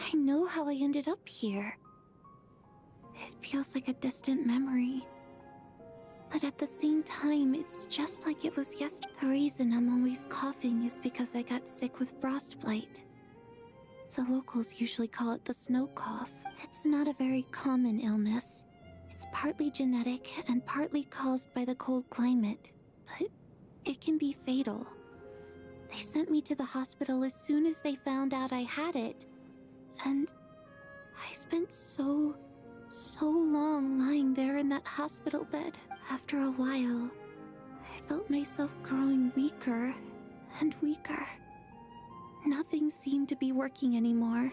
I know how I ended up here. It feels like a distant memory. But at the same time, it's just like it was yesterday. The reason I'm always coughing is because I got sick with frostbite. The locals usually call it the snow cough. It's not a very common illness. It's partly genetic and partly caused by the cold climate, but it can be fatal. They sent me to the hospital as soon as they found out I had it, and I spent so long lying there in that hospital bed. After a while, I felt myself growing weaker and weaker. Nothing seemed to be working anymore.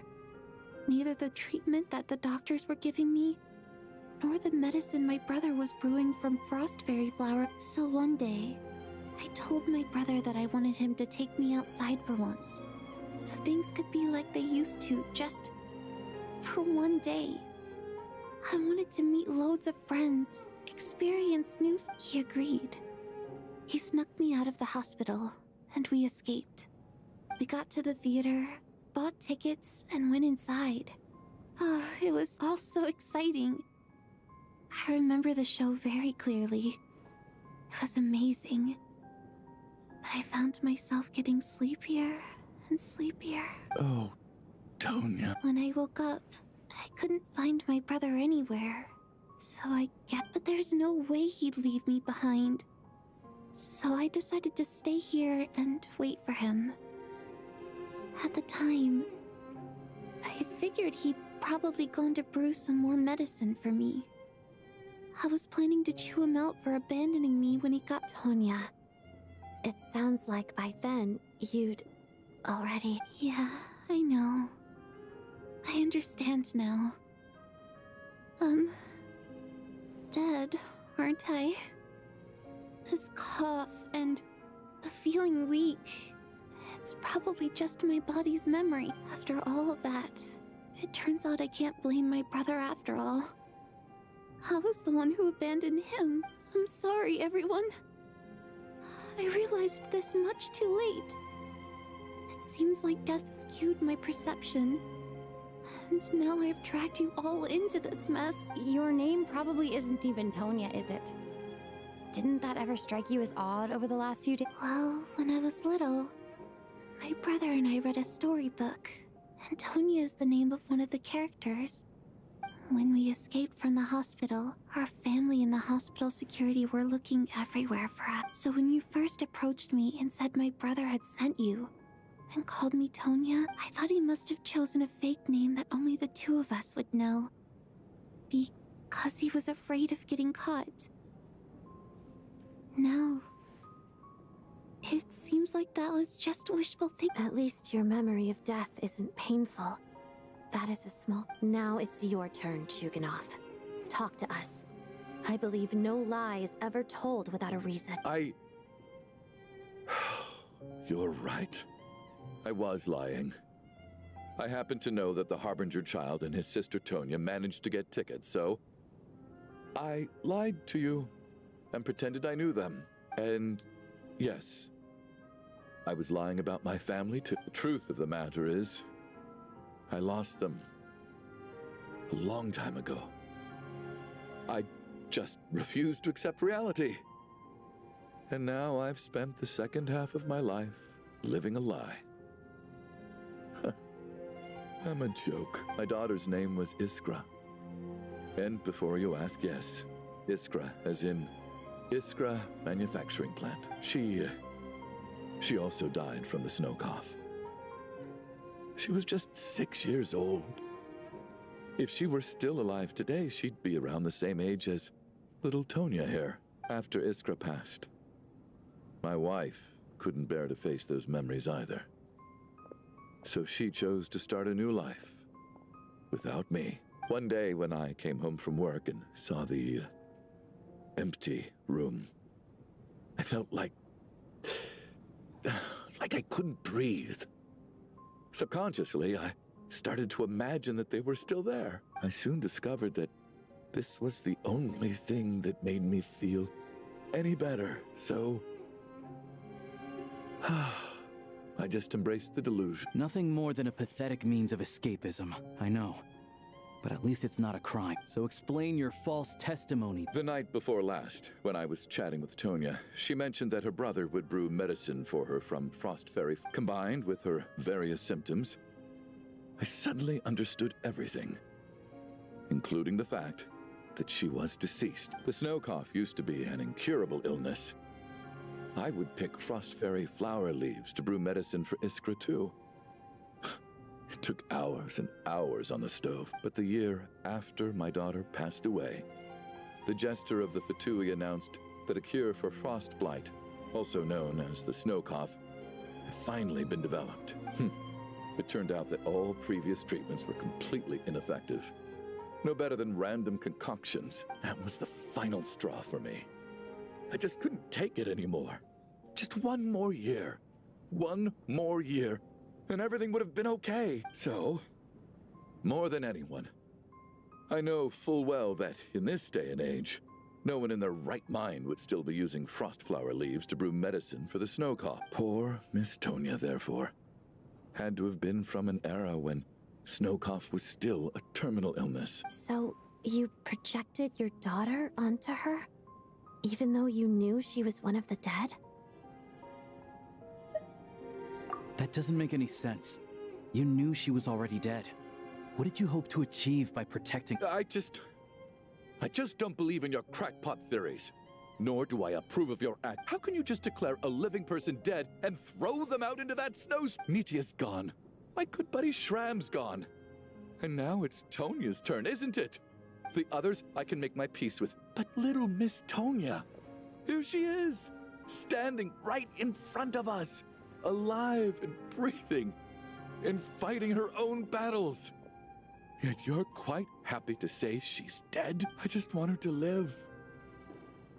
Neither the treatment that the doctors were giving me, nor the medicine my brother was brewing from frost fairy flower. So one day, I told my brother that I wanted him to take me outside for once, so things could be like they used to, just for one day. I wanted to meet loads of friends, experience new... He agreed. He snuck me out of the hospital, and we escaped. We got to the theater, bought tickets, and went inside. Oh, it was all so exciting. I remember the show very clearly. It was amazing. But I found myself getting sleepier and sleepier. Oh, Tonya. When I woke up, I couldn't find my brother anywhere. So I get, but there's no way he'd leave me behind. So I decided to stay here and wait for him. At the time, I figured he'd probably gone to brew some more medicine for me. I was planning to chew him out for abandoning me when he got... Tonya, it sounds like by then you'd already... Yeah, I know. I understand now. Dead, aren't I? This cough and the feeling weak, it's probably just my body's memory. After all of that, it turns out I can't blame my brother after all. I was the one who abandoned him. I'm sorry, everyone. I realized this much too late. It seems like death skewed my perception. And now I've dragged you all into this mess. Your name probably isn't even Tonya, is it? Didn't that ever strike you as odd over the last few days? Well, when I was little, my brother and I read a storybook, and Tonya is the name of one of the characters. When we escaped from the hospital, our family and the hospital security were looking everywhere for us. So when you first approached me and said my brother had sent you, and called me Tonya, I thought he must have chosen a fake name that only the two of us would know. Because he was afraid of getting caught. No. It seems like that was just wishful thinking. At least your memory of death isn't painful. That is a small... Now it's your turn, Chuganov. Talk to us. I believe no lie is ever told without a reason. You're right. I was lying. I happened to know that the Harbinger child and his sister Tonya managed to get tickets, so I lied to you and pretended I knew them. And yes, I was lying about my family too. The truth of the matter is, I lost them a long time ago. I just refused to accept reality. And now I've spent the second half of my life living a lie. I'm a joke. My daughter's name was Iskra. And before you ask, yes, Iskra, as in Iskra Manufacturing Plant. She also died from the snow cough. She was just 6 years old. If she were still alive today, she'd be around the same age as little Tonya here after Iskra passed. My wife couldn't bear to face those memories either. So she chose to start a new life without me. One day when I came home from work and saw the empty room, I felt like I couldn't breathe. Subconsciously, I started to imagine that they were still there. I soon discovered that this was the only thing that made me feel any better, so I just embraced the delusion. Nothing more than a pathetic means of escapism, I know. but at least it's not a crime. So explain your false testimony. The night before last, when I was chatting with Tonya, she mentioned that her brother would brew medicine for her from Frost Fairy. Combined with her various symptoms, I suddenly understood everything, including the fact that she was deceased. The snow cough used to be an incurable illness. I would pick Frost Fairy flower leaves to brew medicine for Iskra too. It took hours and hours on the stove, but the year after my daughter passed away, the Jester of the Fatui announced that a cure for frostblight, also known as the snow cough, had finally been developed. It turned out that all previous treatments were completely ineffective. No better than random concoctions. That was the final straw for me. I just couldn't take it anymore. Just one more year. One more year, and everything would have been okay. So, more than anyone, I know full well that in this day and age, no one in their right mind would still be using frostflower leaves to brew medicine for the snow cough. Poor Miss Tonya, therefore, had to have been from an era when snow cough was still a terminal illness. So, you projected your daughter onto her? Even though you knew she was one of the dead? That doesn't make any sense. You knew she was already dead. What did you hope to achieve by protecting— I just don't believe in your crackpot theories. Nor do I approve of your act. How can you just declare a living person dead and throw them out into that snow? Nitia's gone. My good buddy Shram's gone. And now it's Tonya's turn, isn't it? The others I can make my peace with. But little Miss Tonya, here she is, standing right in front of us, alive and breathing, and fighting her own battles. Yet you're quite happy to say she's dead? I just want her to live.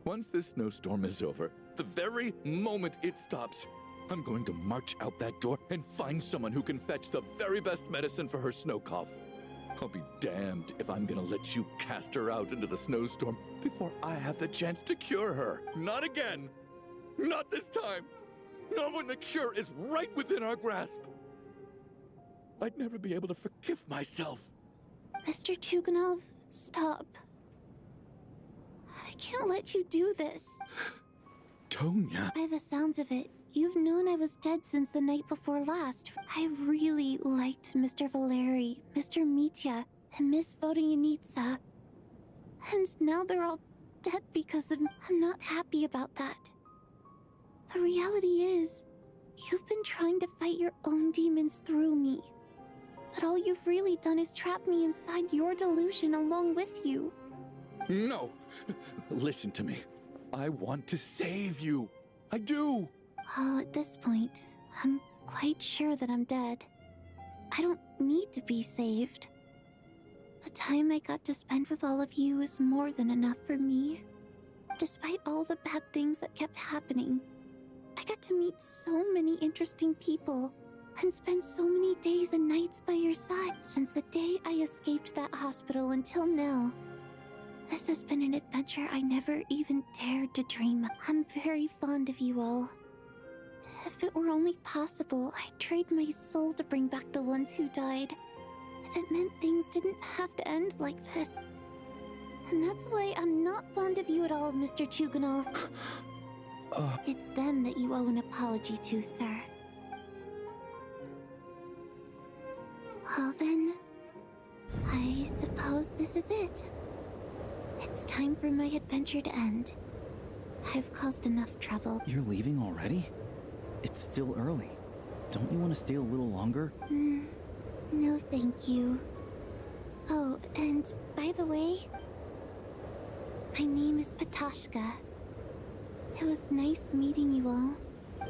Once this snowstorm is over, the very moment it stops, I'm going to march out that door and find someone who can fetch the very best medicine for her snow cough. I'll be damned if I'm gonna let you cast her out into the snowstorm before I have the chance to cure her. Not again. Not this time. Not when the cure is right within our grasp. I'd never be able to forgive myself. Mr. Chuganov, stop. I can't let you do this. Tonya. By the sounds of it, you've known I was dead since the night before last. I really liked Mr. Valeri, Mr. Mitya, and Miss Vodyanitsa. And now they're all dead because of me. I'm not happy about that. The reality is, you've been trying to fight your own demons through me. But all you've really done is trap me inside your delusion along with you. No! Listen to me. I want to save you. I do! Well, at this point, I'm quite sure that I'm dead. I don't need to be saved. The time I got to spend with all of you is more than enough for me. Despite all the bad things that kept happening, I got to meet so many interesting people and spend so many days and nights by your side since the day I escaped that hospital until now. This has been an adventure I never even dared to dream of. I'm very fond of you all. If it were only possible, I'd trade my soul to bring back the ones who died. If it meant things didn't have to end like this. And that's why I'm not fond of you at all, Mr. Chuganov. It's them that you owe an apology to, sir. Well then, I suppose this is it. It's time for my adventure to end. I've caused enough trouble. You're leaving already? It's still early. Don't you want to stay a little longer? No, thank you. Oh, and by the way, my name is Patashka. It was nice meeting you all.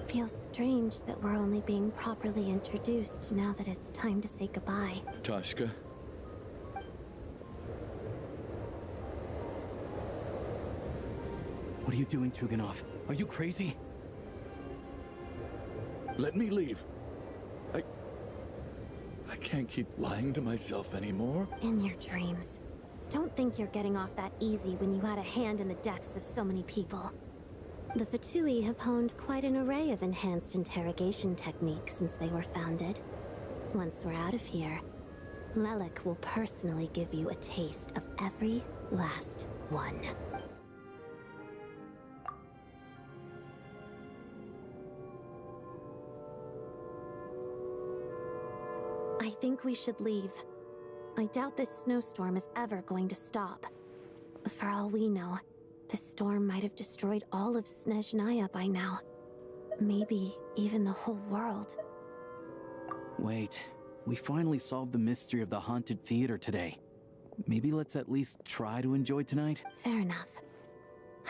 Feels strange that we're only being properly introduced now that it's time to say goodbye. Tashka. What are you doing, Chuganov? Are you crazy? Let me leave. I can't keep lying to myself anymore. In your dreams. Don't think you're getting off that easy when you had a hand in the deaths of so many people. The Fatui have honed quite an array of enhanced interrogation techniques since they were founded. Once we're out of here, Lelek will personally give you a taste of every last one. I think we should leave. I doubt this snowstorm is ever going to stop. For all we know, this storm might have destroyed all of Snezhnaya by now. Maybe even the whole world. Wait, we finally solved the mystery of the haunted theater today. Maybe let's at least try to enjoy tonight? Fair enough.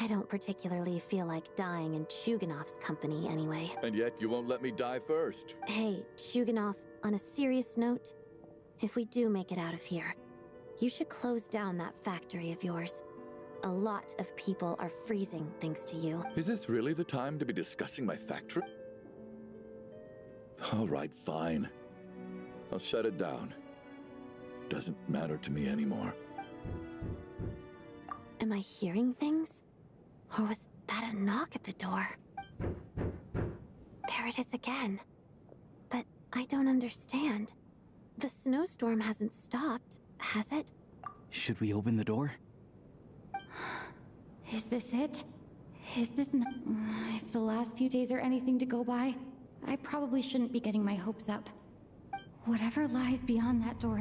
I don't particularly feel like dying in Chuganov's company anyway. And yet you won't let me die first. Hey, Chuganov, on a serious note, if we do make it out of here, you should close down that factory of yours. A lot of people are freezing thanks to you. Is this really the time to be discussing my factory? All right, fine. I'll shut it down. Doesn't matter to me anymore. Am I hearing things? Or was that a knock at the door? There it is again. But I don't understand. The snowstorm hasn't stopped, has it? Should we open the door? Is this it? Is this if the last few days are anything to go by, I probably shouldn't be getting my hopes up. Whatever lies beyond that door...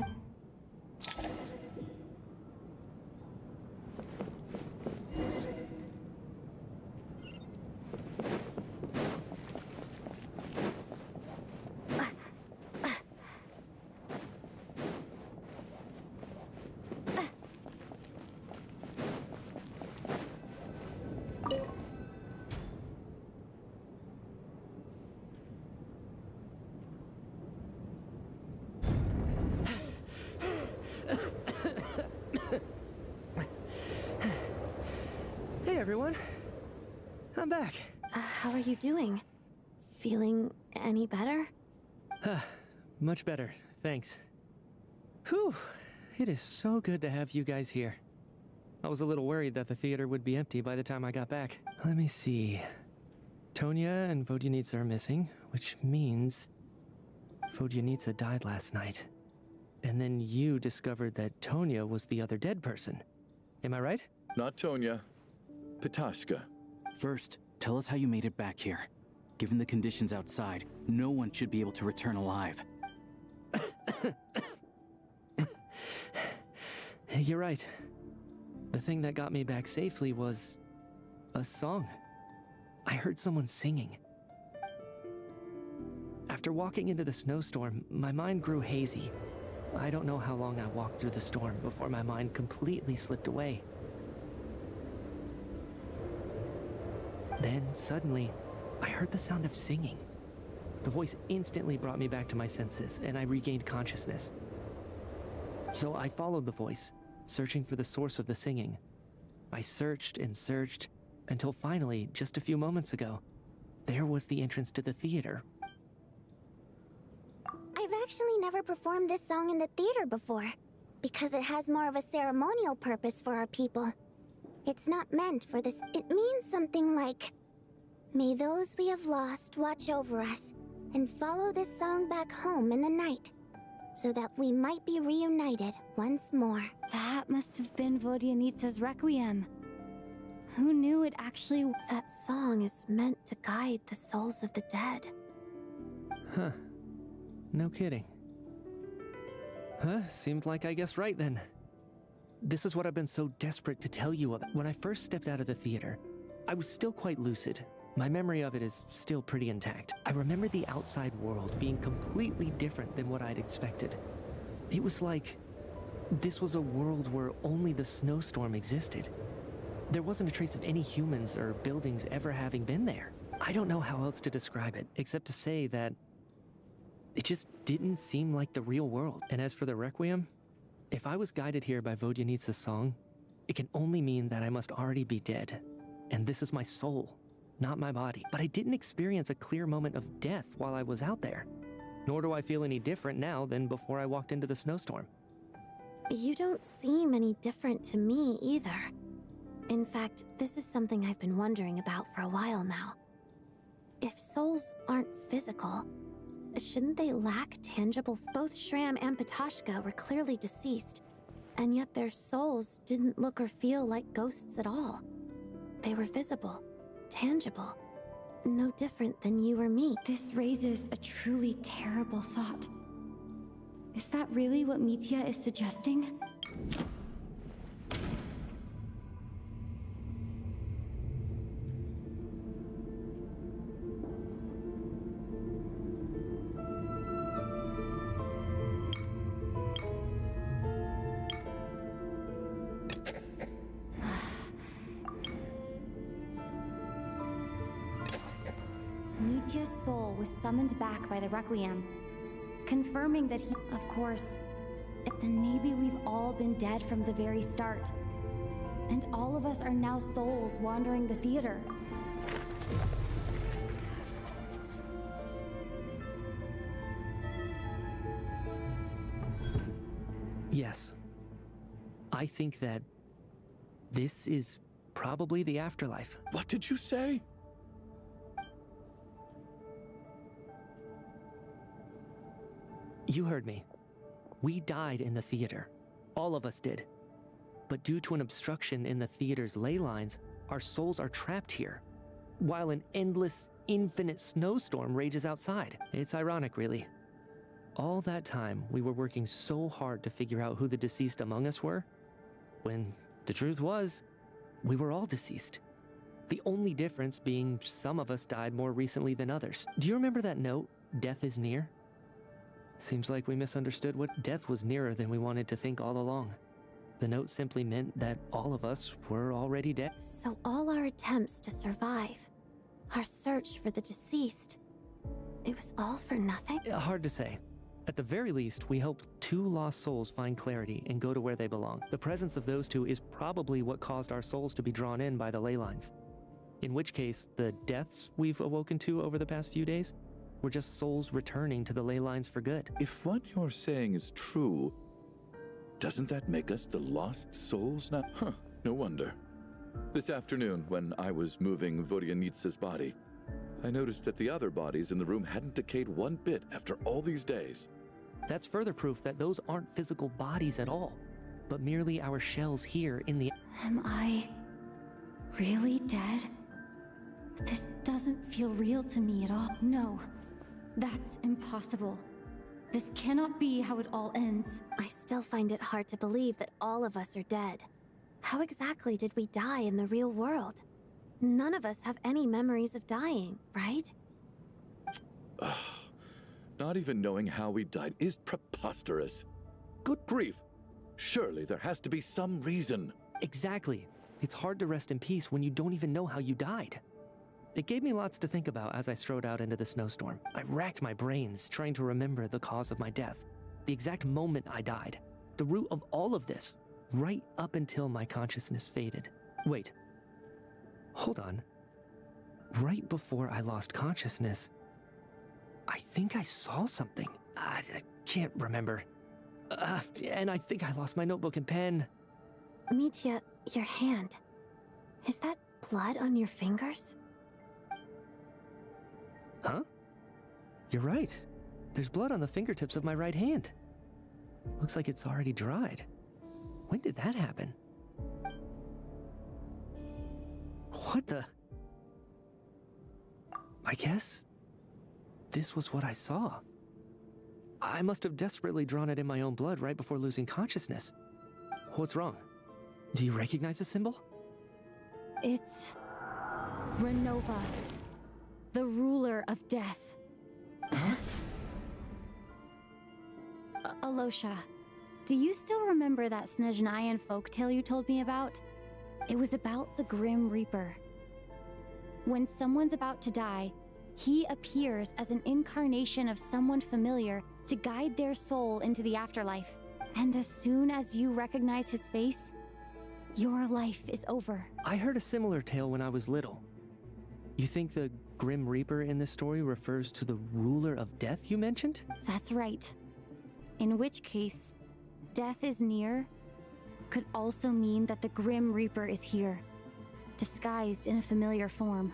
Hey everyone, I'm back. How are you doing? Feeling any better? Much better, thanks. Whew, it is so good to have you guys here. I was a little worried that the theater would be empty by the time I got back. Let me see. Tonya and Vodyanitsa are missing, which means Vodyanitsa died last night. And then you discovered that Tonya was the other dead person. Am I right? Not Tonya. Pitashka. First, tell us how you made it back here. Given the conditions outside, no one should be able to return alive. You're right. The thing that got me back safely was... a song. I heard someone singing. After walking into the snowstorm, my mind grew hazy. I don't know how long I walked through the storm before my mind completely slipped away. Then, suddenly, I heard the sound of singing. The voice instantly brought me back to my senses, and I regained consciousness. So I followed the voice, searching for the source of the singing. I searched and searched, until finally, just a few moments ago, there was the entrance to the theater. I've actually never performed this song in the theater before, because it has more of a ceremonial purpose for our people. It's not meant for this. It means something like, "May those we have lost watch over us, and follow this song back home in the night, so that we might be reunited once more." That must have been Vodyanitsa's Requiem. Who knew it actually... That song is meant to guide the souls of the dead. Huh. No kidding. Seemed like I guessed right then. This is what I've been so desperate to tell you about. When I first stepped out of the theater, I was still quite lucid. My memory of it is still pretty intact. I remember the outside world being completely different than what I'd expected. It was like this was a world where only the snowstorm existed. There wasn't a trace of any humans or buildings ever having been there. I don't know how else to describe it, except to say that it just didn't seem like the real world. And as for the Requiem, if I was guided here by Vodyanitsa's song, it can only mean that I must already be dead. And this is my soul, not my body. But I didn't experience a clear moment of death while I was out there. Nor do I feel any different now than before I walked into the snowstorm. You don't seem any different to me either. In fact, this is something I've been wondering about for a while now. If souls aren't physical, shouldn't they lack tangible? Both Shram and Patoshka were clearly deceased, and yet their souls didn't look or feel like ghosts at all. They were visible, tangible, no different than you or me. This raises a truly terrible thought. Is that really what Mitya is suggesting? Mitya's soul was summoned back by the Requiem, confirming that he, of course, then maybe we've all been dead from the very start. And all of us are now souls wandering the theater. Yes. I think that this is probably the afterlife. What did you say? You heard me. We died in the theater. All of us did. But due to an obstruction in the theater's ley lines, our souls are trapped here, while an endless, infinite snowstorm rages outside. It's ironic, really. All that time, we were working so hard to figure out who the deceased among us were, when the truth was, we were all deceased. The only difference being some of us died more recently than others. Do you remember that note, "Death is near"? Seems like we misunderstood what death was nearer than we wanted to think all along. The note simply meant that all of us were already dead. So all our attempts to survive, our search for the deceased, it was all for nothing? Hard to say. At the very least, we helped two lost souls find clarity and go to where they belong. The presence of those two is probably what caused our souls to be drawn in by the ley lines. In which case, the deaths we've awoken to over the past few days were just souls returning to the ley lines for good. If what you're saying is true, doesn't that make us the lost souls now? Huh, no wonder. This afternoon, when I was moving Vodyanitsa's body, I noticed that the other bodies in the room hadn't decayed one bit after all these days. That's further proof that those aren't physical bodies at all, but merely our shells here in the... Am I really dead? This doesn't feel real to me at all. No, that's impossible. This cannot be how it all ends. I still find it hard to believe that all of us are dead. How exactly did we die in the real world? None of us have any memories of dying, right? Not even knowing how we died is preposterous. Good grief. Surely there has to be some reason. Exactly. It's hard to rest in peace when you don't even know how you died. It gave me lots to think about as I strode out into the snowstorm. I racked my brains trying to remember the cause of my death, the exact moment I died, the root of all of this, right up until my consciousness faded. Wait. Hold on. Right before I lost consciousness, I think I saw something. I can't remember. And I think I lost my notebook and pen. Mitya, your hand. Is that blood on your fingers? Huh? You're right. There's blood on the fingertips of my right hand. Looks like it's already dried. When did that happen? What the? I guess this was what I saw. I must have desperately drawn it in my own blood right before losing consciousness. What's wrong? Do you recognize the symbol? It's Renova, the ruler of death. Huh? Alosha, do you still remember that Snezhnayan folktale you told me about? It was about the Grim Reaper. When someone's about to die, he appears as an incarnation of someone familiar to guide their soul into the afterlife. And as soon as you recognize his face, your life is over. I heard a similar tale when I was little. You think the Grim Reaper in this story refers to the ruler of death you mentioned? That's right. In which case, death is near could also mean that the Grim Reaper is here, disguised in a familiar form.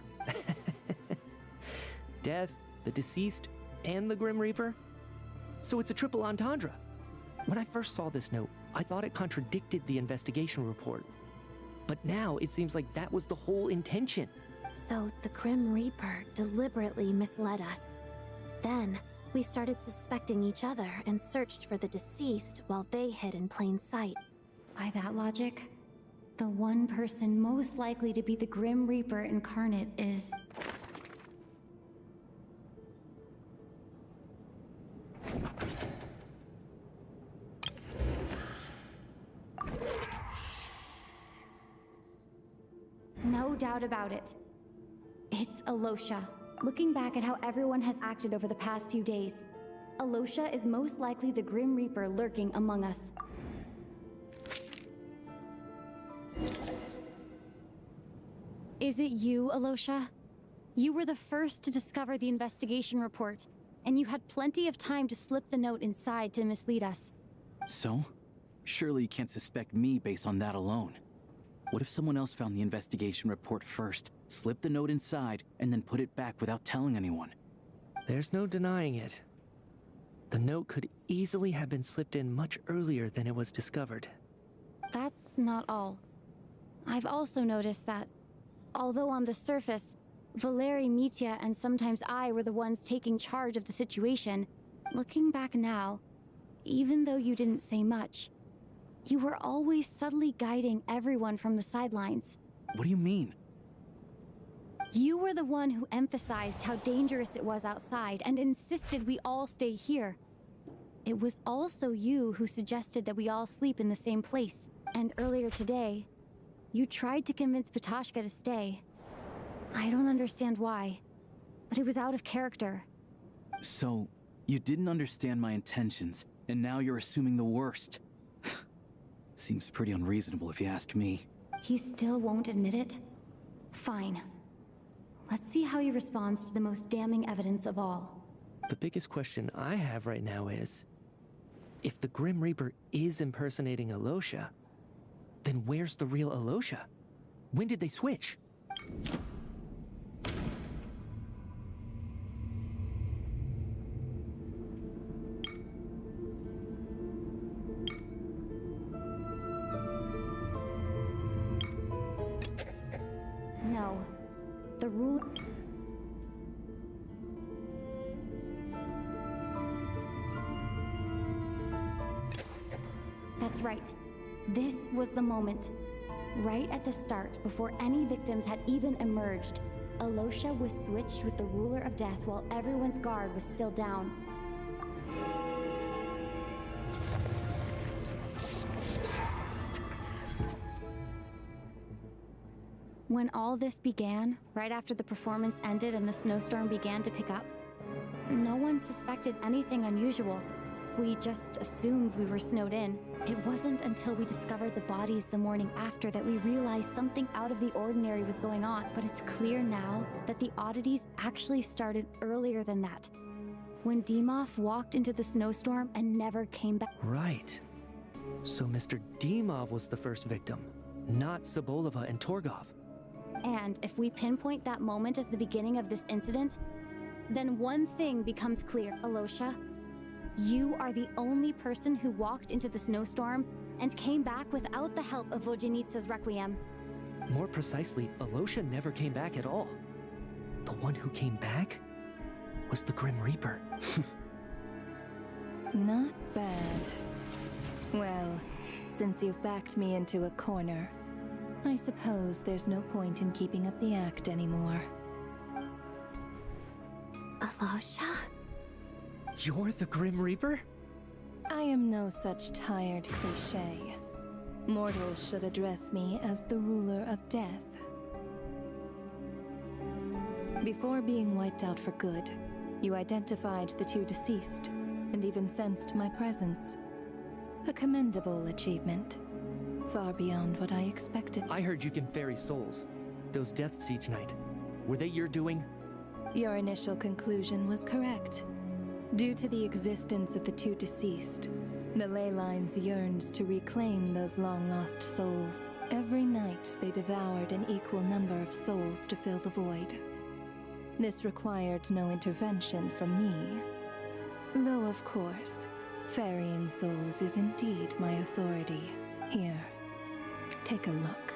Death, the deceased, and the Grim Reaper? So it's a triple entendre. When I first saw this note, I thought it contradicted the investigation report. But now it seems like that was the whole intention. So the Grim Reaper deliberately misled us. Then, we started suspecting each other and searched for the deceased while they hid in plain sight. By that logic, the one person most likely to be the Grim Reaper incarnate is... No doubt about it. It's Alosha. Looking back at how everyone has acted over the past few days, Alosha is most likely the Grim Reaper lurking among us. Is it you, Alosha? You were the first to discover the investigation report, and you had plenty of time to slip the note inside to mislead us. So? Surely you can't suspect me based on that alone. What if someone else found the investigation report first, slipped the note inside, and then put it back without telling anyone? There's no denying it. The note could easily have been slipped in much earlier than it was discovered. That's not all. I've also noticed that, although on the surface, Valeri, Mitya, and sometimes I were the ones taking charge of the situation, looking back now, even though you didn't say much, you were always subtly guiding everyone from the sidelines. What do you mean? You were the one who emphasized how dangerous it was outside and insisted we all stay here. It was also you who suggested that we all sleep in the same place. And earlier today, you tried to convince Patoshka to stay. I don't understand why, but it was out of character. So, you didn't understand my intentions, and now you're assuming the worst. Seems pretty unreasonable if you ask me. He still won't admit it? Fine. Let's see how he responds to the most damning evidence of all. The biggest question I have right now is, if the Grim Reaper is impersonating Alosha, then where's the real Alosha? When did they switch? No. The rule... That's right. This was the moment. Right at the start, before any victims had even emerged, Alosha was switched with the Ruler of Death while everyone's guard was still down. When all this began, right after the performance ended and the snowstorm began to pick up, no one suspected anything unusual. We just assumed we were snowed in. It wasn't until we discovered the bodies the morning after that we realized something out of the ordinary was going on. But it's clear now that the oddities actually started earlier than that. When Dimov walked into the snowstorm and never came back. Right. So Mr. Dimov was the first victim, not Sobolova and Torgov. And if we pinpoint that moment as the beginning of this incident, then one thing becomes clear, Alosha. You are the only person who walked into the snowstorm and came back without the help of Vojanitsa's Requiem. More precisely, Alosha never came back at all. The one who came back was the Grim Reaper. Not bad. Well, since you've backed me into a corner, I suppose there's no point in keeping up the act anymore. Alosha? You're the Grim Reaper? I am no such tired cliché. Mortals should address me as the Ruler of Death. Before being wiped out for good, you identified the two deceased, and even sensed my presence. A commendable achievement. Far beyond what I expected. I heard you can ferry souls. Those deaths each night. Were they your doing? Your initial conclusion was correct. Due to the existence of the two deceased, the ley lines yearned to reclaim those long-lost souls. Every night they devoured an equal number of souls to fill the void. This required no intervention from me. Though, of course, ferrying souls is indeed my authority. Here, take a look.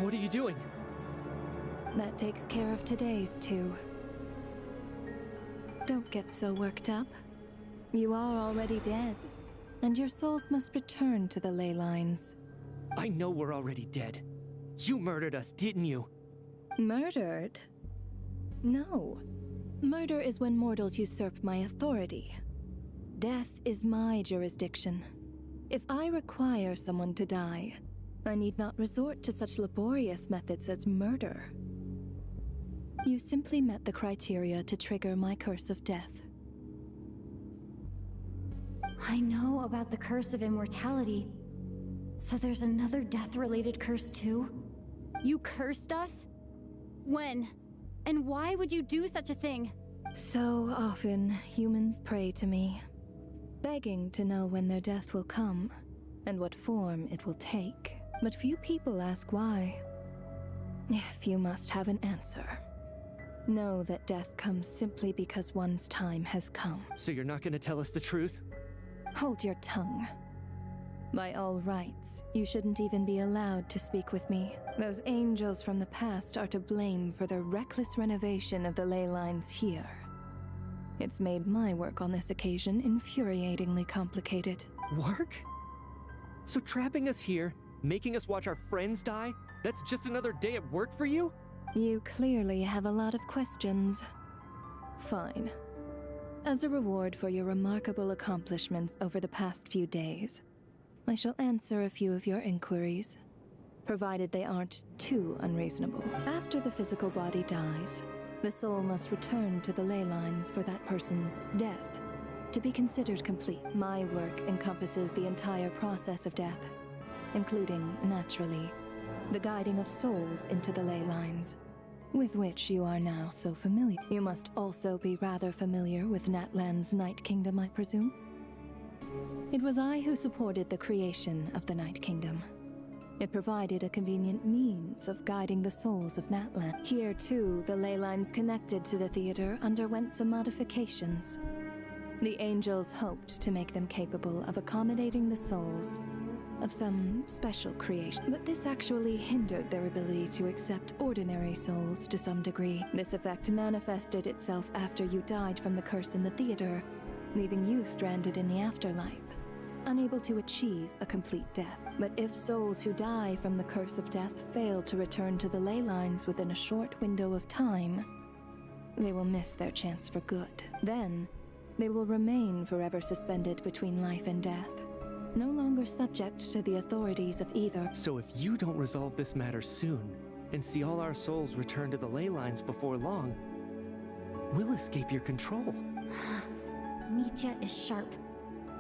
What are you doing? That takes care of today's too. Don't get so worked up. You are already dead, and your souls must return to the ley lines. I know we're already dead. You murdered us, didn't you? Murdered? No. Murder is when mortals usurp my authority. Death is my jurisdiction. If I require someone to die, I need not resort to such laborious methods as murder. You simply met the criteria to trigger my curse of death. I know about the curse of immortality. So there's another death-related curse too? You cursed us? When? And why would you do such a thing? So often, humans pray to me, begging to know when their death will come, and what form it will take. But few people ask why. If you must have an answer, know that death comes simply because one's time has come. So you're not gonna tell us the truth? Hold your tongue. By all rights, you shouldn't even be allowed to speak with me. Those angels from the past are to blame for the reckless renovation of the ley lines here. It's made my work on this occasion infuriatingly complicated. Work? So trapping us here, making us watch our friends die, that's just another day at work for you? You clearly have a lot of questions. Fine. As a reward for your remarkable accomplishments over the past few days, I shall answer a few of your inquiries, provided they aren't too unreasonable. After the physical body dies, the soul must return to the ley lines for that person's death to be considered complete. My work encompasses the entire process of death, including, naturally, the guiding of souls into the ley lines, with which you are now so familiar. You must also be rather familiar with Natlan's Night Kingdom, I presume? It was I who supported the creation of the Night Kingdom. It provided a convenient means of guiding the souls of Natlan. Here, too, the ley lines connected to the theater underwent some modifications. The angels hoped to make them capable of accommodating the souls of some special creation, but this actually hindered their ability to accept ordinary souls to some degree. This effect manifested itself after you died from the curse in the theater, leaving you stranded in the afterlife, unable to achieve a complete death. But if souls who die from the curse of death fail to return to the ley lines within a short window of time, they will miss their chance for good. Then, they will remain forever suspended between life and death, no longer subject to the authorities of either. So if you don't resolve this matter soon, and see all our souls return to the ley lines before long, we'll escape your control. Mitya is sharp.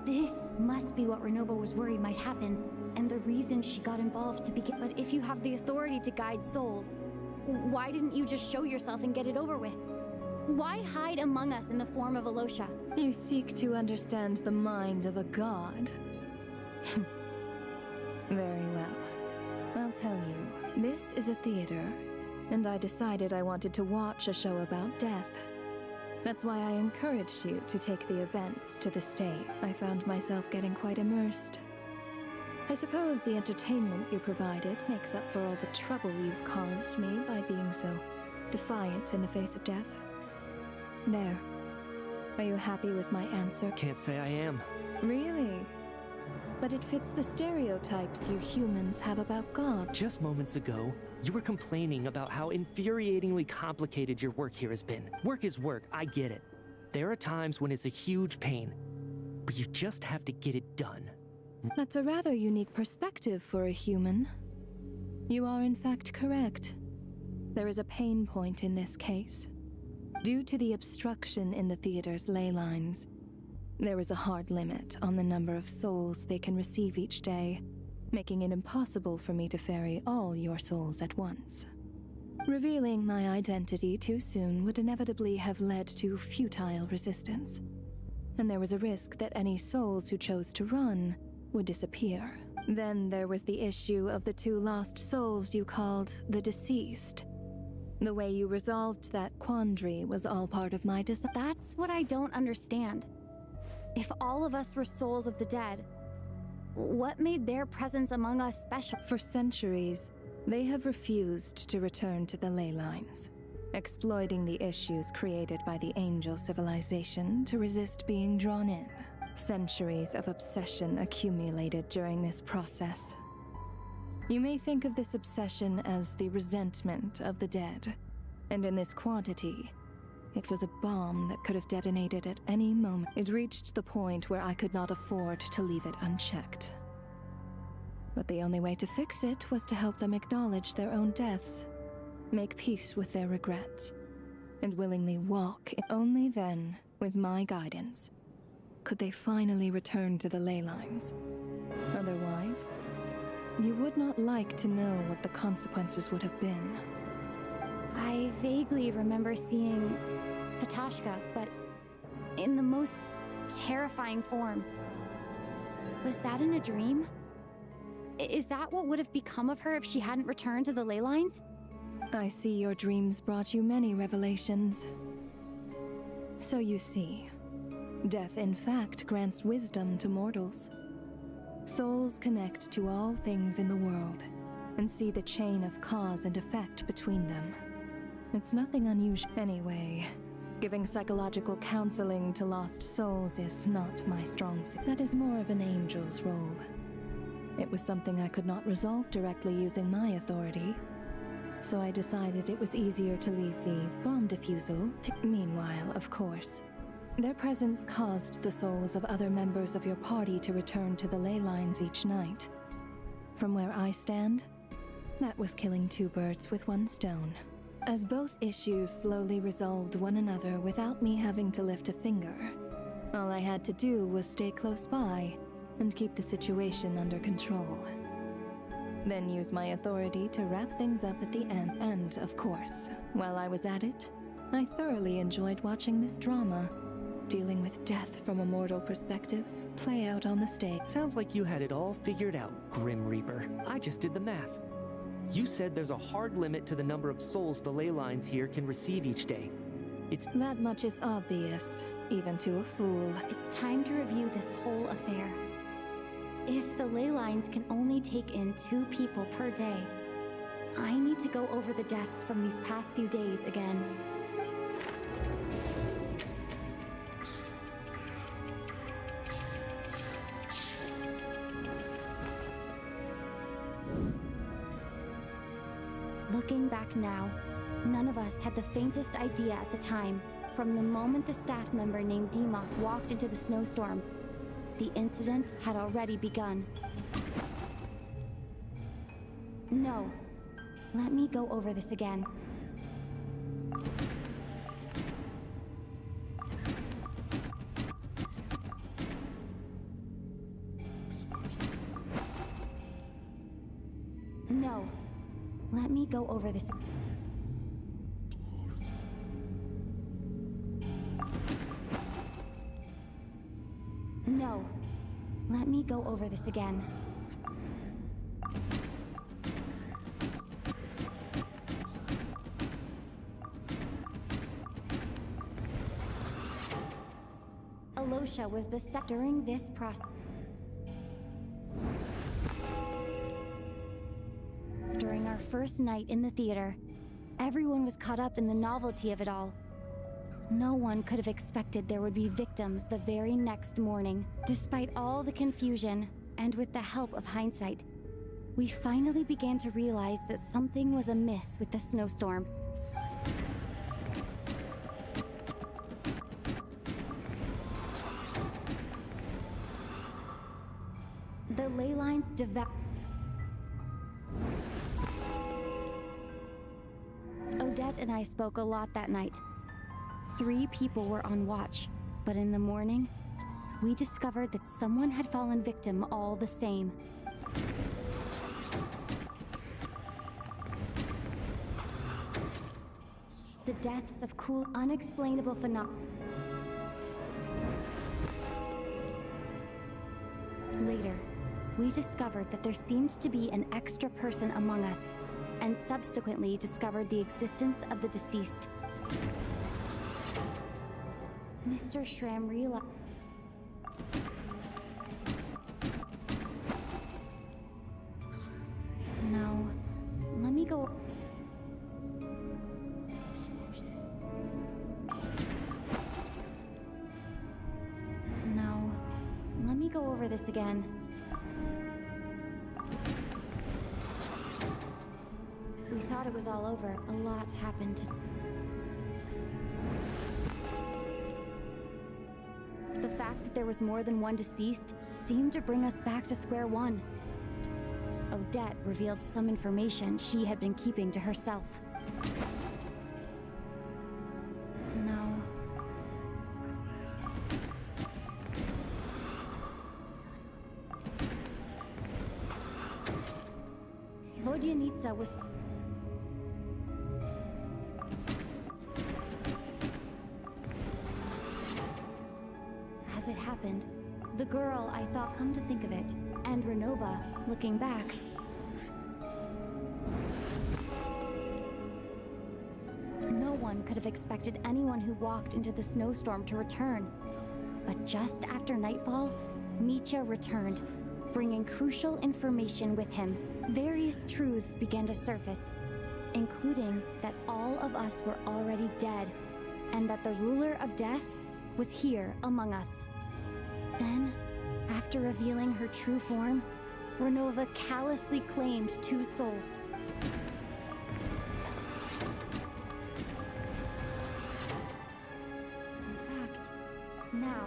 This must be what Renova was worried might happen, and the reason she got involved to begin. But if you have the authority to guide souls, why didn't you just show yourself and get it over with? Why hide among us in the form of Alosha? You seek to understand the mind of a god. Very well. I'll tell you. This is a theater, and I decided I wanted to watch a show about death. That's why I encouraged you to take the events to the stage. I found myself getting quite immersed. I suppose the entertainment you provided makes up for all the trouble you've caused me by being so defiant in the face of death. There. Are you happy with my answer? Can't say I am. Really? But it fits the stereotypes you humans have about God. Just moments ago, you were complaining about how infuriatingly complicated your work here has been. Work is work, I get it. There are times when it's a huge pain, but you just have to get it done. That's a rather unique perspective for a human. You are in fact correct. There is a pain point in this case. Due to the obstruction in the theater's ley lines, there is a hard limit on the number of souls they can receive each day, making it impossible for me to ferry all your souls at once. Revealing my identity too soon would inevitably have led to futile resistance, and there was a risk that any souls who chose to run would disappear. Then there was the issue of the two lost souls you called the deceased. The way you resolved that quandary was all part of my design. That's what I don't understand. If all of us were souls of the dead, what made their presence among us special? For centuries, they have refused to return to the ley lines, exploiting the issues created by the angel civilization to resist being drawn in. Centuries of obsession accumulated during this process. You may think of this obsession as the resentment of the dead, and in this quantity, it was a bomb that could have detonated at any moment. It reached the point where I could not afford to leave it unchecked. But the only way to fix it was to help them acknowledge their own deaths, make peace with their regrets, and willingly walk. Only then, with my guidance, could they finally return to the ley lines. Otherwise, you would not like to know what the consequences would have been. I vaguely remember seeing Patashka, but in the most terrifying form. Was that in a dream? Is that what would have become of her if she hadn't returned to the ley lines? I see your dreams brought you many revelations. So you see, death in fact grants wisdom to mortals. Souls connect to all things in the world and see the chain of cause and effect between them. It's nothing unusual. Anyway, giving psychological counseling to lost souls is not my strong suit. That is more of an angel's role. It was something I could not resolve directly using my authority, so I decided it was easier to leave the bomb defusal to... Meanwhile, of course, their presence caused the souls of other members of your party to return to the ley lines each night. From where I stand, that was killing two birds with one stone. As both issues slowly resolved one another without me having to lift a finger, all I had to do was stay close by and keep the situation under control. Then use my authority to wrap things up at the end. And, of course, while I was at it, I thoroughly enjoyed watching this drama, dealing with death from a mortal perspective, play out on the stage. Sounds like you had it all figured out, Grim Reaper. I just did the math. You said there's a hard limit to the number of souls the ley lines here can receive each day. That much is obvious, even to a fool. It's time to review this whole affair. If the ley lines can only take in 2 people per day, I need to go over the deaths from these past few days again. Looking back now, none of us had the faintest idea at the time, from the moment the staff member named Demoth walked into the snowstorm. The incident had already begun. No. Let me go over this again. No. Let me go over this. No. Let me go over this again. Alosha was the during this process. During our first night in the theater, everyone was caught up in the novelty of it all. No one could have expected there would be victims the very next morning. Despite all the confusion, and with the help of hindsight, we finally began to realize that something was amiss with the snowstorm. The ley lines Odette and I spoke a lot that night. 3 people were on watch, but in the morning, we discovered that someone had fallen victim all the same. The deaths of cool, unexplainable phenomena. Later, we discovered that there seemed to be an extra person among us, and subsequently discovered the existence of the deceased. Mr. Shram realized... No. Let me go... No. Let me go over this again. We thought it was all over. A lot happened. The fact that there was more than one deceased seemed to bring us back to square one. Odette revealed some information she had been keeping to herself. No. Vodyanica was... As it happened, the girl I thought, come to think of it, and Renova, looking back. No one could have expected anyone who walked into the snowstorm to return. But just after nightfall, Mitya returned, bringing crucial information with him. Various truths began to surface, including that all of us were already dead, and that the ruler of death was here among us. Then, after revealing her true form, Renova callously claimed 2 souls. In fact, now...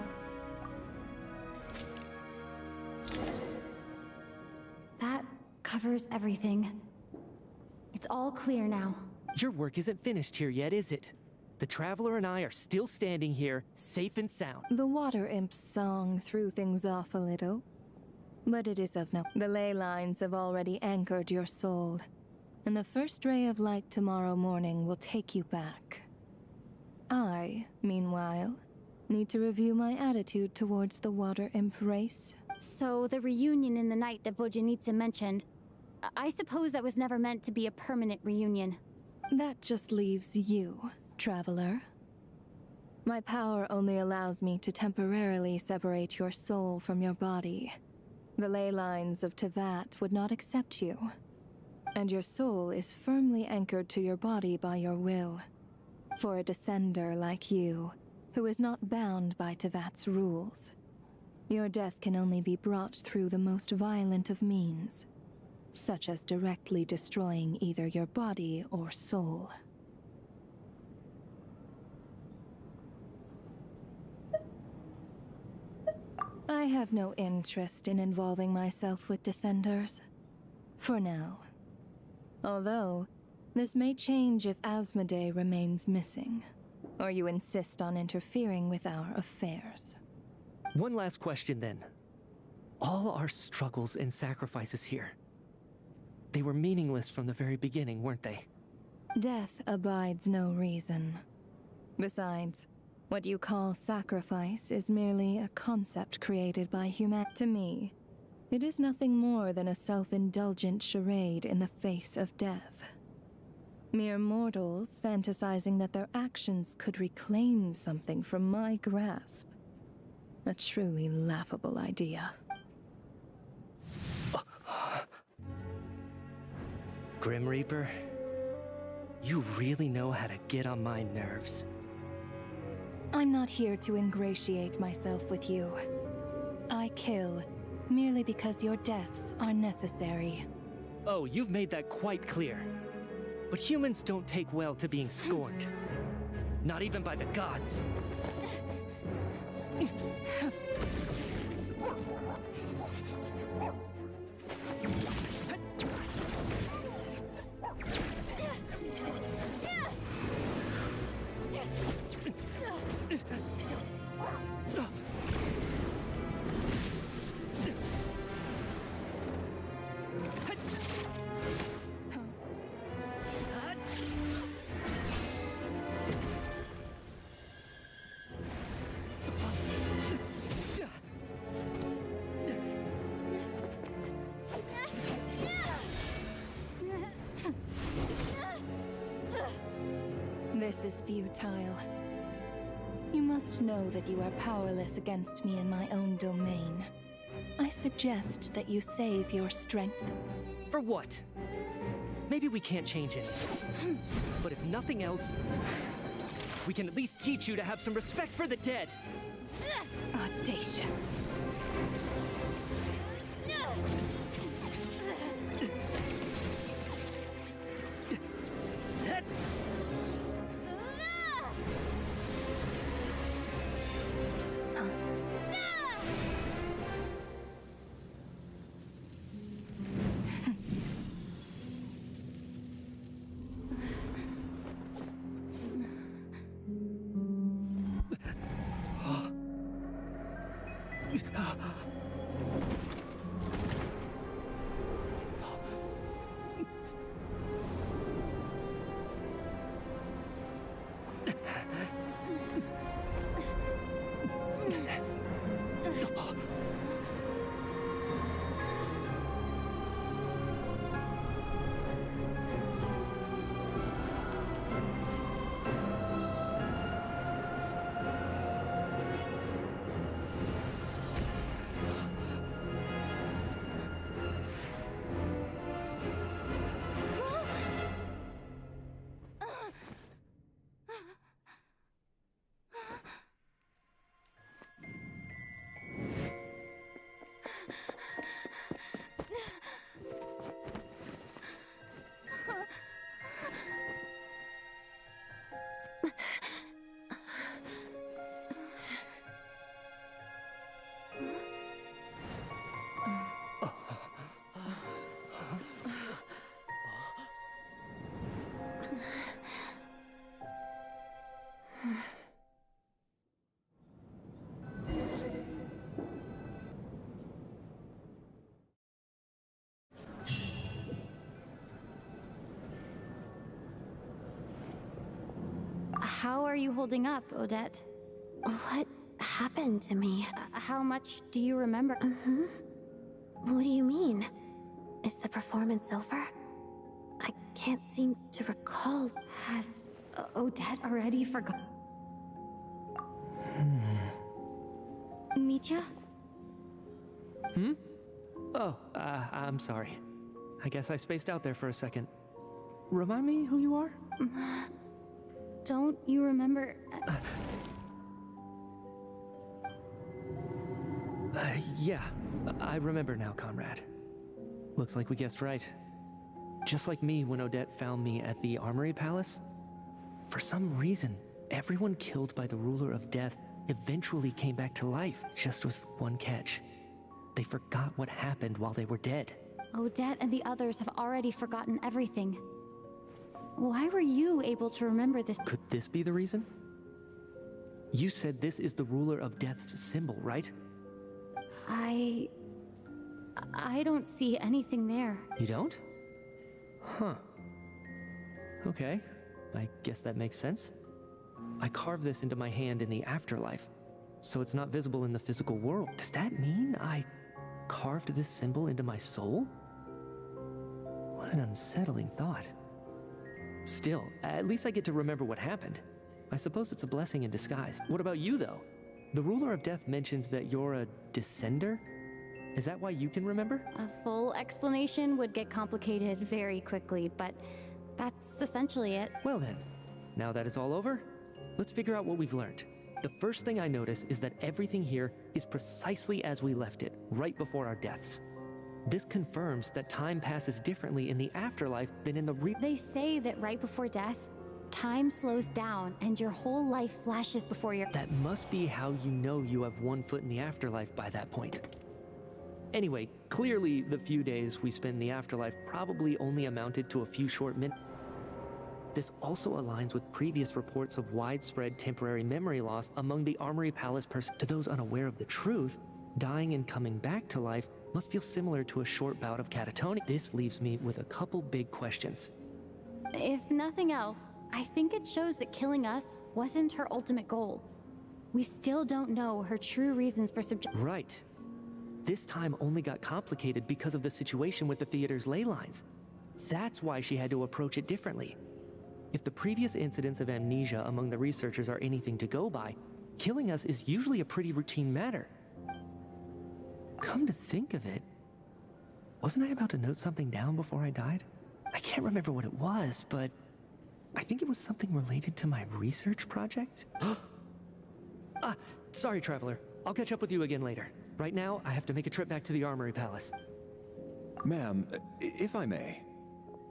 That covers everything. It's all clear now. Your work isn't finished here yet, is it? The Traveler and I are still standing here, safe and sound. The Water Imp's song threw things off a little, but it is of no... The ley lines have already anchored your soul, and the first ray of light tomorrow morning will take you back. I, meanwhile, need to review my attitude towards the Water Imp race. So the reunion in the night that Vodyanica mentioned, I suppose that was never meant to be a permanent reunion. That just leaves you, Traveler. My power only allows me to temporarily separate your soul from your body. The ley lines of Teyvat would not accept you, and your soul is firmly anchored to your body by your will. For a descender like you, who is not bound by Teyvat's rules, your death can only be brought through the most violent of means, such as directly destroying either your body or soul. I have no interest in involving myself with Descenders. For now. Although, this may change if Asmodee remains missing, or you insist on interfering with our affairs. One last question then. All our struggles and sacrifices here, they were meaningless from the very beginning, weren't they? Death abides no reason. Besides, what you call sacrifice is merely a concept created by humanity. To me, it is nothing more than a self-indulgent charade in the face of death. Mere mortals fantasizing that their actions could reclaim something from my grasp. A truly laughable idea. Grim Reaper, you really know how to get on my nerves. I'm not here to ingratiate myself with you. I kill merely because your deaths are necessary. Oh, you've made that quite clear. But humans don't take well to being scorned. Not even by the gods. This is futile. You must know that you are powerless against me in my own domain. I suggest that you save your strength. For what? Maybe we can't change it. But if nothing else, we can at least teach you to have some respect for the dead. Audacious. How are you holding up, Odette? What happened to me? How much do you remember? What do you mean? Is the performance over? I can't seem to recall. Has Odette already forgotten? Mitya? Oh, I'm sorry. I guess I spaced out there for a second. Remind me who you are? Don't you remember? Yeah, I remember now, comrade. Looks like we guessed right. Just like me when Odette found me at the Armory Palace. For some reason, everyone killed by the Ruler of Death eventually came back to life, just with one catch. They forgot what happened while they were dead. Odette and the others have already forgotten everything. Why were you able to remember this? Could this be the reason? You said this is the Ruler of Death's symbol, right? I don't see anything there. You don't? Huh. Okay, I guess that makes sense. I carved this into my hand in the afterlife, so it's not visible in the physical world. Does that mean I carved this symbol into my soul? What an unsettling thought. Still, at least I get to remember what happened. I suppose it's a blessing in disguise. What about you, though? The Ruler of Death mentioned that you're a descender? Is that why you can remember? A full explanation would get complicated very quickly, but that's essentially it. Well then, now that it's all over, let's figure out what we've learned. The first thing I notice is that everything here is precisely as we left it, right before our deaths. This confirms that time passes differently in the afterlife than in the They say that right before death, time slows down and your whole life flashes before your— That must be how you know you have one foot in the afterlife by that point. Anyway, clearly the few days we spend in the afterlife probably only amounted to a few short minutes. This also aligns with previous reports of widespread temporary memory loss among the Armory Palace persons. To those unaware of the truth, dying and coming back to life must feel similar to a short bout of catatonia. This leaves me with a couple big questions. If nothing else, I think it shows that killing us wasn't her ultimate goal. We still don't know her true reasons for Right. This time only got complicated because of the situation with the theater's ley lines. That's why she had to approach it differently. If the previous incidents of amnesia among the researchers are anything to go by, killing us is usually a pretty routine matter. Come to think of it, wasn't I about to note something down before I died? I can't remember what it was, but I think it was something related to my research project? Sorry, Traveler. I'll catch up with you again later. Right now, I have to make a trip back to the Armory Palace. Ma'am, if I may,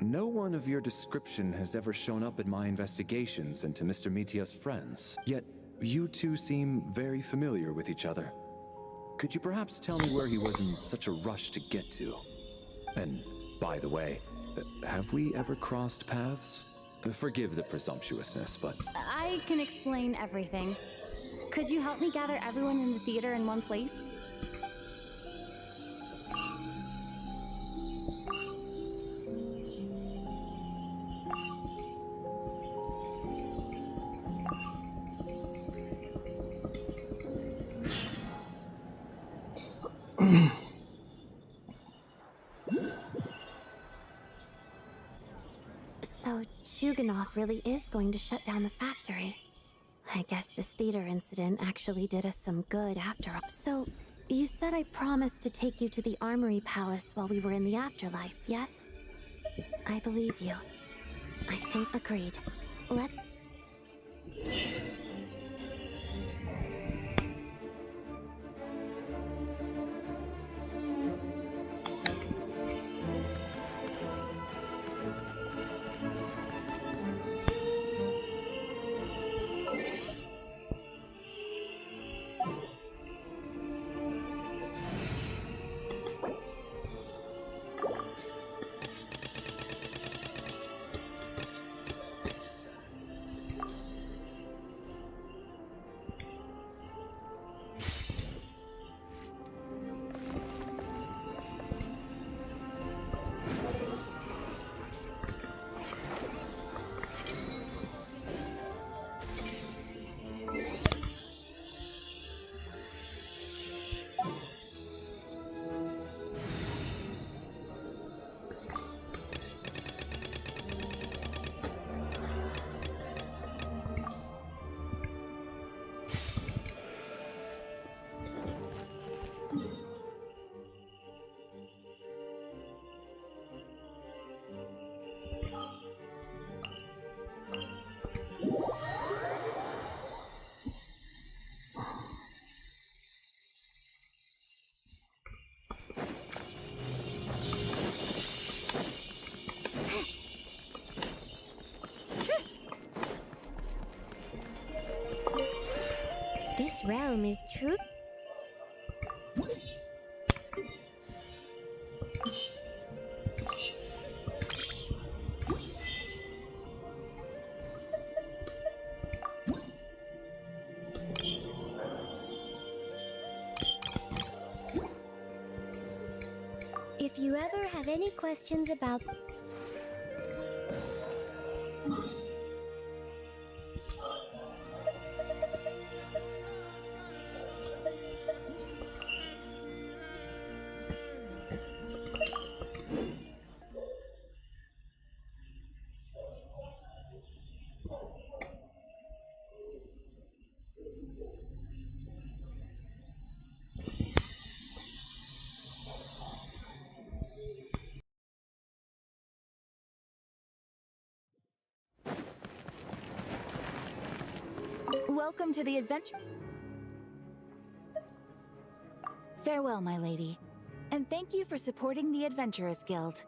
no one of your description has ever shown up in my investigations into Mr. Mitia's friends, yet you two seem very familiar with each other. Could you perhaps tell me where he was in such a rush to get to? And, by the way, have we ever crossed paths? Forgive the presumptuousness, but... I can explain everything. Could you help me gather everyone in the theater in one place? So, Juganov really is going to shut down the factory. I guess this theater incident actually did us some good after all. So, you said I promised to take you to the Armory Palace while we were in the afterlife, yes? I believe you. I think agreed. Let's... This realm is true. If you ever have any questions about... Welcome to the adventure. Farewell, my lady. And thank you for supporting the Adventurers Guild.